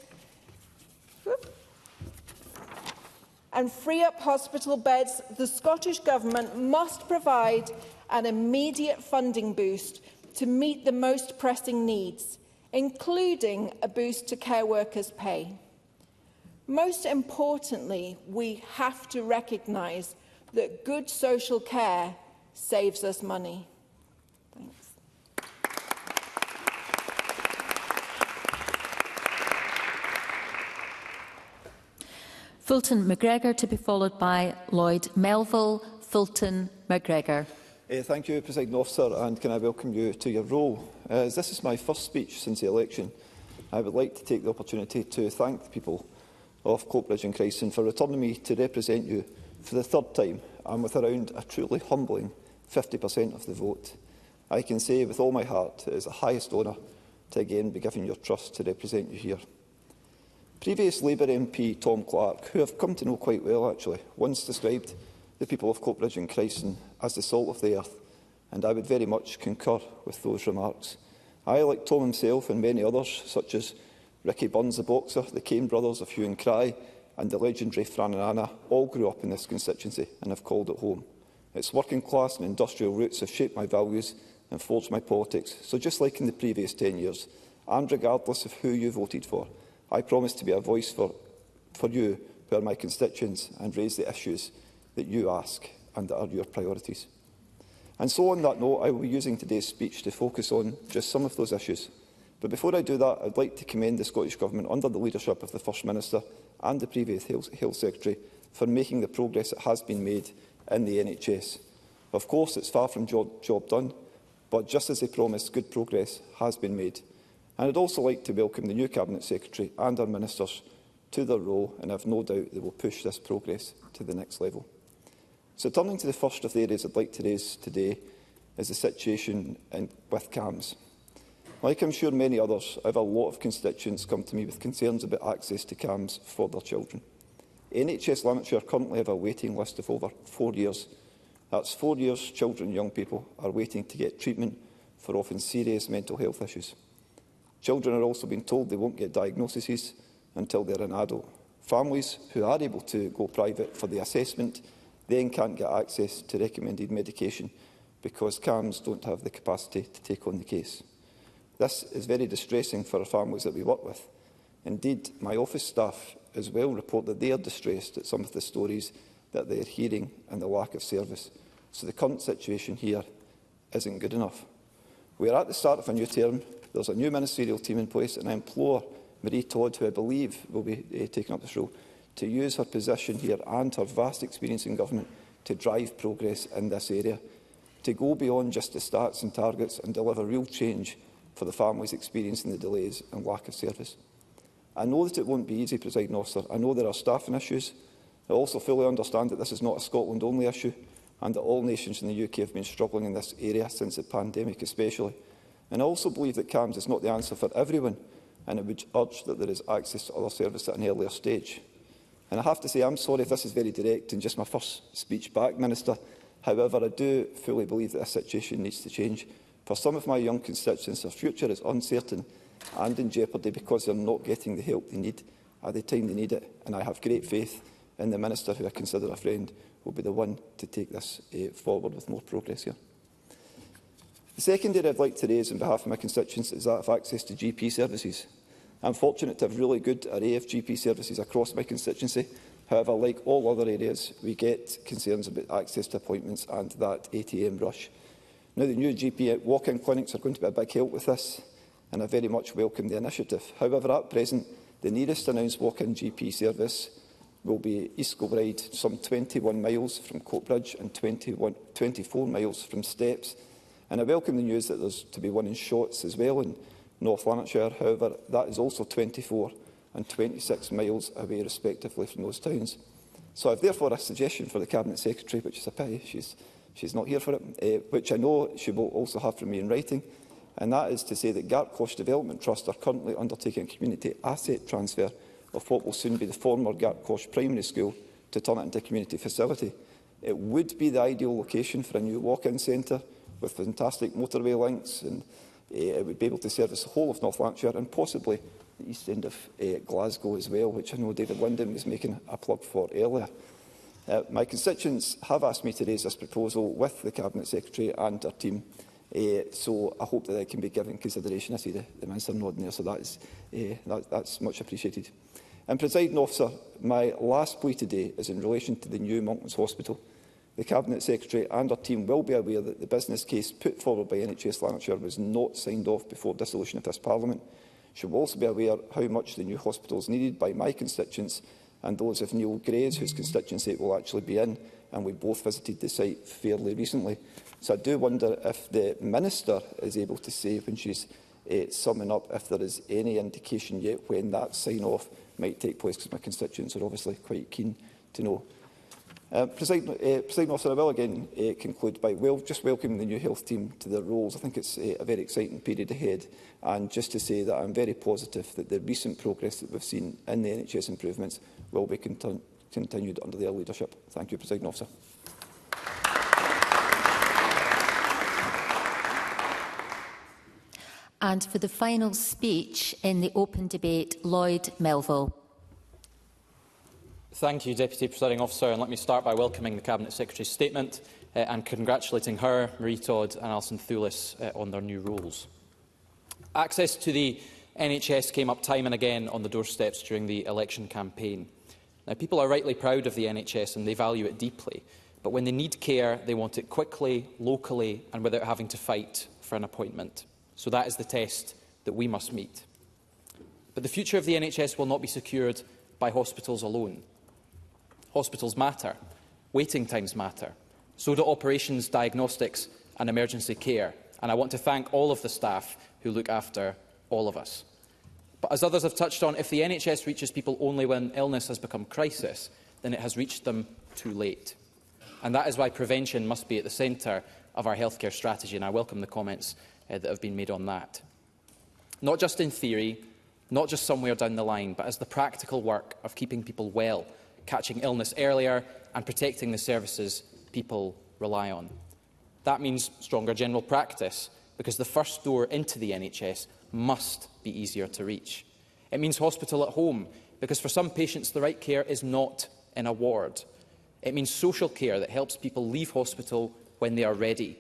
and free up hospital beds, the Scottish Government must provide an immediate funding boost to meet the most pressing needs, including a boost to care workers' pay. Most importantly, we have to recognise that good social care saves us money. Thanks. Fulton McGregor to be followed by Lloyd Melville. Fulton McGregor. Thank you, Presiding Officer, and can I welcome you to your role. As this is my first speech since the election, I would like to take the opportunity to thank the people of Coatbridge and Chryson for returning me to represent you for the third time, and with around a truly humbling 50% of the vote. I can say with all my heart it is the highest honour to again be given your trust to represent you here. Previous Labour MP Tom Clark, who I've come to know quite well actually, once described the people of Coatbridge and Chryson as the salt of the earth, and I would very much concur with those remarks. I, like Tom himself and many others, such as Ricky Burns the boxer, the Kane brothers of Hue and Cry, and the legendary Fran and Anna, all grew up in this constituency and have called it home. Its working class and industrial roots have shaped my values and forged my politics. So just like in the previous 10 years, and regardless of who you voted for, I promise to be a voice for you, who are my constituents, and raise the issues that you ask and that are your priorities. And so on that note, I will be using today's speech to focus on just some of those issues. But before I do that, I would like to commend the Scottish Government under the leadership of the First Minister and the previous Health Secretary for making the progress that has been made in the NHS. Of course, it's far from job done, but just as they promised, good progress has been made. And I'd also like to welcome the new Cabinet Secretary and our Ministers to their role, and I have no doubt they will push this progress to the next level. So turning to the first of the areas I'd like to raise today is the situation with CAMHS. Like I'm sure many others, I have a lot of constituents come to me with concerns about access to CAMHS for their children. NHS Lanarkshire currently have a waiting list of over 4 years. That's 4 years children and young people are waiting to get treatment for often serious mental health issues. Children are also being told they won't get diagnoses until they're an adult. Families who are able to go private for the assessment then can't get access to recommended medication because CAMHS don't have the capacity to take on the case. This is very distressing for our families that we work with. Indeed, my office staff as well report that they are distressed at some of the stories that they are hearing and the lack of service. So the current situation here isn't good enough. We are at the start of a new term. There's a new ministerial team in place, and I implore Marie Todd, who I believe will be taking up this role, to use her position here and her vast experience in government to drive progress in this area, to go beyond just the stats and targets and deliver real change for the families experiencing the delays and lack of service. I know that it won't be easy, Presiding Officer. I know there are staffing issues, I also fully understand that this is not a Scotland-only issue and that all nations in the UK have been struggling in this area since the pandemic especially. And I also believe that CAMHS is not the answer for everyone, and I would urge that there is access to other services at an earlier stage. And I have to say, I'm sorry if this is very direct and just my first speech back, Minister. However, I do fully believe that this situation needs to change. For some of my young constituents, their future is uncertain and in jeopardy because they are not getting the help they need at the time they need it. And I have great faith in the Minister, who I consider a friend, will be the one to take this forward with more progress here. The second area I'd like to raise on behalf of my constituents is that of access to GP services. I'm fortunate to have really good array of GP services across my constituency. However, like all other areas, we get concerns about access to appointments and that ATM rush. Now, the new GP walk-in clinics are going to be a big help with this, and I very much welcome the initiative. However, at present, the nearest announced walk-in GP service will be East Kilbride, some 21 miles from Coatbridge and 24 miles from Steps. And I welcome the news that there's to be one in Shotts as well in North Lanarkshire. However, that is also 24 and 26 miles away respectively from those towns. So I have therefore a suggestion for the Cabinet Secretary, which is a pity she's not here for it, which I know she will also have from me in writing, and that is to say that Gartcosh Development Trust are currently undertaking a community asset transfer of what will soon be the former Gartcosh Primary School to turn it into a community facility. It would be the ideal location for a new walk-in centre with fantastic motorway links, and it would be able to service the whole of North Lanarkshire and possibly the east end of Glasgow as well, which I know David Linden was making a plug for earlier. My constituents have asked me to raise this proposal with the Cabinet Secretary and her team, so I hope that it can be given consideration. I see the Minister nodding there, so that's much appreciated. And, Presiding Officer, my last plea today is in relation to the new Monklands Hospital. The Cabinet Secretary and her team will be aware that the business case put forward by NHS Lanarkshire was not signed off before dissolution of this Parliament. She will also be aware how much the new hospital is needed by my constituents and those of Neil Gray's, whose constituency it will actually be in, and we both visited the site fairly recently. So I do wonder if the Minister is able to say, when she's summing up, if there is any indication yet when that sign-off might take place, because my constituents are obviously quite keen to know. Presiding Officer, I will again conclude by just welcoming the new health team to their roles. I think it's a very exciting period ahead, and just to say that I'm very positive that the recent progress that we've seen in the NHS improvements will be continued under their leadership. Thank you, Presiding Officer. And for the final speech in the open debate, Lloyd Melville. Thank you, Deputy Presiding Officer, and let me start by welcoming the Cabinet Secretary's statement and congratulating her, Marie Todd and Alison Thewlis on their new roles. Access to the NHS came up time and again on the doorsteps during the election campaign. Now, people are rightly proud of the NHS and they value it deeply, but when they need care, they want it quickly, locally and without having to fight for an appointment. So that is the test that we must meet. But the future of the NHS will not be secured by hospitals alone. Hospitals matter, waiting times matter, so do operations, diagnostics and emergency care, and I want to thank all of the staff who look after all of us. But as others have touched on, if the NHS reaches people only when illness has become crisis, then it has reached them too late. And that is why prevention must be at the centre of our healthcare strategy, and I welcome the comments that have been made on that. Not just in theory, not just somewhere down the line, but as the practical work of keeping people well, catching illness earlier and protecting the services people rely on. That means stronger general practice, because the first door into the NHS must be easier to reach. It means hospital at home, because for some patients the right care is not in a ward. It means social care that helps people leave hospital when they are ready.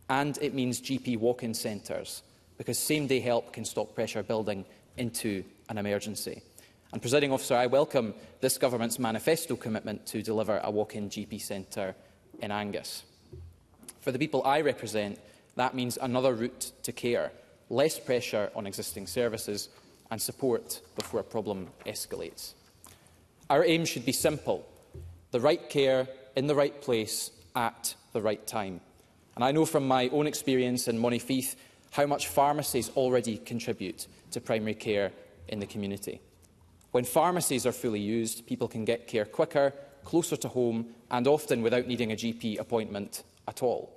And it means GP walk-in centres, because same-day help can stop pressure building into an emergency. And, Presiding Officer, I welcome this Government's manifesto commitment to deliver a walk-in GP centre in Angus. For the people I represent, that means another route to care, less pressure on existing services and support before a problem escalates. Our aim should be simple: the right care in the right place at the right time. And I know from my own experience in Monifieth how much pharmacies already contribute to primary care in the community. When pharmacies are fully used, people can get care quicker closer to home, and often without needing a GP appointment at all.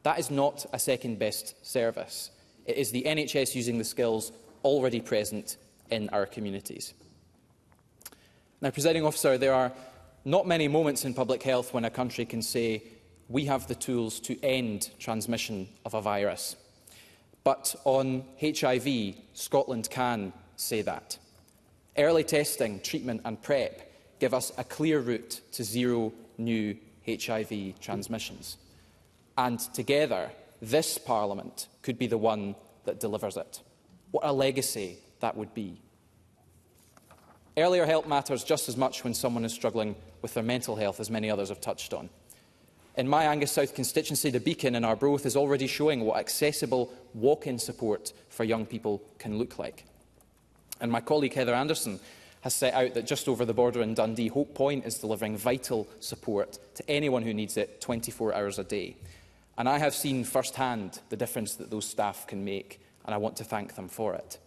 That is not a second-best service. It is the NHS using the skills already present in our communities. Now, Presiding Officer, there are not many moments in public health when a country can say we have the tools to end transmission of a virus. But on HIV, Scotland can say that. Early testing, treatment and PrEP give us a clear route to zero new HIV transmissions. And together, this Parliament could be the one that delivers it. What a legacy that would be. Earlier help matters just as much when someone is struggling with their mental health, as many others have touched on. In my Angus South constituency, the Beacon in Arbroath is already showing what accessible walk-in support for young people can look like. And my colleague Heather Anderson has set out that just over the border in Dundee, Hope Point is delivering vital support to anyone who needs it 24 hours a day. And I have seen firsthand the difference that those staff can make, and I want to thank them for it.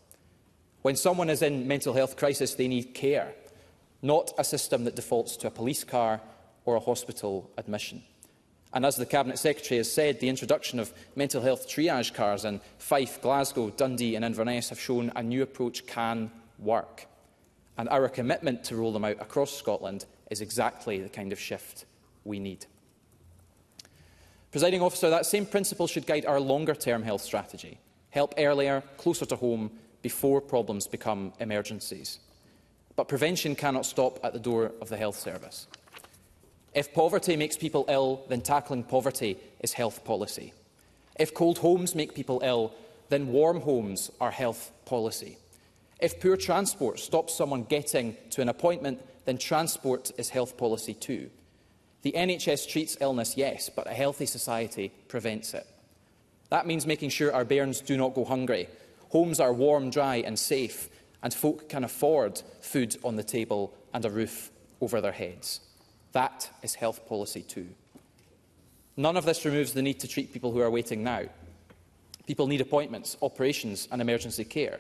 When someone is in mental health crisis, they need care, not a system that defaults to a police car or a hospital admission. And as the Cabinet Secretary has said, the introduction of mental health triage cars in Fife, Glasgow, Dundee and Inverness have shown a new approach can work. And our commitment to roll them out across Scotland is exactly the kind of shift we need. Presiding Officer, that same principle should guide our longer-term health strategy. Help earlier, closer to home, before problems become emergencies. But prevention cannot stop at the door of the health service. If poverty makes people ill, then tackling poverty is health policy. If cold homes make people ill, then warm homes are health policy. If poor transport stops someone getting to an appointment, then transport is health policy too. The NHS treats illness, yes, but a healthy society prevents it. That means making sure our bairns do not go hungry, homes are warm, dry and safe, and folk can afford food on the table and a roof over their heads. That is health policy too. None of this removes the need to treat people who are waiting now. People need appointments, operations and emergency care.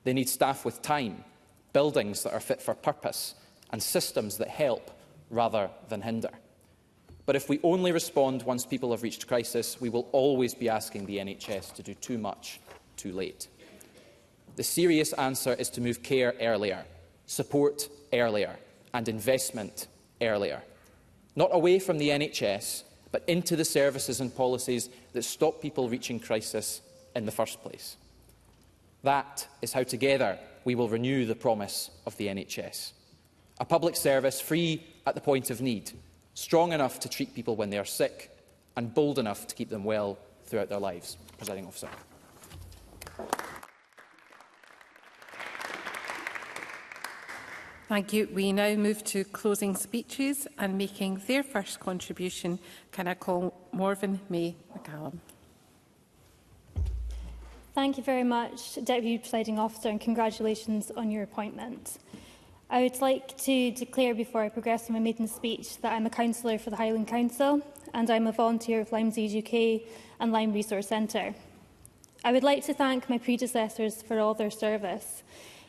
They need staff with time, buildings that are fit for purpose, and systems that help rather than hinder. But if we only respond once people have reached crisis, we will always be asking the NHS to do too much, too late. The serious answer is to move care earlier, support earlier, and investment earlier. Not away from the NHS, but into the services and policies that stop people reaching crisis in the first place. That is how together we will renew the promise of the NHS. A public service free at the point of need, strong enough to treat people when they are sick, and bold enough to keep them well throughout their lives. Presiding Officer. Thank you. We now move to closing speeches, and making their first contribution, can I call Morven May McCallum. Thank you very much, Deputy Presiding Officer, and congratulations on your appointment. I would like to declare before I progress in my maiden speech that I am a councillor for the Highland Council and I am a volunteer of Lyme Disease UK and Lyme Resource Centre. I would like to thank my predecessors for all their service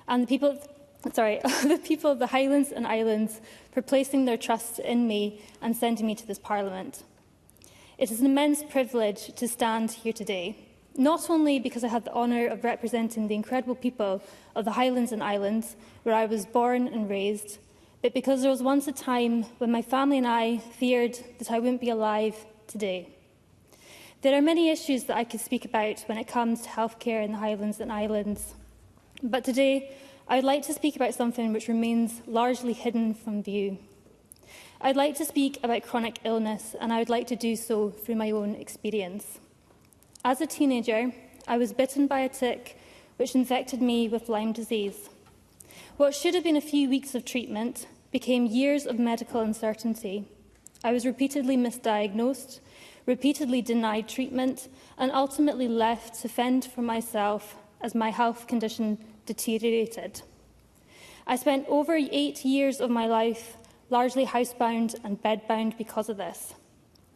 and the people of the Highlands and Islands for placing their trust in me and sending me to this Parliament. It is an immense privilege to stand here today, not only because I have the honour of representing the incredible people of the Highlands and Islands, where I was born and raised, but because there was once a time when my family and I feared that I wouldn't be alive today. There are many issues that I could speak about when it comes to healthcare in the Highlands and Islands, but today I would like to speak about something which remains largely hidden from view. I'd like to speak about chronic illness, and I would like to do so through my own experience. As a teenager, I was bitten by a tick which infected me with Lyme disease. What should have been a few weeks of treatment became years of medical uncertainty. I was repeatedly misdiagnosed, repeatedly denied treatment, and ultimately left to fend for myself as my health condition deteriorated. I spent over 8 years of my life largely housebound and bedbound because of this.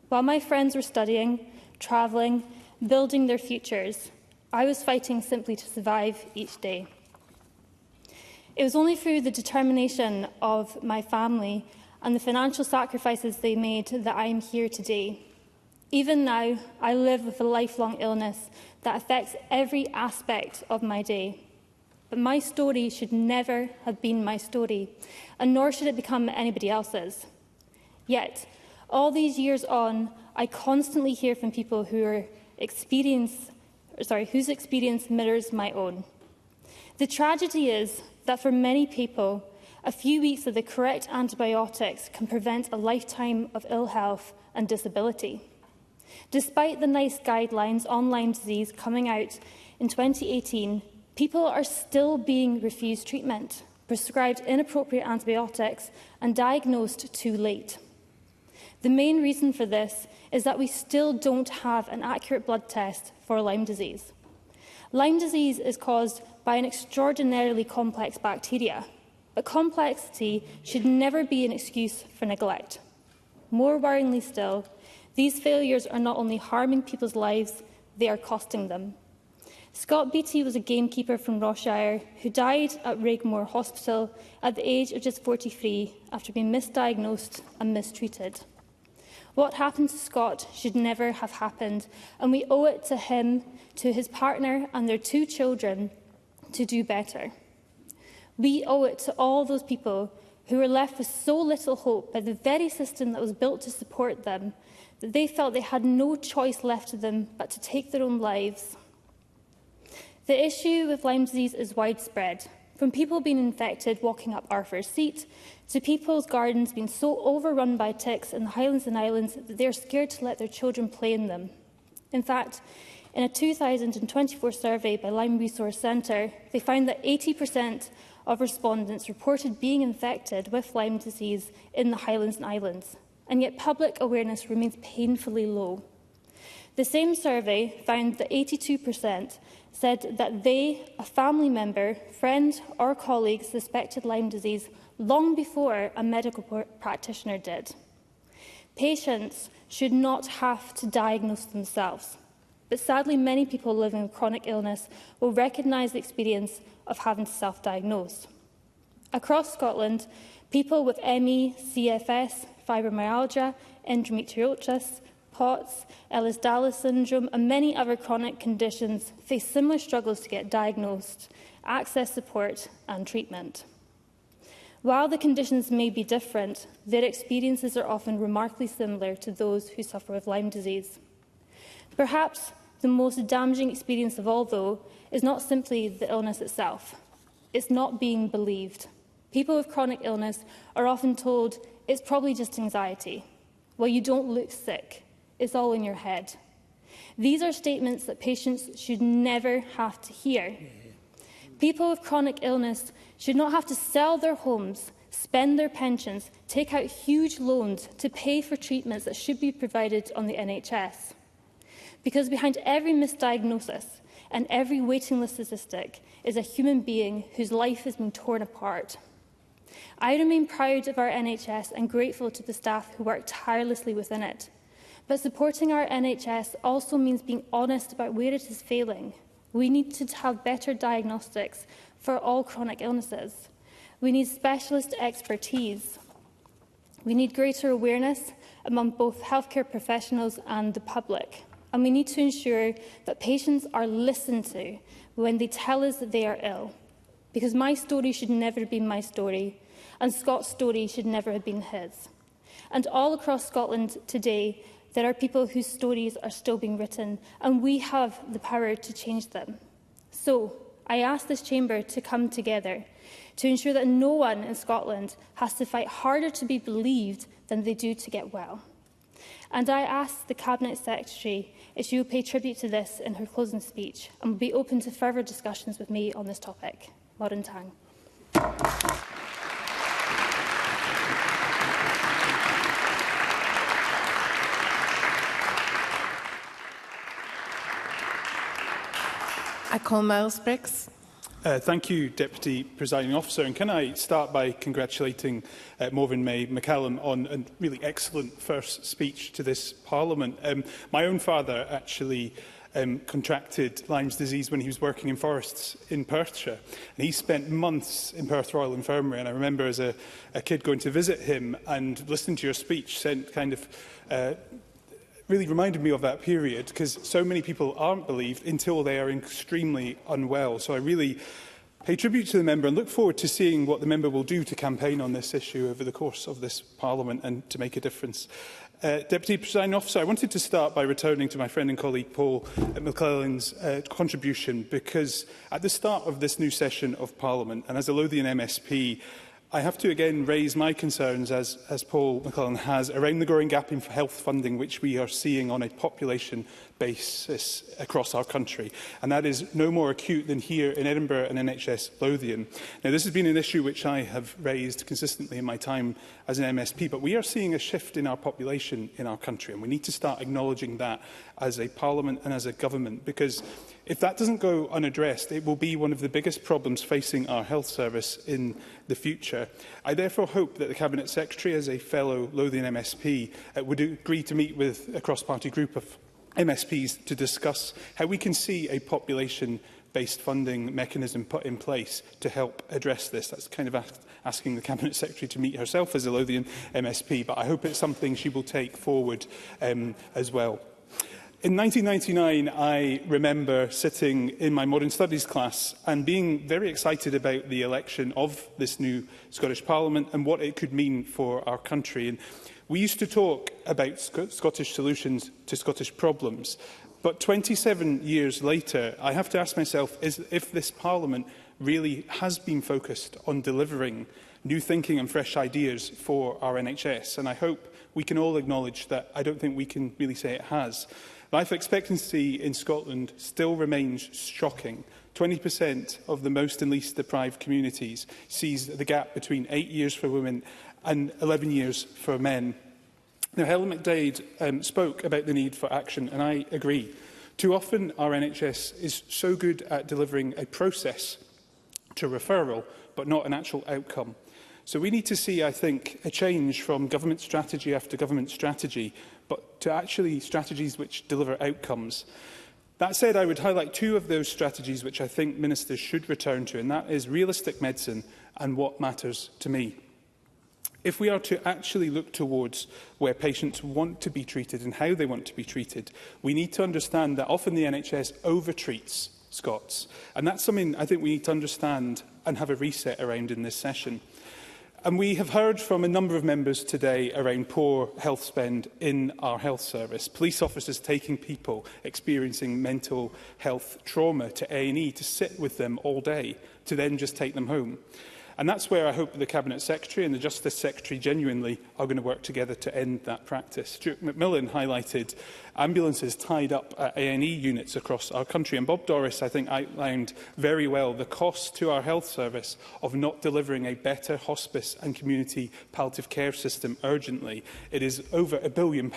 While my friends were studying, travelling, building their futures, I was fighting simply to survive each day. It was only through the determination of my family and the financial sacrifices they made that I am here today. Even now, I live with a lifelong illness that affects every aspect of my day. But my story should never have been my story, and nor should it become anybody else's. Yet, all these years on, I constantly hear from people whose experience mirrors my own. The tragedy is that for many people, a few weeks of the correct antibiotics can prevent a lifetime of ill health and disability. Despite the NICE guidelines on Lyme disease coming out in 2018, people are still being refused treatment, prescribed inappropriate antibiotics and diagnosed too late. The main reason for this is that we still don't have an accurate blood test for Lyme disease. Lyme disease is caused by an extraordinarily complex bacteria, but complexity should never be an excuse for neglect. More worryingly still, these failures are not only harming people's lives, they are costing them. Scott Beattie was a gamekeeper from Rossshire who died at Raigmore Hospital at the age of just 43 after being misdiagnosed and mistreated. What happened to Scott should never have happened, and we owe it to him, to his partner and their 2 children to do better. We owe it to all those people who were left with so little hope by the very system that was built to support them, that they felt they had no choice left to them but to take their own lives. The issue with Lyme disease is widespread, from people being infected walking up Arthur's Seat to people's gardens being so overrun by ticks in the Highlands and Islands that they are scared to let their children play in them. In fact, in a 2024 survey by Lyme Resource Centre, they found that 80% of respondents reported being infected with Lyme disease in the Highlands and Islands, and yet public awareness remains painfully low. The same survey found that 82% said that they, a family member, friend or colleague suspected Lyme disease long before a medical practitioner did. Patients should not have to diagnose themselves, but sadly many people living with chronic illness will recognise the experience of having to self-diagnose. Across Scotland, people with ME, CFS, fibromyalgia, endometriosis, POTS, Ehlers-Danlos syndrome and many other chronic conditions face similar struggles to get diagnosed, access support and treatment. While the conditions may be different, their experiences are often remarkably similar to those who suffer with Lyme disease. Perhaps the most damaging experience of all, though, is not simply the illness itself. It's not being believed. People with chronic illness are often told, it's probably just anxiety. Well, you don't look sick. It's all in your head. These are statements that patients should never have to hear. People with chronic illness should not have to sell their homes, spend their pensions, take out huge loans to pay for treatments that should be provided on the NHS. Because behind every misdiagnosis and every waiting list statistic is a human being whose life has been torn apart. I remain proud of our NHS and grateful to the staff who work tirelessly within it. But supporting our NHS also means being honest about where it is failing. We need to have better diagnostics for all chronic illnesses. We need specialist expertise. We need greater awareness among both healthcare professionals and the public. And we need to ensure that patients are listened to when they tell us that they are ill. Because my story should never have been my story, and Scott's story should never have been his. And all across Scotland today, there are people whose stories are still being written, and we have the power to change them. So, I ask this chamber to come together to ensure that no one in Scotland has to fight harder to be believed than they do to get well. And I ask the Cabinet Secretary if she will pay tribute to this in her closing speech and will be open to further discussions with me on this topic. Moran Tang. I call Miles Briggs. Thank you, Deputy Presiding Officer. And can I start by congratulating Morven May McCallum on a really excellent first speech to this Parliament. My own father actually contracted Lyme's disease when he was working in forests in Perthshire. And he spent months in Perth Royal Infirmary. And I remember as a kid going to visit him and listening to your speech sent kind of really reminded me of that period, because so many people aren't believed until they are extremely unwell. So I really pay tribute to the member and look forward to seeing what the member will do to campaign on this issue over the course of this Parliament and to make a difference. Deputy Presiding Officer, I wanted to start by returning to my friend and colleague Paul McClelland's contribution, because at the start of this new session of Parliament, and as a Lothian MSP, I have to again raise my concerns, as Paul McClelland has, around the growing gap in health funding which we are seeing on a population basis across our country. And that is no more acute than here in Edinburgh and NHS Lothian. Now, this has been an issue which I have raised consistently in my time as an MSP, but we are seeing a shift in our population in our country, and we need to start acknowledging that as a Parliament and as a government, because if that doesn't go unaddressed, it will be one of the biggest problems facing our health service in the future. I therefore hope that the Cabinet Secretary, as a fellow Lothian MSP, would agree to meet with a cross-party group of MSPs to discuss how we can see a population-based funding mechanism put in place to help address this. That's kind of asking the Cabinet Secretary to meet herself as a Lothian MSP, but I hope it's something she will take forward as well. In 1999, I remember sitting in my Modern Studies class and being very excited about the election of this new Scottish Parliament and what it could mean for our country. And we used to talk about Scottish solutions to Scottish problems. But 27 years later, I have to ask myself if this Parliament really has been focused on delivering new thinking and fresh ideas for our NHS. And I hope we can all acknowledge that I don't think we can really say it has. Life expectancy in Scotland still remains shocking. 20% of the most and least deprived communities sees the gap between 8 years for women and 11 years for men. Now, Helen McDade spoke about the need for action, and I agree. Too often, our NHS is so good at delivering a process to referral, but not an actual outcome. So we need to see, I think, a change from government strategy after government strategy, but to actually strategies which deliver outcomes. That said, I would highlight two of those strategies which I think ministers should return to, and that is realistic medicine and what matters to me. If we are to actually look towards where patients want to be treated and how they want to be treated, we need to understand that often the NHS overtreats Scots. And that's something I think we need to understand and have a reset around in this session. And we have heard from a number of members today around poor health spend in our health service. Police officers taking people experiencing mental health trauma to A&E to sit with them all day, to then just take them home. And that's where I hope the Cabinet Secretary and the Justice Secretary genuinely are going to work together to end that practice. Stuart McMillan highlighted ambulances tied up at A&E units across our country. And Bob Doris, I think, outlined very well the cost to our health service of not delivering a better hospice and community palliative care system urgently. It is over £1 billion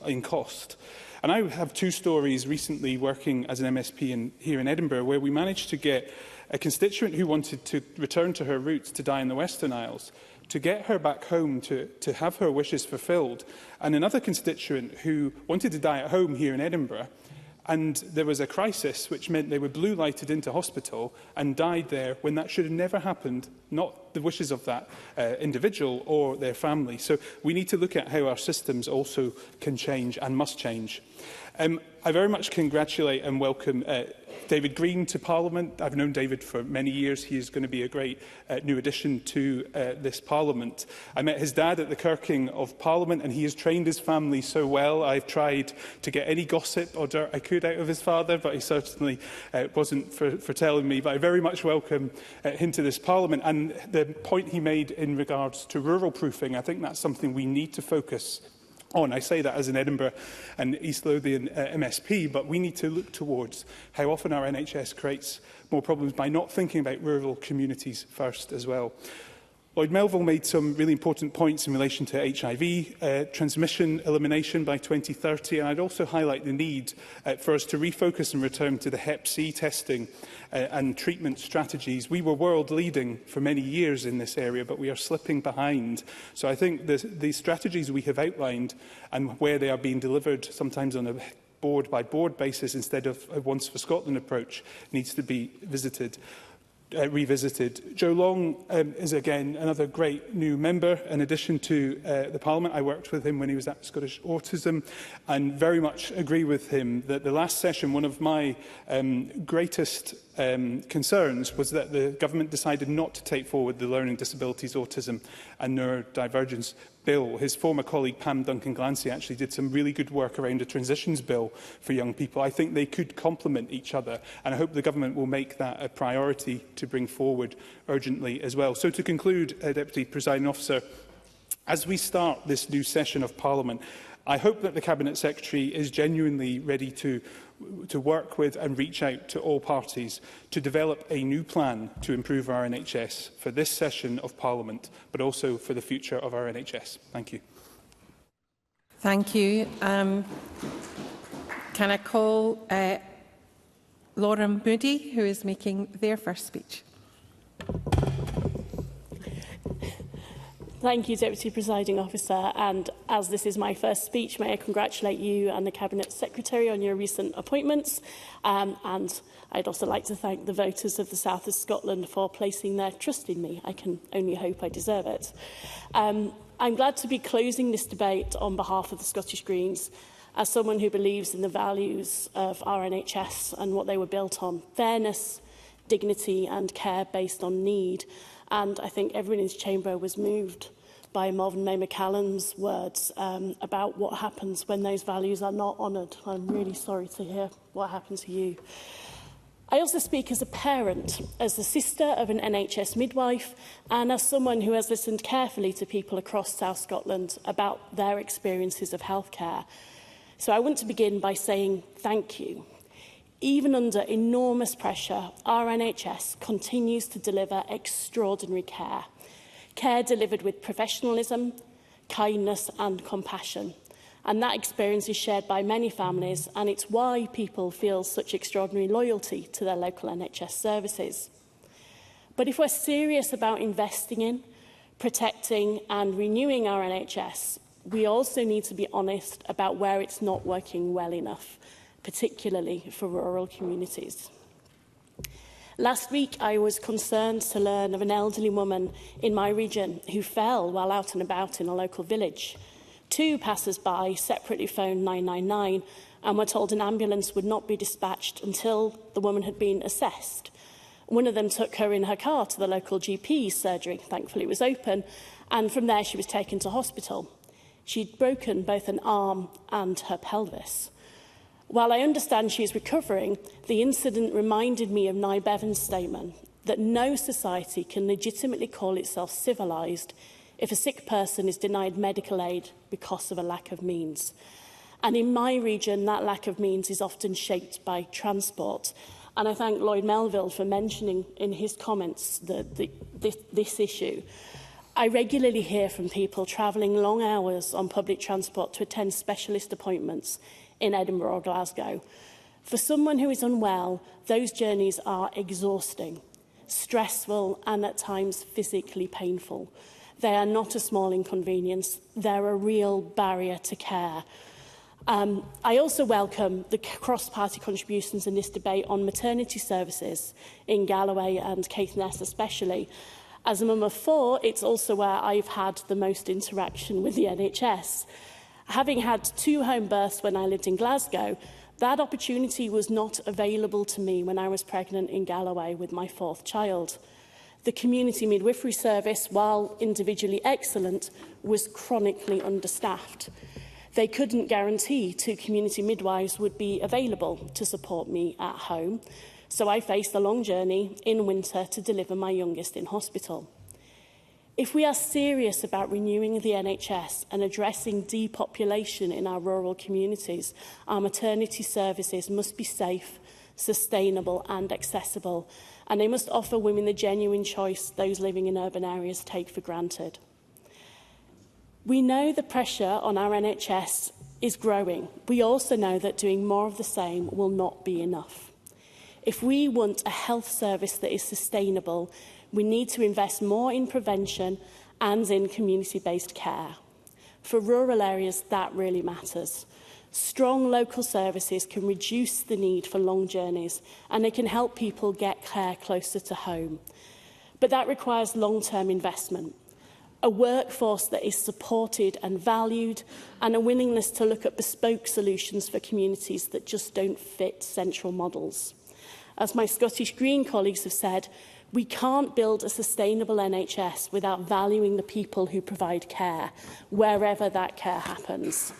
in cost. And I have two stories recently working as an MSP here in Edinburgh where we managed to get a constituent who wanted to return to her roots to die in the Western Isles, to get her back home to have her wishes fulfilled, and another constituent who wanted to die at home here in Edinburgh, and there was a crisis which meant they were blue lighted into hospital and died there when that should have never happened, not the wishes of that individual or their family. So we need to look at how our systems also can change and must change. I very much congratulate and welcome David Green to Parliament. I've known David for many years. He is going to be a great new addition to this Parliament. I met his dad at the Kirking of Parliament, and he has trained his family so well. I've tried to get any gossip or dirt I could out of his father, but he certainly wasn't for telling me. But I very much welcome him to this Parliament. And the point he made in regards to rural proofing, I think that's something we need to focus on. I say that as an Edinburgh and East Lothian MSP, but we need to look towards how often our NHS creates more problems by not thinking about rural communities first as well. Lloyd Melville made some really important points in relation to HIV transmission elimination by 2030, and I'd also highlight the need for us to refocus and return to the Hep C testing and treatment strategies. We were world leading for many years in this area, but we are slipping behind. So I think the strategies we have outlined and where they are being delivered, sometimes on a board-by-board basis instead of a Once for Scotland approach needs to be revisited. Joe Long is again another great new member. In addition to the Parliament, I worked with him when he was at Scottish Autism, and very much agree with him that the last session, one of my greatest concerns was that the government decided not to take forward the Learning Disabilities, Autism and Neurodivergence bill. His former colleague Pam Duncan-Glancy actually did some really good work around a transitions bill for young people. I think they could complement each other, and I hope the government will make that a priority to bring forward urgently as well. So to conclude, Deputy Presiding Officer, as we start this new session of Parliament, I hope that the Cabinet Secretary is genuinely ready to work with and reach out to all parties to develop a new plan to improve our NHS for this session of Parliament, but also for the future of our NHS. Thank you. Thank you. Can I call Laura Moody, who is making their first speech? Thank you, Deputy Presiding Officer. And as this is my first speech, may I congratulate you and the Cabinet Secretary on your recent appointments. And I'd also like to thank the voters of the South of Scotland for placing their trust in me. I can only hope I deserve it. I'm glad to be closing this debate on behalf of the Scottish Greens as someone who believes in the values of our NHS and what they were built on: fairness, dignity and care based on need. And I think everyone in this chamber was moved by Marvin May McCallum's words about what happens when those values are not honoured. I'm really sorry to hear what happened to you. I also speak as a parent, as the sister of an NHS midwife, and as someone who has listened carefully to people across South Scotland about their experiences of healthcare. So I want to begin by saying thank you. Even under enormous pressure, our NHS continues to deliver extraordinary care. Care delivered with professionalism, kindness and compassion. And that experience is shared by many families, and it's why people feel such extraordinary loyalty to their local NHS services. But if we're serious about investing in, protecting and renewing our NHS, we also need to be honest about where it's not working well enough, particularly for rural communities. Last week, I was concerned to learn of an elderly woman in my region who fell while out and about in a local village. Two passers-by separately phoned 999 and were told an ambulance would not be dispatched until the woman had been assessed. One of them took her in her car to the local GP's surgery. Thankfully, it was open, and from there she was taken to hospital. She'd broken both an arm and her pelvis. While I understand she is recovering, the incident reminded me of Nye Bevan's statement that no society can legitimately call itself civilised if a sick person is denied medical aid because of a lack of means. And in my region, that lack of means is often shaped by transport. And I thank Lloyd Melville for mentioning in his comments this issue. I regularly hear from people travelling long hours on public transport to attend specialist appointments in Edinburgh or Glasgow. For someone who is unwell, those journeys are exhausting, stressful and at times physically painful. They are not a small inconvenience, they're a real barrier to care. I also welcome the cross-party contributions in this debate on maternity services in Galloway and Caithness especially. As a mum of four, it's also where I've had the most interaction with the NHS. Having had 2 home births when I lived in Glasgow, that opportunity was not available to me when I was pregnant in Galloway with my 4th child. The community midwifery service, while individually excellent, was chronically understaffed. They couldn't guarantee 2 community midwives would be available to support me at home, so I faced a long journey in winter to deliver my youngest in hospital. If we are serious about renewing the NHS and addressing depopulation in our rural communities, our maternity services must be safe, sustainable and accessible, and they must offer women the genuine choice those living in urban areas take for granted. We know the pressure on our NHS is growing. We also know that doing more of the same will not be enough. If we want a health service that is sustainable, we need to invest more in prevention and in community-based care. For rural areas, that really matters. Strong local services can reduce the need for long journeys and they can help people get care closer to home. But that requires long-term investment, a workforce that is supported and valued, and a willingness to look at bespoke solutions for communities that just don't fit central models. As my Scottish Green colleagues have said, we can't build a sustainable NHS without valuing the people who provide care, wherever that care happens.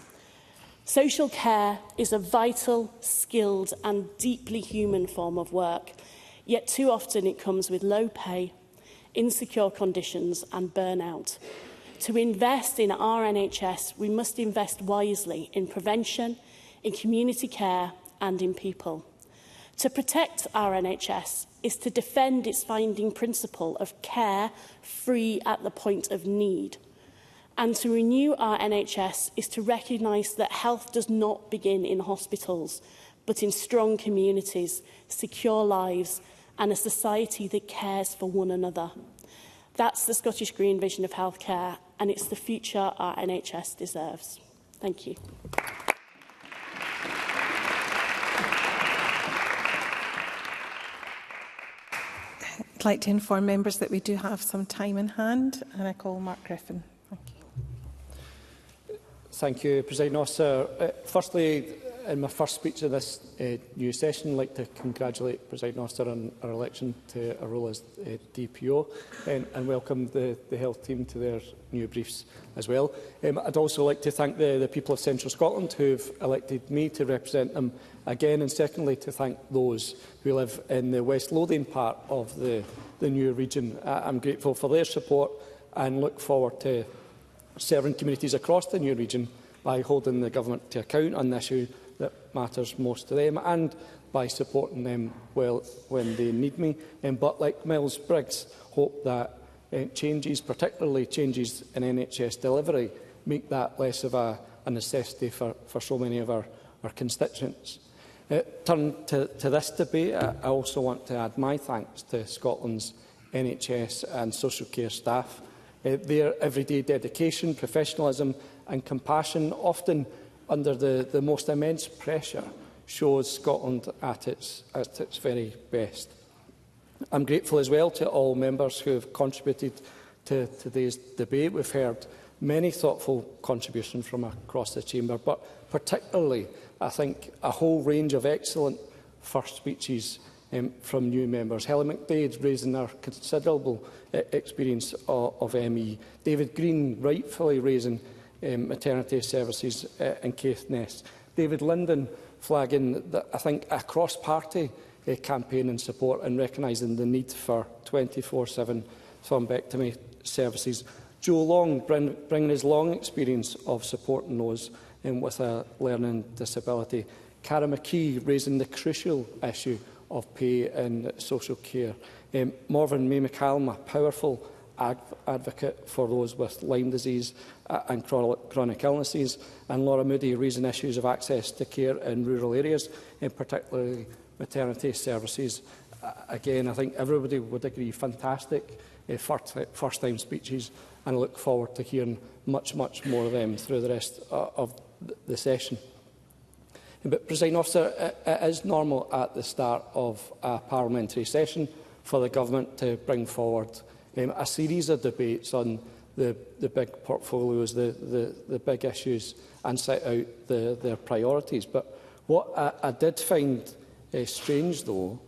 Social care is a vital, skilled and deeply human form of work, yet too often it comes with low pay, insecure conditions and burnout. To invest in our NHS, we must invest wisely in prevention, in community care and in people. To protect our NHS is to defend its founding principle of care free at the point of need. And to renew our NHS is to recognise that health does not begin in hospitals, but in strong communities, secure lives and a society that cares for one another. That's the Scottish Green vision of healthcare, and it's the future our NHS deserves. Thank you. I'd like to inform members that we do have some time in hand, and I call Mark Griffin. Thank you, Presiding Officer. Firstly, in my first speech of this new session, I'd like to congratulate Presiding Officer on our election to a role as DPO and welcome the health team to their new briefs as well. I'd also like to thank the people of Central Scotland who have elected me to represent them again, and secondly to thank those who live in the West Lothian part of the new region. I'm grateful for their support and look forward to serving communities across the new region by holding the government to account on the issue that matters most to them and by supporting them well when they need me. But like Miles Briggs, hope that changes, particularly changes in NHS delivery, make that less of a necessity for so many of our constituents. Turn to this debate, I also want to add my thanks to Scotland's NHS and social care staff. Their everyday dedication, professionalism and compassion, often under the most immense pressure, shows Scotland at its very best. I'm grateful as well to all members who have contributed to today's debate. We've heard many thoughtful contributions from across the chamber, but particularly, I think, a whole range of excellent first speeches from new members. Helen McDade raising our considerable experience of ME. David Green rightfully raising maternity services in Caithness. David Linden flagging, I think, a cross-party campaign in support and recognising the need for 24/7 thrombectomy services. Joe Long bringing his long experience of supporting those with a learning disability. Cara McKee raising the crucial issue of pay in social care. Morven May McCallum, a powerful advocate for those with Lyme disease and chronic illnesses, and Laura Moody raising issues of access to care in rural areas, particularly maternity services. Again, I think everybody would agree, fantastic first-time speeches, and I look forward to hearing much more of them through the rest of the session. But, Presiding Officer, it is normal at the start of a parliamentary session for the Government to bring forward a series of debates on the big portfolios, the big issues, and set out their priorities. But what I did find strange, though,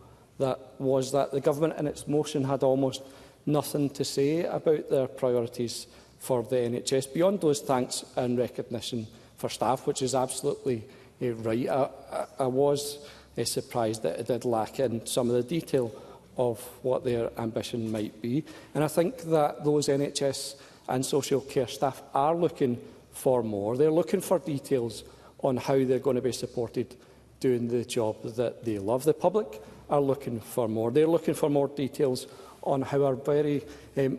was that the Government in its motion had almost nothing to say about their priorities for the NHS, beyond those thanks and recognition for staff, which is absolutely right. I was surprised that it did lack in some of the detail of what their ambition might be. And I think that those NHS and social care staff are looking for more. They're looking for details on how they're going to be supported doing the job that they love. The public are looking for more. They're looking for more details on how our very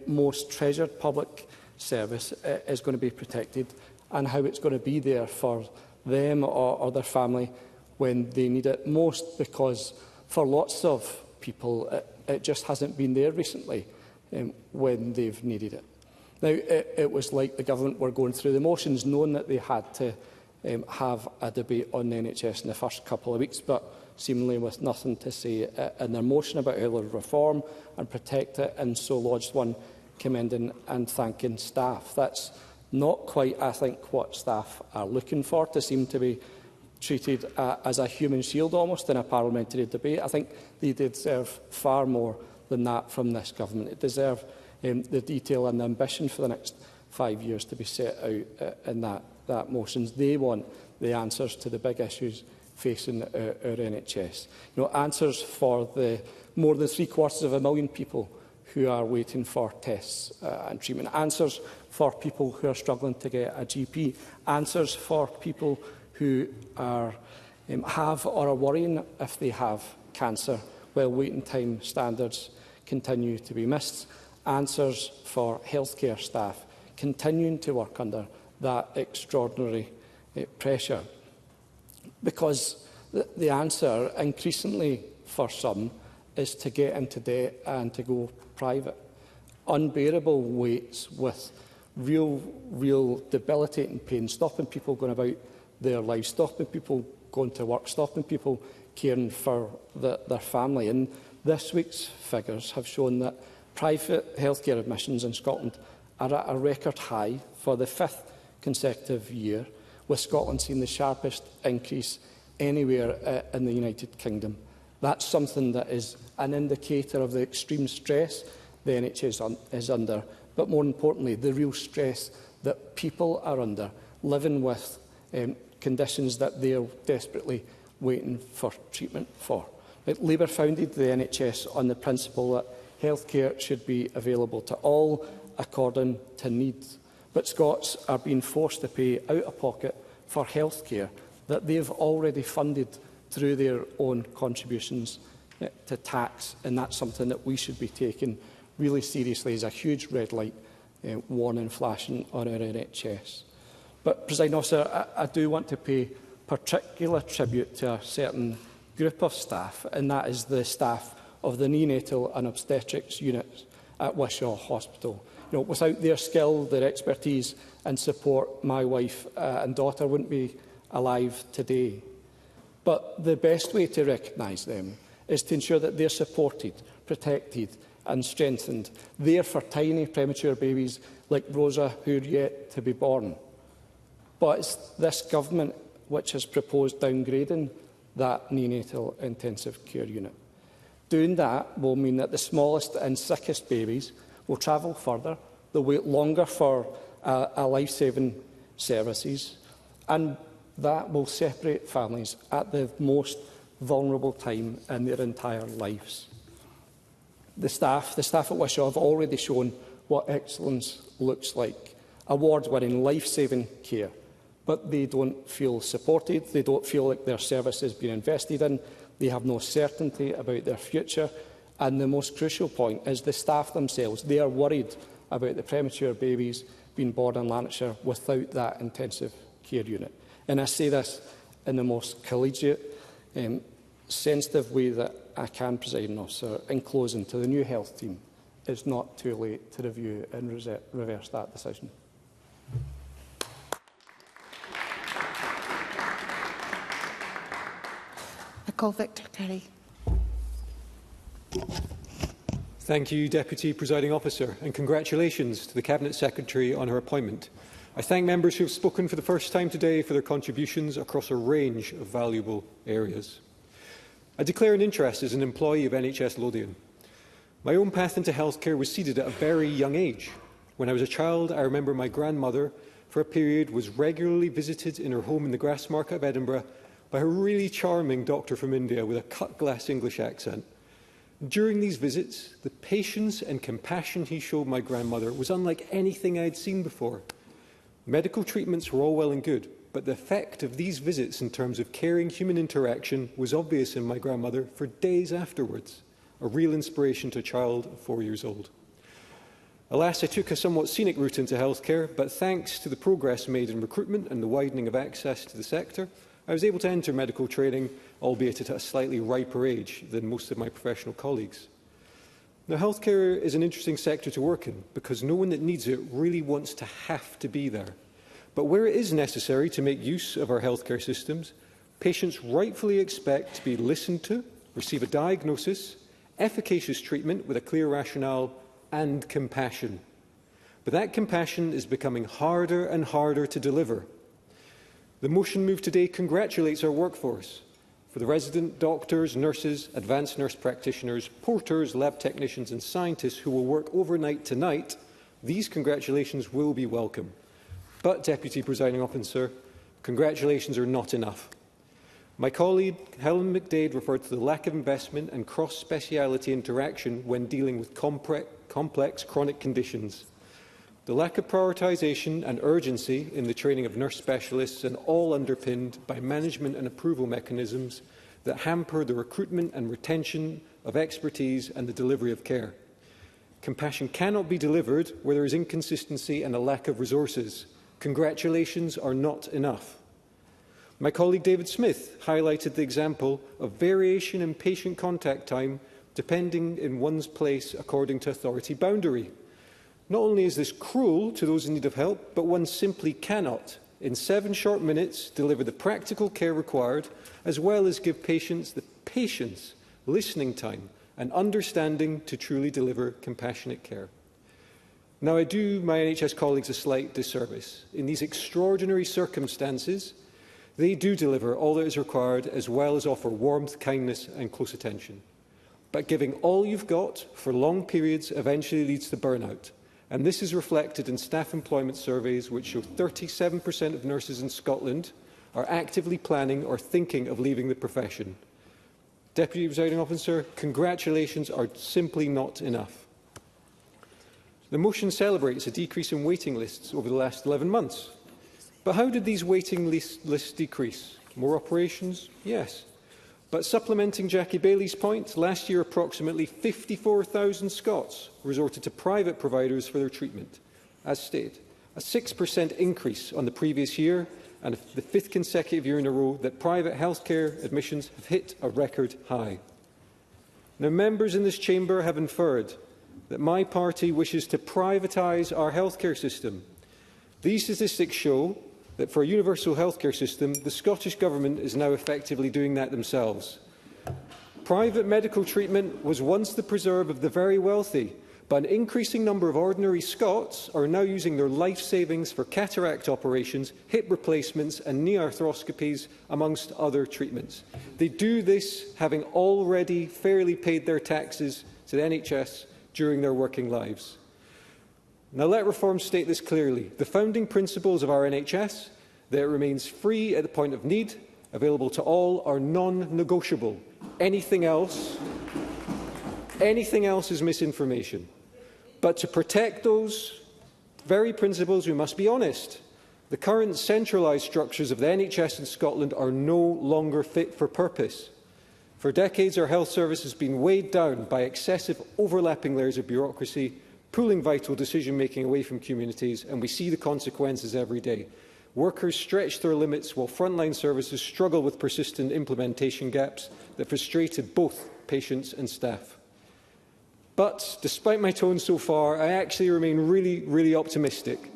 most treasured public service is going to be protected and how it's going to be there for them or their family when they need it most, because for lots of people it just hasn't been there recently when they've needed it. Now, it was like the Government were going through the motions, knowing that they had to have a debate on the NHS in the first couple of weeks, but seemingly with nothing to say in their motion about how they'll reform and protect it, and so lodged one commending and thanking staff. That's not quite, I think, what staff are looking for, to seem to be treated as a human shield almost in a parliamentary debate. I think they deserve far more than that from this government. It deserves the detail and the ambition for the next 5 years to be set out in that motions. They want the answers to the big issues facing our NHS. Answers for the more than 750,000 people who are waiting for tests and treatment. Answers for people who are struggling to get a GP. Answers for people who have or are worrying if they have cancer while waiting time standards continue to be missed. Answers for healthcare staff continuing to work under that extraordinary pressure. Because the answer, increasingly for some, is to get into debt and to go private. Unbearable waits with real debilitating pain, stopping people going about their lives, stopping people going to work, stopping people caring for their family. And this week's figures have shown that private healthcare admissions in Scotland are at a record high for the 5th consecutive year, with Scotland seeing the sharpest increase anywhere in the United Kingdom. That's something that is an indicator of the extreme stress the NHS is under, but more importantly, the real stress that people are under, living with conditions that they are desperately waiting for treatment for. Labour founded the NHS on the principle that healthcare should be available to all according to needs. But Scots are being forced to pay out of pocket for healthcare that they've already funded through their own contributions to tax, and that's something that we should be taking really seriously as a huge red light warning flashing on our NHS. But, Presiding Officer, I do want to pay particular tribute to a certain group of staff, and that is the staff of the neonatal and obstetrics units at Wishaw Hospital. Without their skill, their expertise and support, my wife and daughter wouldn't be alive today. But the best way to recognise them is to ensure that they're supported, protected and strengthened. They're for tiny premature babies like Rosa, who are yet to be born. But it's this government which has proposed downgrading that neonatal intensive care unit. Doing that will mean that the smallest and sickest babies will travel further, they'll wait longer for a life-saving services, and that will separate families at the most vulnerable time in their entire lives. The staff at Wishaw have already shown what excellence looks like. Award-winning, life-saving care. But they don't feel supported, they don't feel like their service is being invested in, they have no certainty about their future, and the most crucial point is the staff themselves. They are worried about the premature babies being born in Lanarkshire without that intensive care unit. And I say this in the most collegiate, sensitive way that I can, Presiding Officer. In closing, to the new health team, it's not too late to review and reverse that decision. I call Victor Curry. Thank you, Deputy Presiding Officer, and congratulations to the Cabinet Secretary on her appointment. I thank members who have spoken for the first time today for their contributions across a range of valuable areas. I declare an interest as an employee of NHS Lothian. My own path into healthcare was seeded at a very young age. When I was a child, I remember my grandmother, for a period, was regularly visited in her home in the Grassmarket of Edinburgh by a really charming doctor from India with a cut-glass English accent. During these visits, the patience and compassion he showed my grandmother was unlike anything I had seen before. Medical treatments were all well and good, but the effect of these visits in terms of caring human interaction was obvious in my grandmother for days afterwards, a real inspiration to a child of 4 years old. Alas, I took a somewhat scenic route into healthcare, but thanks to the progress made in recruitment and the widening of access to the sector, I was able to enter medical training, albeit at a slightly riper age than most of my professional colleagues. Now, healthcare is an interesting sector to work in because no one that needs it really wants to have to be there. But where it is necessary to make use of our healthcare systems, patients rightfully expect to be listened to, receive a diagnosis, efficacious treatment with a clear rationale and compassion. But that compassion is becoming harder and harder to deliver. The motion moved today congratulates our workforce. For the resident doctors, nurses, advanced nurse practitioners, porters, lab technicians and scientists who will work overnight tonight, these congratulations will be welcome. But, Deputy Presiding Officer, congratulations are not enough. My colleague Helen McDade referred to the lack of investment and cross-speciality interaction when dealing with complex chronic conditions. The lack of prioritisation and urgency in the training of nurse specialists, and all underpinned by management and approval mechanisms that hamper the recruitment and retention of expertise and the delivery of care. Compassion cannot be delivered where there is inconsistency and a lack of resources. Congratulations are not enough. My colleague David Smith highlighted the example of variation in patient contact time depending in one's place according to authority boundary. Not only is this cruel to those in need of help, but one simply cannot, in 7 short minutes, deliver the practical care required, as well as give patients the patience, listening time and understanding to truly deliver compassionate care. Now, I do my NHS colleagues a slight disservice. In these extraordinary circumstances, they do deliver all that is required, as well as offer warmth, kindness and close attention. But giving all you've got for long periods eventually leads to burnout. And this is reflected in staff employment surveys, which show 37% of nurses in Scotland are actively planning or thinking of leaving the profession. Deputy Presiding Officer, congratulations are simply not enough. The motion celebrates a decrease in waiting lists over the last 11 months. But how did these waiting lists decrease? More operations? Yes. But supplementing Jackie Bailey's point, last year approximately 54,000 Scots resorted to private providers for their treatment. As stated, a 6% increase on the previous year, and the 5th consecutive year in a row that private healthcare admissions have hit a record high. Now, members in this chamber have inferred that my party wishes to privatise our healthcare system. These statistics show that for a universal healthcare system, the Scottish Government is now effectively doing that themselves. Private medical treatment was once the preserve of the very wealthy, but an increasing number of ordinary Scots are now using their life savings for cataract operations, hip replacements and knee arthroscopies, amongst other treatments. They do this having already fairly paid their taxes to the NHS during their working lives. Now, let reform state this clearly. The founding principles of our NHS, that it remains free at the point of need, available to all, are non-negotiable. Anything else is misinformation. But to protect those very principles, we must be honest. The current centralised structures of the NHS in Scotland are no longer fit for purpose. For decades, our health service has been weighed down by excessive overlapping layers of bureaucracy, pulling vital decision-making away from communities, and we see the consequences every day. Workers stretch their limits while frontline services struggle with persistent implementation gaps that frustrated both patients and staff. But, despite my tone so far, I actually remain really optimistic.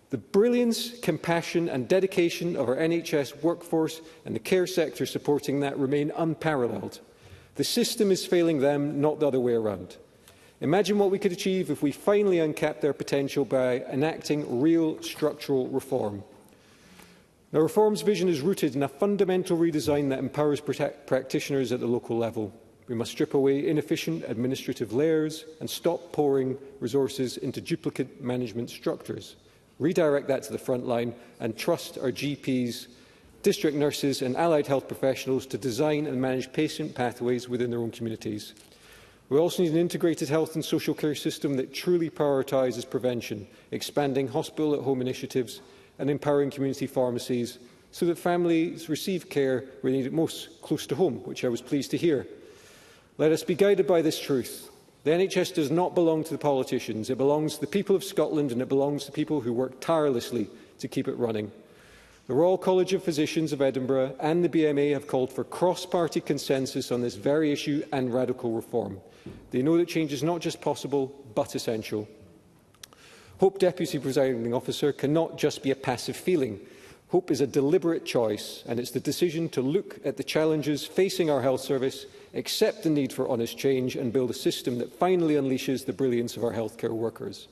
The brilliance, compassion and dedication of our NHS workforce and the care sector supporting that remain unparalleled. The system is failing them, not the other way around. Imagine what we could achieve if we finally uncapped their potential by enacting real structural reform. Now, reform's vision is rooted in a fundamental redesign that empowers practitioners at the local level. We must strip away inefficient administrative layers and stop pouring resources into duplicate management structures. Redirect that to the front line and trust our GPs, district nurses and allied health professionals to design and manage patient pathways within their own communities. We also need an integrated health and social care system that truly prioritises prevention, expanding hospital-at-home initiatives and empowering community pharmacies so that families receive care where they need it most, close to home, which I was pleased to hear. Let us be guided by this truth. The NHS does not belong to the politicians. It belongs to the people of Scotland, and it belongs to people who work tirelessly to keep it running. The Royal College of Physicians of Edinburgh and the BMA have called for cross-party consensus on this very issue and radical reform. They know that change is not just possible, but essential. Hope, Deputy Presiding Officer, cannot just be a passive feeling. Hope is a deliberate choice, and it's the decision to look at the challenges facing our health service, accept the need for honest change and build a system that finally unleashes the brilliance of our healthcare workers.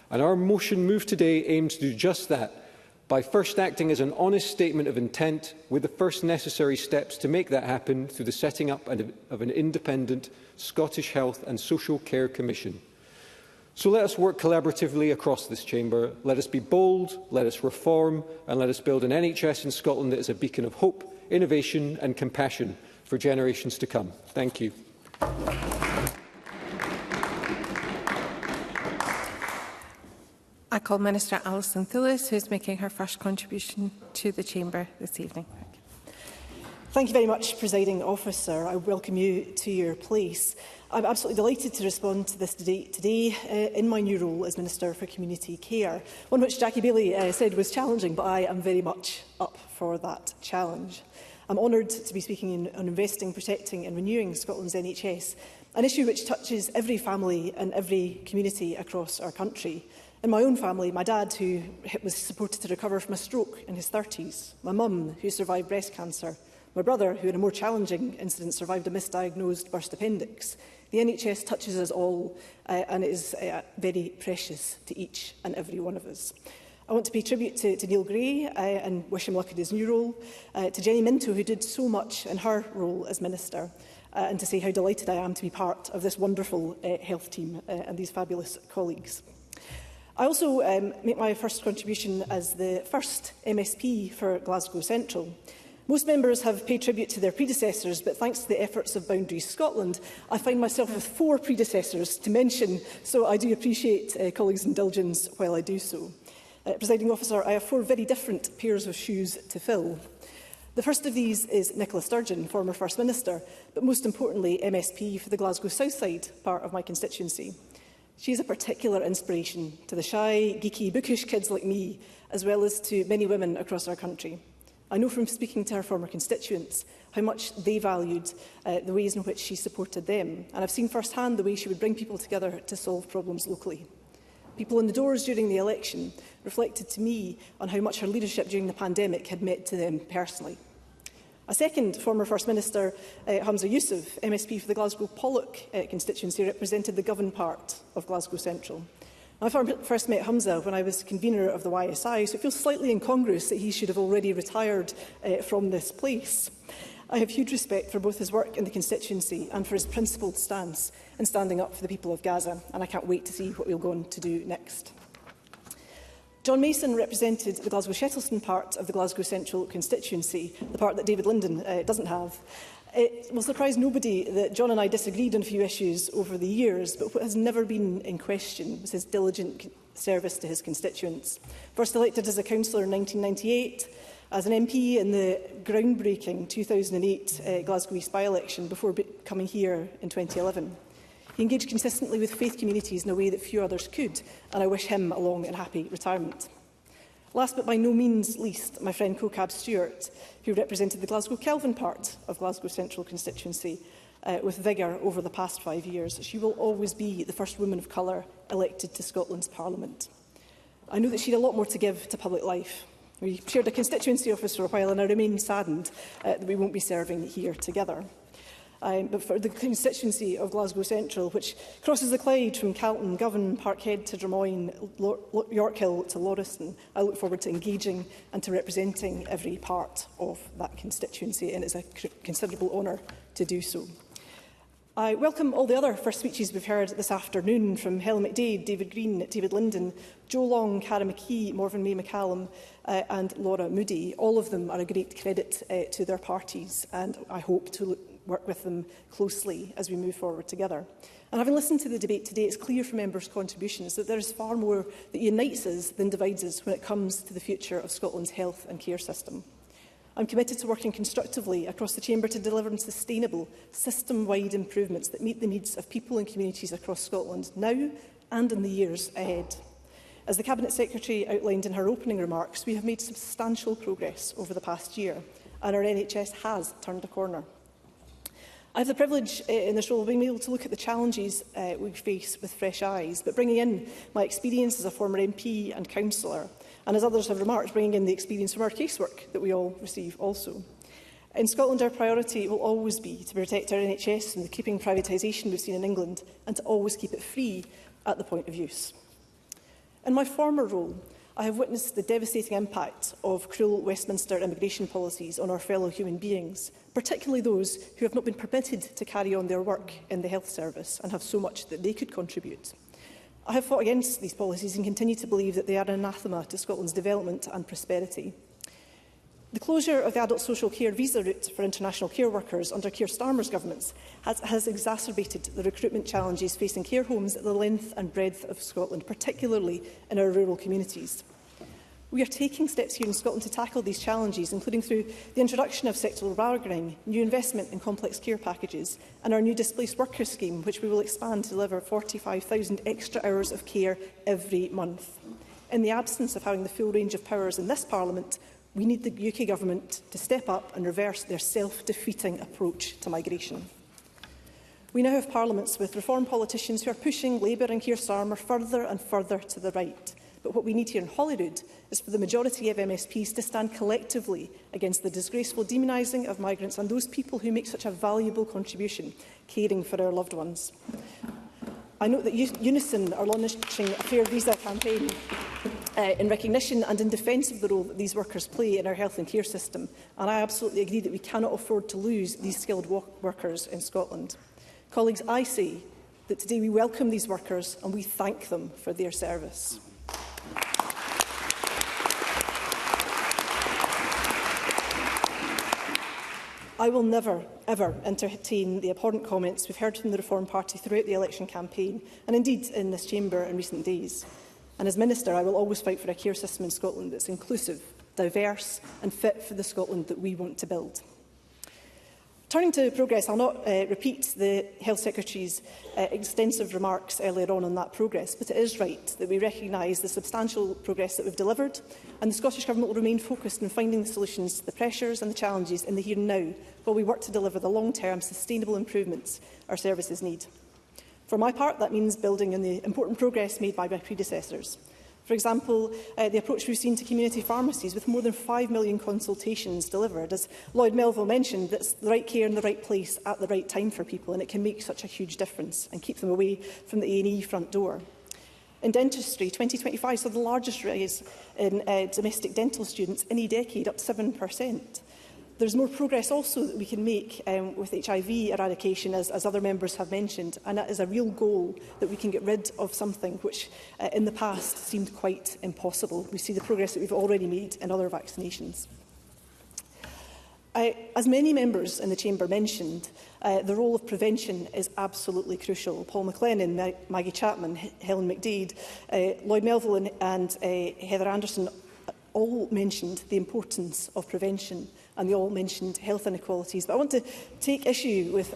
And our motion move today aims to do just that, by first acting as an honest statement of intent, with the first necessary steps to make that happen through the setting up of an independent Scottish Health and Social Care Commission. So let us work collaboratively across this chamber. Let us be bold, let us reform, and let us build an NHS in Scotland that is a beacon of hope, innovation and compassion for generations to come. Thank you. I call Minister Alison Thewlis, who is making her first contribution to the chamber this evening. Thank you very much, Presiding Officer. I welcome you to your place. I'm absolutely delighted to respond to this today in my new role as Minister for Community Care, one which Jackie Bailey said was challenging, but I am very much up for that challenge. I'm honoured to be speaking on investing, protecting and renewing Scotland's NHS, an issue which touches every family and every community across our country. In my own family, my dad, who was supported to recover from a stroke in his 30s, my mum, who survived breast cancer, my brother, who in a more challenging incident survived a misdiagnosed burst appendix. The NHS touches us all and it is very precious to each and every one of us. I want to pay tribute to Neil Gray and wish him luck in his new role, to Jenny Minto, who did so much in her role as Minister, and to say how delighted I am to be part of this wonderful health team and these fabulous colleagues. I also make my first contribution as the first MSP for Glasgow Central. Most members have paid tribute to their predecessors, but thanks to the efforts of Boundaries Scotland, I find myself with 4 predecessors to mention, so I do appreciate colleagues' indulgence while I do so. Presiding Officer, I have 4 very different pairs of shoes to fill. The first of these is Nicola Sturgeon, former First Minister, but most importantly MSP for the Glasgow Southside part of my constituency. She is a particular inspiration to the shy, geeky, bookish kids like me, as well as to many women across our country. I know from speaking to her former constituents how much they valued the ways in which she supported them, and I've seen firsthand the way she would bring people together to solve problems locally. People in the doors during the election reflected to me on how much her leadership during the pandemic had meant to them personally. A second former First Minister, Hamza Youssef, MSP for the Glasgow Pollock constituency, represented the Govan part of Glasgow Central. I first met Hamza when I was convener of the YSI, so it feels slightly incongruous that he should have already retired from this place. I have huge respect for both his work in the constituency and for his principled stance in standing up for the people of Gaza, and I can't wait to see what we'll go on to do next. John Mason represented the Glasgow Shettleston part of the Glasgow Central constituency, the part that David Linden doesn't have. It will surprise nobody that John and I disagreed on a few issues over the years, but what has never been in question was his diligent service to his constituents. First elected as a councillor in 1998, as an MP in the groundbreaking 2008 Glasgow East by-election before coming here in 2011. He engaged consistently with faith communities in a way that few others could, and I wish him a long and happy retirement. Last but by no means least, my friend CoCab Stewart, who represented the Glasgow Kelvin part of Glasgow Central constituency with vigour over the past 5 years. She will always be the first woman of colour elected to Scotland's Parliament. I know that she had a lot more to give to public life. We shared a constituency office for a while and I remain saddened that we won't be serving here together. But for the constituency of Glasgow Central, which crosses the Clyde from Calton, Govan, Parkhead to Drummoyne, Yorkhill to Lauriston, I look forward to engaging and to representing every part of that constituency, and it's a considerable honour to do so. I welcome all the other first speeches we've heard this afternoon from Helen McDade, David Green, David Linden, Joe Long, Cara McKee, Morven May McCallum and Laura Moody. All of them are a great credit to their parties, and I hope to work with them closely as we move forward together. And having listened to the debate today, it's clear from members' contributions that there is far more that unites us than divides us when it comes to the future of Scotland's health and care system. I'm committed to working constructively across the Chamber to deliver sustainable, system-wide improvements that meet the needs of people and communities across Scotland now and in the years ahead. As the Cabinet Secretary outlined in her opening remarks, we have made substantial progress over the past year, and our NHS has turned a corner. I have the privilege in this role of being able to look at the challenges we face with fresh eyes, but bringing in my experience as a former MP and councillor, and as others have remarked, bringing in the experience from our casework that we all receive also. In Scotland, our priority will always be to protect our NHS from the creeping privatisation we've seen in England and to always keep it free at the point of use. In my former role, I have witnessed the devastating impact of cruel Westminster immigration policies on our fellow human beings, particularly those who have not been permitted to carry on their work in the health service and have so much that they could contribute. I have fought against these policies and continue to believe that they are an anathema to Scotland's development and prosperity. The closure of the adult social care visa route for international care workers under Keir Starmer's governments has exacerbated the recruitment challenges facing care homes at the length and breadth of Scotland, particularly in our rural communities. We are taking steps here in Scotland to tackle these challenges, including through the introduction of sectoral bargaining, new investment in complex care packages, and our new displaced workers scheme, which we will expand to deliver 45,000 extra hours of care every month. In the absence of having the full range of powers in this Parliament, we need the UK Government to step up and reverse their self-defeating approach to migration. We now have parliaments with reform politicians who are pushing Labour and Keir Starmer further and further to the right. But what we need here in Holyrood is for the majority of MSPs to stand collectively against the disgraceful demonising of migrants and those people who make such a valuable contribution caring for our loved ones. I note that Unison are launching a fair visa campaign in recognition and in defence of the role that these workers play in our health and care system, and I absolutely agree that we cannot afford to lose these skilled workers in Scotland. Colleagues, I say that today we welcome these workers and we thank them for their service. I will never, ever entertain the abhorrent comments we've heard from the Reform Party throughout the election campaign, and indeed in this chamber in recent days. And as Minister, I will always fight for a care system in Scotland that's inclusive, diverse and fit for the Scotland that we want to build. Turning to progress, I'll not repeat the Health Secretary's extensive remarks earlier on that progress, but it is right that we recognise the substantial progress that we've delivered, and the Scottish Government will remain focused on finding the solutions to the pressures and the challenges in the here and now, while we work to deliver the long-term sustainable improvements our services need. For my part, that means building on the important progress made by my predecessors. For example, the approach we've seen to community pharmacies, with more than 5 million consultations delivered. As Lloyd Melville mentioned, that's the right care in the right place at the right time for people, and it can make such a huge difference and keep them away from the A&E front door. In dentistry, 2025 saw the largest rise in domestic dental students in a decade, up 7%. There's more progress also that we can make with HIV eradication, as other members have mentioned, and that is a real goal, that we can get rid of something which in the past seemed quite impossible. We see the progress that we've already made in other vaccinations. As many members in the Chamber mentioned, the role of prevention is absolutely crucial. Paul McLennan, Maggie Chapman, Helen McDade, Lloyd Melville and Heather Anderson all mentioned the importance of prevention, and they all mentioned health inequalities. But I want to take issue with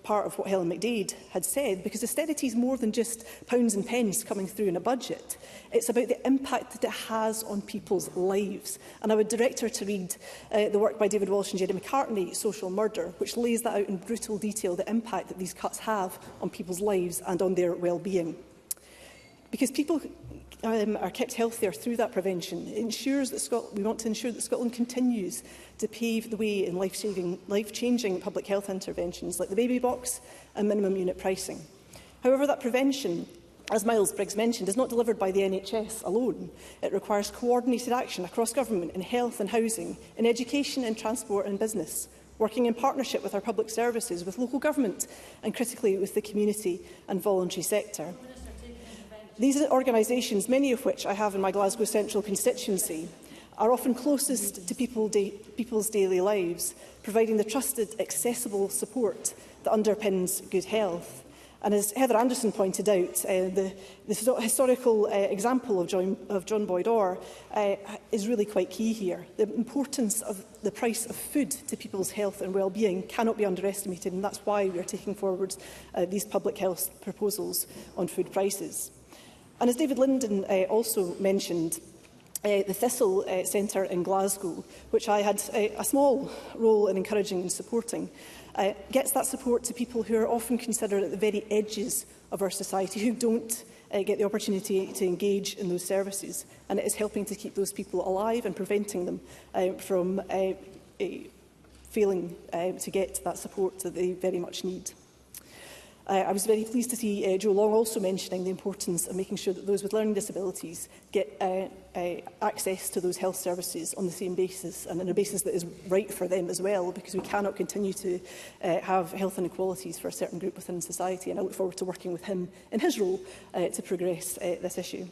part of what Helen McDade had said, because austerity is more than just pounds and pence coming through in a budget. It's about the impact that it has on people's lives. And I would direct her to read the work by David Walsh and Jerry McCartney, Social Murder, which lays that out in brutal detail, the impact that these cuts have on people's lives and on their well-being. Because people are kept healthier through that prevention. It ensures that we want to ensure that Scotland continues to pave the way in life-changing public health interventions like the baby box and minimum unit pricing. However, that prevention, as Miles Briggs mentioned, is not delivered by the NHS alone. It requires coordinated action across government in health and housing, in education, in transport and business, working in partnership with our public services, with local government and, critically, with the community and voluntary sector. These organisations, many of which I have in my Glasgow Central constituency, are often closest to people's daily lives, providing the trusted, accessible support that underpins good health. And as Heather Anderson pointed out, the historical example of John Boyd Orr is really quite key here. The importance of the price of food to people's health and well-being cannot be underestimated, and that's why we are taking forward these public health proposals on food prices. And as David Linden also mentioned, the Thistle Centre in Glasgow, which I had a small role in encouraging and supporting, gets that support to people who are often considered at the very edges of our society, who don't get the opportunity to engage in those services, and it is helping to keep those people alive and preventing them from failing to get that support that they very much need. I was very pleased to see Joe Long also mentioning the importance of making sure that those with learning disabilities get access to those health services on the same basis and on a basis that is right for them as well, because we cannot continue to have health inequalities for a certain group within society, and I look forward to working with him in his role to progress this issue.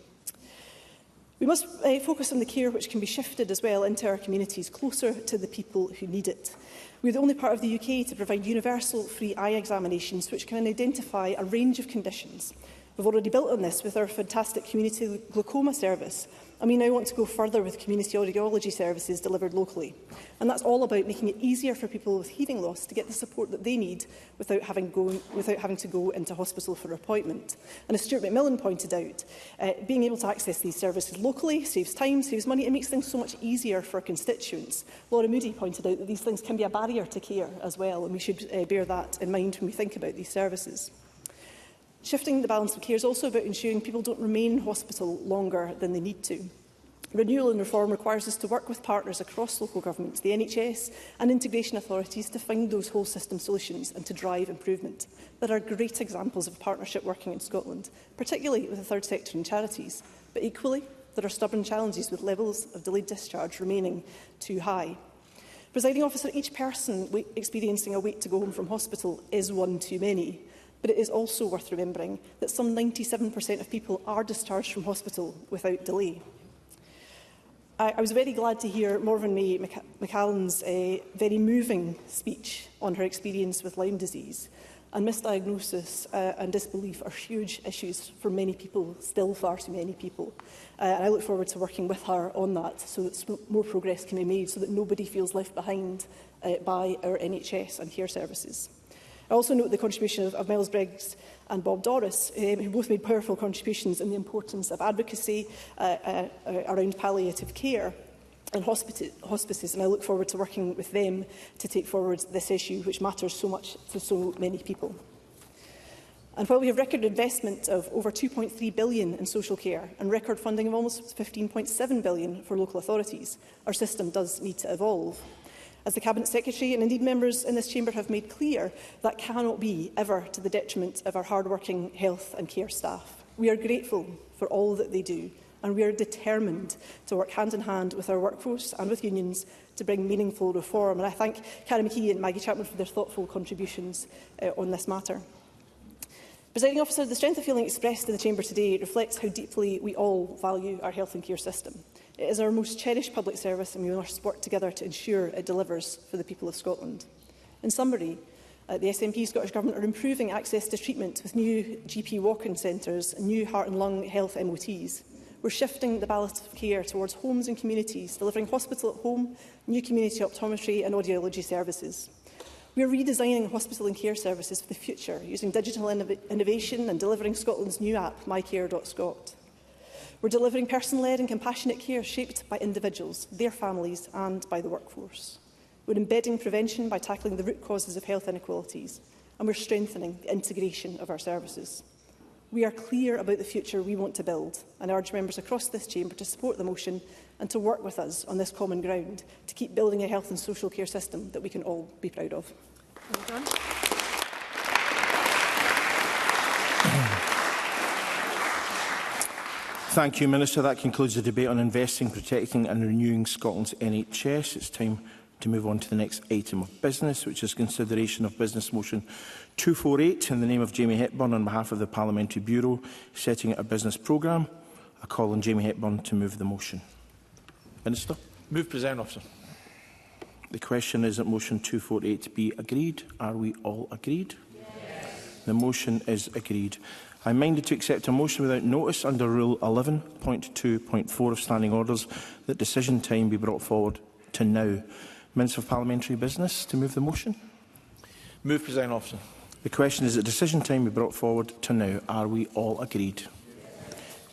We must focus on the care which can be shifted as well into our communities, closer to the people who need it. We are the only part of the UK to provide universal free eye examinations which can identify a range of conditions. We've already built on this with our fantastic community glaucoma service, and we now want to go further with community audiology services delivered locally. And that's all about making it easier for people with hearing loss to get the support that they need without having to go into hospital for an appointment. And as Stuart McMillan pointed out, being able to access these services locally saves time, saves money, it makes things so much easier for our constituents. Laura Moody pointed out that these things can be a barrier to care as well, and we should bear that in mind when we think about these services. Shifting the balance of care is also about ensuring people don't remain in hospital longer than they need to. Renewal and reform requires us to work with partners across local governments, the NHS and integration authorities to find those whole system solutions and to drive improvement. There are great examples of partnership working in Scotland, particularly with the third sector and charities, but equally there are stubborn challenges with levels of delayed discharge remaining too high. Presiding Officer, each person experiencing a wait to go home from hospital is one too many. But it is also worth remembering that some 97% of people are discharged from hospital without delay. I was very glad to hear Morven May McCallan's very moving speech on her experience with Lyme disease. And misdiagnosis and disbelief are huge issues for many people, still far too many people. And I look forward to working with her on that so that more progress can be made, so that nobody feels left behind by our NHS and care services. I also note the contribution of Miles Briggs and Bob Doris, who both made powerful contributions in the importance of advocacy around palliative care and hospices, and I look forward to working with them to take forward this issue, which matters so much to so many people. And while we have record investment of over £2.3 billion in social care and record funding of almost £15.7 billion for local authorities, our system does need to evolve. As the Cabinet Secretary and indeed members in this chamber have made clear, that cannot be ever to the detriment of our hard-working health and care staff. We are grateful for all that they do, and we are determined to work hand in hand with our workforce and with unions to bring meaningful reform. And I thank Karen McKee and Maggie Chapman for their thoughtful contributions on this matter. Presiding Officer, the strength of feeling expressed in the chamber today reflects how deeply we all value our health and care system. It is our most cherished public service, and we must work together to ensure it delivers for the people of Scotland. In summary, the SNP Scottish Government are improving access to treatment with new GP walk-in centres and new heart and lung health MOTs. We're shifting the balance of care towards homes and communities, delivering hospital at home, new community optometry and audiology services. We are redesigning hospital and care services for the future, using digital innovation and delivering Scotland's new app, mycare.scot. We're delivering person-led and compassionate care shaped by individuals, their families and by the workforce. We're embedding prevention by tackling the root causes of health inequalities, and we're strengthening the integration of our services. We are clear about the future we want to build, and I urge members across this chamber to support the motion and to work with us on this common ground to keep building a health and social care system that we can all be proud of. Well done. Thank you, Minister. That concludes the debate on investing, protecting and renewing Scotland's NHS. It's time to move on to the next item of business, which is consideration of Business Motion 248 in the name of Jamie Hepburn on behalf of the Parliamentary Bureau, setting out a business programme. I call on Jamie Hepburn to move the motion. Minister. Move, Presiding Officer. The question is that motion 248 be agreed. Are we all agreed? Yes. The motion is agreed. I am minded to accept a motion without notice under Rule 11.2.4 of Standing Orders that decision time be brought forward to now. Minister of Parliamentary Business to move the motion. Move, Presiding Officer. The question is that decision time be brought forward to now. Are we all agreed?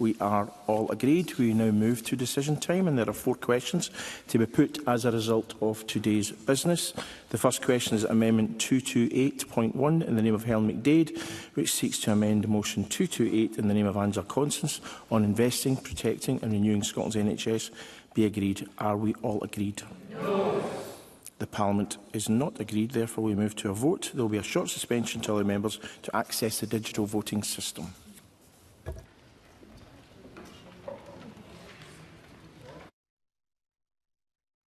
We are all agreed. We now move to decision time, and there are 4 questions to be put as a result of today's business. The first question is Amendment 228.1 in the name of Helen McDade, which seeks to amend Motion 228 in the name of Angela Constance on investing, protecting and renewing Scotland's NHS. Be agreed. Are we all agreed? No. The Parliament is not agreed. Therefore, we move to a vote. There will be a short suspension to allow members to access the digital voting system.